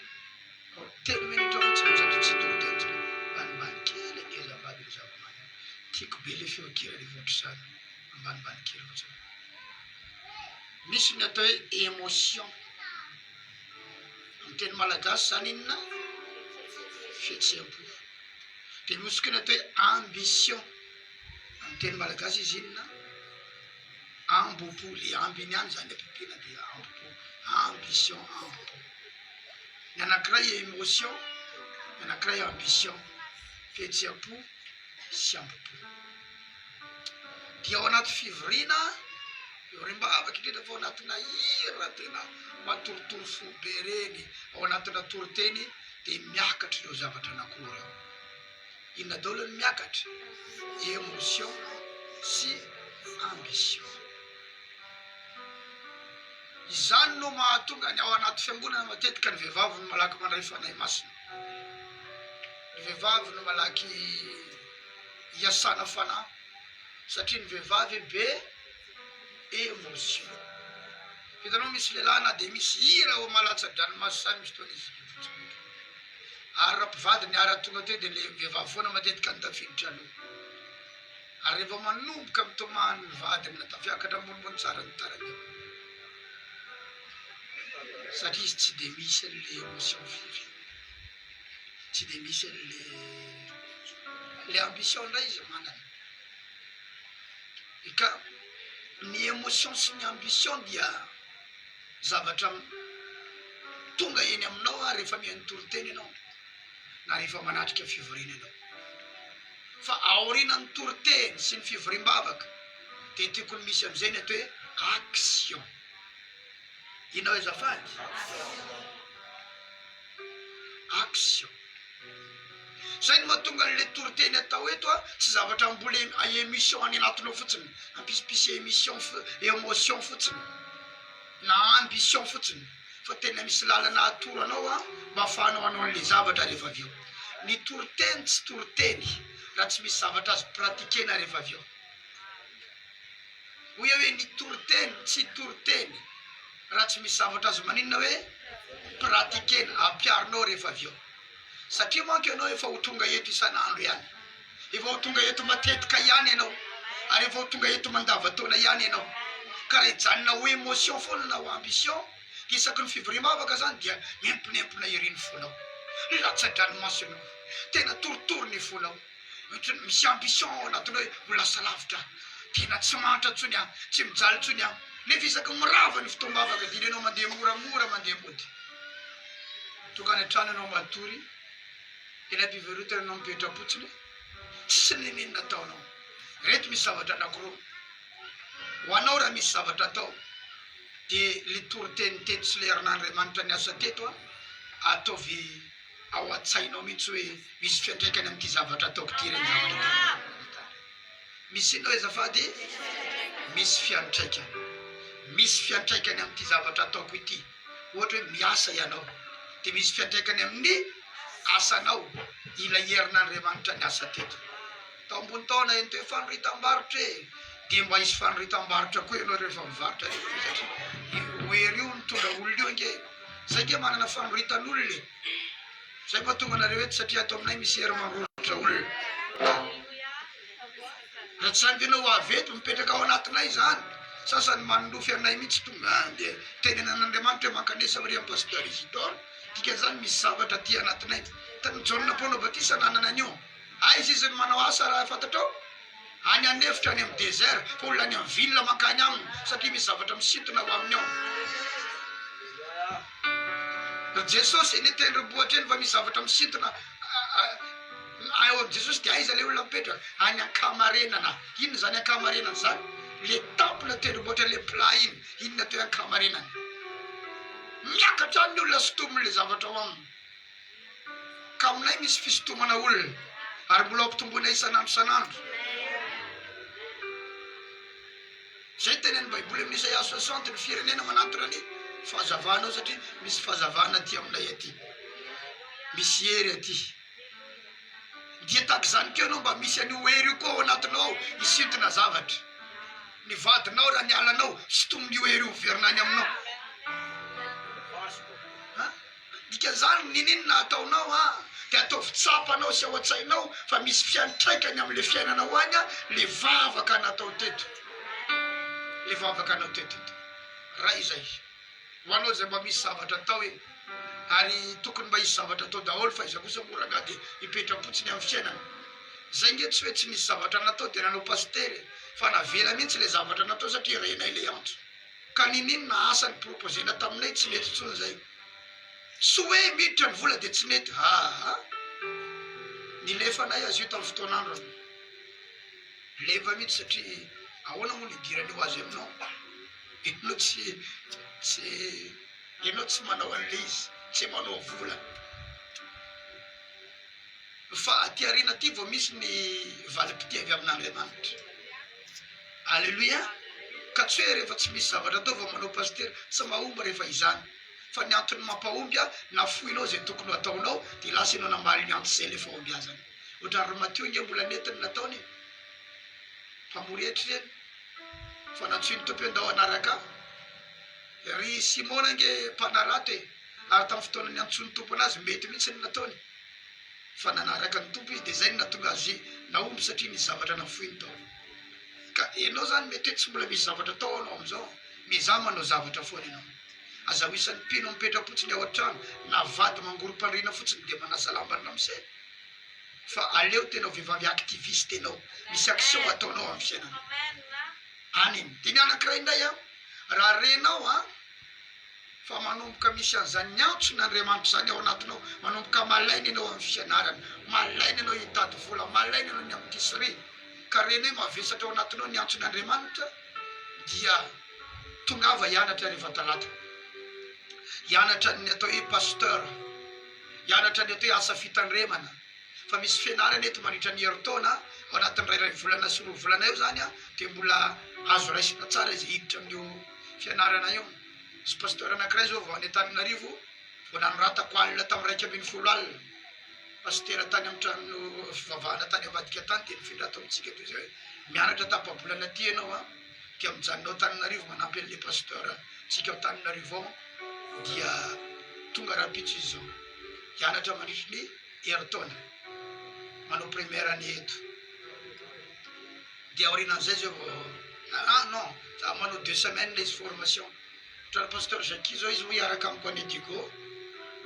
Telo minitra fotsiny satria tsy toro-teny ambanimbany kely ny azavady ny zava-maneno. Tiako be le feokira le voatr'izany ambanimbany kely fotsiny. Misy ny atao hoe émotion. Amin'ny teny malagasy zany inona? Fihetseham-po. Dia misy koa ny atao hoe ambition. Amin'ny teny malagasy izy inona? Ambo-po. Le ambiny ihany zany ampipiana dia ambo-po. Ambition, ambo-po. Ny anankiray émotion, ny anankiray ambition. Fihetseham-po sy ambo-po. Dia ao anaty fivoriana eo rimbavaka indrindra fa ao anatina hira tena matorotoro fo be reny, ao anatina toroteny dia miakatra ireo zavatra anankiroa. Inona daholo ny miakatra? Émotion sy ambition. Izany no mahatonga ny ao anaty fiangonana matetika ny vehivavy no malaky mandray fanahy masina. Ny vehivavy no malaky hiasana fanahy satria ny vehivavy be émotion. Hitanao misy lehilahy na dia misy hira ao malatsa-dranomasy samy misy toana izy fotsiny. Ary rampivady ny ara tonga teo dia le vehivavy foana matetika ny tafiditra aloha. Ary rehefa manomboka mitomany ny vadiny natafiakatra ambonimbony tsara ny tarany eo. Satria izy tsy dia misy le émotion firy. Tsy dia misy le ambition indray izy manana. Ka ny émotion sy ny ambition dia zavatra tonga eny aminao rehefa mihaino toroteny ianao na rehefa manatrika fivoriana ianao. Fa aorianan'ny toroteny sy ny fivoriam-bavaka dia tiako ny misy amin'izay ny atao hoe action. Inao azafady? Action. Zay no mahatonga an'le toroteny atao eto tsy zavatra mbola émission any anatinao fotsiny, ampisipisi émotion fotsiny na ambition fotsiny, fa tena misy lalana atoro anao mba ahafahanao anao an'le zavatra rehefa avy eo. Ny toroteny tsy toroteny raha tsy misy zavatra azo pratikena rehefa avy eo. Hoy hoe ny toroteny tsy toroteny raha tsy misy zavatra azo maninona hoe pratikena ampiarinao rehefa avy eo. Satria manko ianao efa ho tonga eto isan'andro ihany, efa ho tonga eto matetika ihany ianao, ary efa ho tonga eto mandavataona ihany ianao. Ka raha hijanona ho émotion foana na ho ambition dia isaky ny fivoriam-bavaka zany dia miempinempina iriny fonao, latsa-dranomasy ianao, tena torotoro ny fonao. Misy ambition ao anatinao hoe ho lasa lavitra, tena tsy mahatra ntsony tsy mijaly ntsony nefa isaky mirava ny fotoam-bavaka dia ianao mandeha moramora mandeha mody. Tokany hatrany ianao matory eny am-pivarotana ianao mipetra-potsiny tsisy ninina ataonao. Reto misy zavatra anankiroa. Ho anao raha misy zavatra atao dia le toroteny teto sy le herin'Andriamanitra ny asa teto ataovy ao an-tsainao mihitsy hoe misy fiantraikany amin'ity zavatra ataoko ty reny zavatra. misy inao azafady misy fiantraikany amin'ity zavatra ataoko ity ohatra hoe miasa ianao dia misy fiantraikany amin'ny asanao ila herin'Andriamanitra ny asa teto tao ambony taona eny toe fanoritam-barotra e dia mba hisy fanoritam-barotra koa ianao rehefa mivarotra satria hoery io mitondra olona io ange zay nge manana fanoritan'olona zay mba tonga anareo eto satria ato aminay misy hery manorotra olona raha tsy zany tena ho aveto mipetraka ao anatinay zany sasany manolofy anay mihitsy tonga dia tenenan'Andriamanitra hoe mankanesa ry amin'ny pasteur Isidore dikan'izany misy zavatra ty anatinay mijaonona mponao batisa nanana an'io izy izy ny manao asa raha fantatrao any anefitra any amin'ny désert fa olona any amin'ny ville mankany aminy satria misy zavatra misintona ho aminy ao Jesosy eny tendrombohitra eny fa misy zavatra misintona ao am Jesosy dia aiza le olona mipetraka any ankamarenana inona zany ankamarenana zany le temple tendrombohitra le plat inona toe ankamarenana miakatra any ny olona sotominy le zavatra ao aminy ka aminay misy fisotomana olona ary mbola ampitomboana isanandro zay teneny baiboly amin'ny Isaia 60 ny firenena manantona ny fahazavanao satria misy fahazavana aty aminay aty misy hery aty dia tahaka izany keo anao mba misy an'io hery io koa ao anatinao ao isintona zavatra ny vadinao raha ny alanao sotomin'io hery io miverina any aminao dikan'izany ninina ataonao dia ataovy tsapanao sy ao an-tsainao fa misy fiantraikany amin'le fiainanao any le vavaka natao teto le vavaka anao teto raha izay ho anao zay mba misy zavatra atao e ary tokony mba hisy zavatra atao daholo fa iza kosa moranga dia hipetrapotsiny amin'ny fiainana zay nge tsy hoe tsy misy zavatra natao dia nanao pastery fa navela mihitsy le zavatra natao satria renay le antso ka ninina asa ny proposena taminay tsy mety tsony zay sy hoe miditra ny vola dia tsy mety nilefanay azy io tamin'ny fotoanandro leva mihitsy satria ahoana moa nidirany ho azy aminao ianao tsy manao an'le izy tsy manao vola fa aty arina aty vao misy ny valim-pitiavy amin'Andriamanitra alleluia ka tsy hoe rehefa tsy misy zavatra atao vao manao paster tsy mahomba rehefa izany fa ny antony mampahomby nafoinao zay tokony ataonao dia lasa ianao namaly ny anto zay le fahombiazana ohatrany ry Matio nge mbola netiny nataony mpamoretry reny fa natsoiny tompo andao anaraka ry Simona nge mpanarato e ary tamin'ny fotoana ny antsony tompo anazy mety mihitsy ny nataony fa nanaraka ny tompo izy dia zay ny natonga azy naomby satria misy zavatra nafoiny tao ka ianao zany mety hoe tsy mbola misy zavatra tao anao am'izao mizaha manao zavatra foana ianao aza ho isan'ny mpino mipetrapotsiny ao an-trano na vady mangorom-pandriana fotsiny dia manasa lambana am'izay fa aleo tena vehivavy activiste ianao misy action ataonao amin'ny fiainana aniny dia ny anankiray indray raha renao fa manomboka misy an'izany ny antso n'Andriamanitra zany ao anatinao manomboka malaina ianao amin'ny fianarana malaina ianao hitady vola malaina ianao ny amin'ny tisserie ka reny hoe mavesatra ao anatinao ny antso n'Andriamanitra dia tongava hianatra rehefa talata hianatra ny atao hoe pasteur hianatra ny atao hoe asa fitandremana fa misy fianarana eto mandritra ny herintaona ao anatin'ny rairay volana sy 2 volana eo zany dia mbola azo raisina tsara izy hiditra amin'io fianarana io sy pasteur anankiray zao vao any Antananarivo vao nanoratako alina tamin'ny 1 alina pasteur tany amin'ny trano fivavahana tany avadika tany dia nifindra tao amintsika toy zay hoe mianatra tapabolana ty ianao dia mijanonao Antananarivo manampy an'le pasteur tsika ao Antananarivo ao dia tonga rapitso izy zao hianatra mandritry ny herintaona manao première année eto dia aorinan'izay zao vao non za manao 2 semaines le izy formation ohatrany pasteur Jacques zao izy ho hiaraka amiko any Digo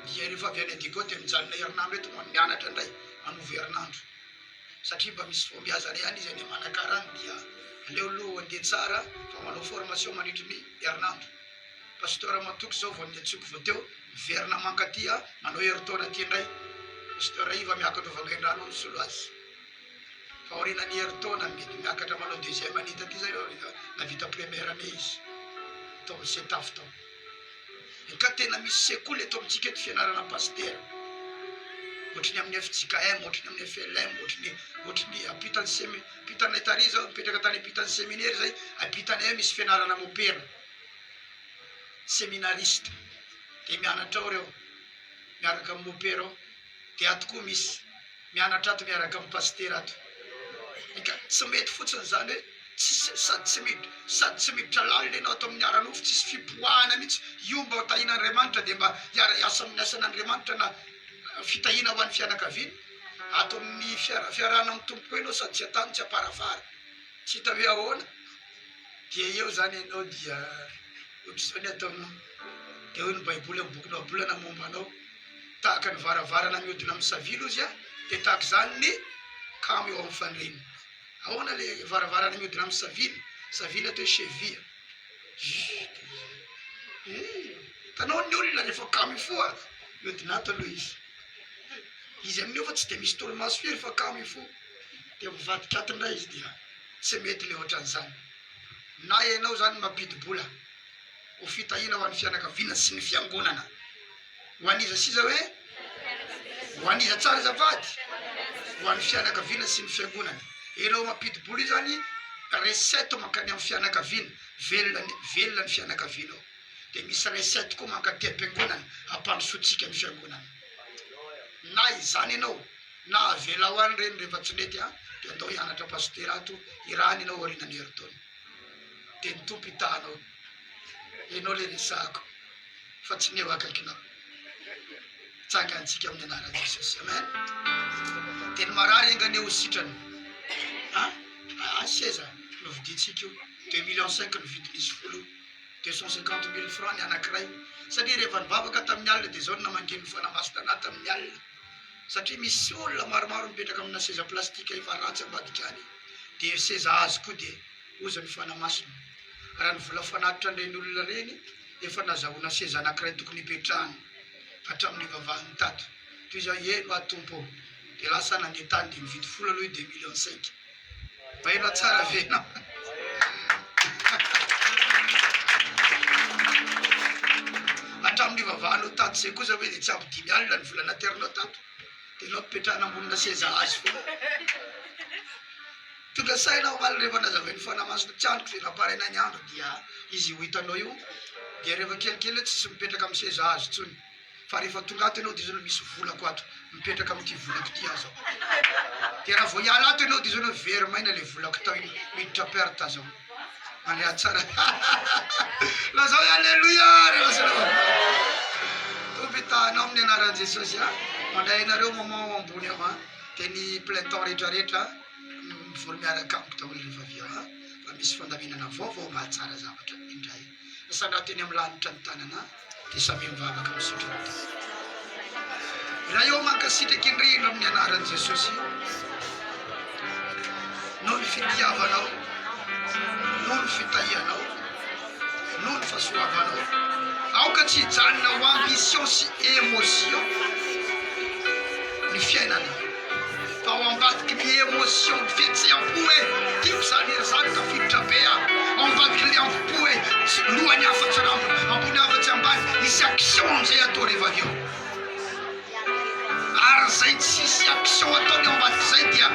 dia rehefa avy any Digo dia mijanona herinandro eto mianatra indray manovy herinandro satria mba misy fombiazana ihany izy any manakarany dia aleo aloha andeha tsara fa manao formation mandritry ny herinandro pasteur matoky zao vao niatsoko vao teo miverina mankaty manao herintaona ty indray pasteur iva miakatra vangaindrano ny solo azy fa aorinany herintaona mety miakatra manao 2e année taty zay navita première année izy tao amin'ny setafo tao ka tena misy sekoly eto amintsika eto fianarana paster ohatrany amin'ny FJKM, ohatrany amin'ny FLM, ohatrany apitany tary zao mipetraka tany apitany séminaire zay, apitany misy fianarana mopera séminariste, de mianatra ao reo miaraka amin'ny mopera ao, de ato koa misy mianatra ato miaraka amin'ny pasteur ato. Eka tsy mety fotsiny zany hoe sady tsy miditra lalina ianao ato amin'ny aran'ofo, tsisy fipoahana mihitsy. Io mba tahin'Andriamanitra de mba hiasa amin'ny asan'Andriamanitra na fitahina ho an'ny fianakaviana. Ato amin'ny fiarahana amin'ny tompoko ianao sady tsy atany tsy aparafara, tsy hita hoe ahoana. Dia eo zany ianao dia ohatr'izao ny ataonao, dia hoy ny baiboly amin'ny bokinao bolana momba anao, tahaka ny varavarana mihodina amin'ny savilo izy dia tahaka izany ny kamo eo amin'ny faniriny. Ahoana le varavarana mihodina amin'ny savily atao hoe cheville. Tanao ny olona rehefa kamo ifoa mihodina ato aloha izy amin'io fa tsy dia misy tolomaso firy fa kamo ifo, dia mivadika atindray izy dia tsy mety le ohatran'izany. Na ianao zany mampidi-bola ho fitahina ho an'ny fianakaviana sy ny fiangonana, ho aniza siza hoe ho aniza tsara zavady, ho an'ny fianakaviana sy ny fiangonana. Ianao mampidi-bola io zany recette mankany amin'ny fianakaviana, velona ny fianakavianao. Dia misy recette koa mankaty am-piangonana hampandrosotsika ny fiangonana. Na izany ianao na avela ho any reny rehefa tsy mety dia andao hianatra pasteur ato, irany ianao aorianany herintaona, dia ny tompo hitahanao. Ianao le resahako fa tsy neo akaikinao. Tsangantsika amin'ny anaran'i Jesosy, amen. Dia ny marary engany eo sitrany seza noviditsika io 2,5 millions ny vidin'izy folo, 250 000 francs ny anankiray. Satria rehefa nivavaka tamin'ny alina dia zao namangeny fanamaso tanahy tamin'ny alina, satria misy olona maromaro mipetraka amina seza plastika efa ratsy ambadika any, dia seza azo koa dia oza ny fanamasony. Raha ny vola fanatitra an'ireny olona reny efa nazahoana seza anankiray tokony hipetrahany hatramin'ny vavahany tato. Toy izao eno atompo dia lasa nandeha tany dia mividy folo aloha 2,5 millions. Baina tsara venao. Hatramin'ny vavahanao tato zay kosa hoe dia tsy ampy 5 alina ny vola naterinao tato, dia anao mipetrahana ambonina seza azo foana. Tonga sainao maly rehefa nazavainy fanamasona tsy androko zay namparaina ny andro dia izy ho hitanao io, dia rehefa kelikely tsy mipetraka amin'ny seza azo tsony, fa rehefa tonga ato ianao dia zao misy volako ato mipetraka amin'ity volako ty azo. Dia raha vao hiala ato ianao dia zao very maina le volako tao miditra perte zao. Mandeha tsara. Lazao alleluia rehefa tompitahanao amin'ny anaran'i Jesosy mandray nareo maman ambony ao dia ny plein temps rehetrarehetra mivory miaraka amiko daholo rehefa avy eo fa misy fandaminana vaovao mahatsara zavatra indray. Sandraha teny amin'ny lanitra ny tanana dia samy mivavaka misotro ny tany. Raha eo mankasitraka indrindra amin'ny anaran'i Jesosy, noho ny fitiavanao, noho ny fitahianao, noho ny fahasoavanao, aoka tsy hijanona ho ambition sy émotion ny fiainana, fa ho ambadiky ny émotion ny fihetseham-po hoe tiako zany ery zany ka fiditra be ao ambadiky ny ampo hoe lohany afatsy rambony ambony afatsy ambany, misy action zay atao rehefa avy eo. Ary zay tsisy action ataony ambadiky zay dia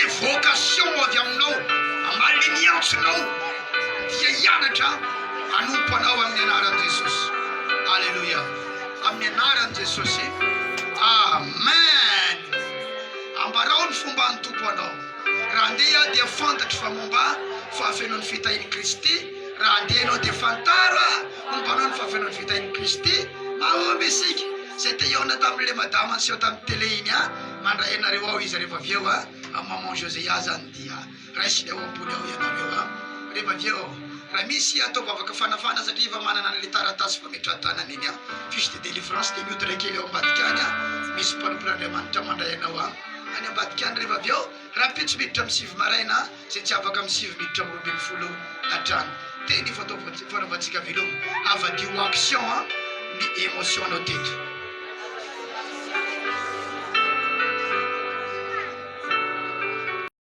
revocation avy aminao, amaliniantsonao dia hianatra hanompo anao amin'ny anaran'i Jesosy. Alleluia. Amin'ny anaran'i Jesosy, amen. Ambarao ny fomba hantompo anao. Raha andeha dia fantatry fa momba fahafenon'ny fitahin'i Kristy. Raha andeha anao dia fantara momba anao ny fahafenon'ny fitahin'i Kristy. Mahomby isika zay tehiona tamin'ile madama anseho tamin'ny tele iny mandray anareo ao izy rehefa avy eo maman Josea zany dia raisiny ao ambony ao ianareo rehefa avy eo. Raha misy atao vavaka fanafana satria efa manana an'ile taratasy fametrahantanana iny fiche de délivrance dia mihoditra kely ao ambadika any misy mpanompon'Andriamanitra mandray anao any ambadika any rehefa avy eo. Raha mpitso miditra amin'ny 7 maraina zay tsy afaka amin'ny 7 miditra amin'ny 12 hatrany teny fanaovantsika velomo avadio action ny émotion anao teto.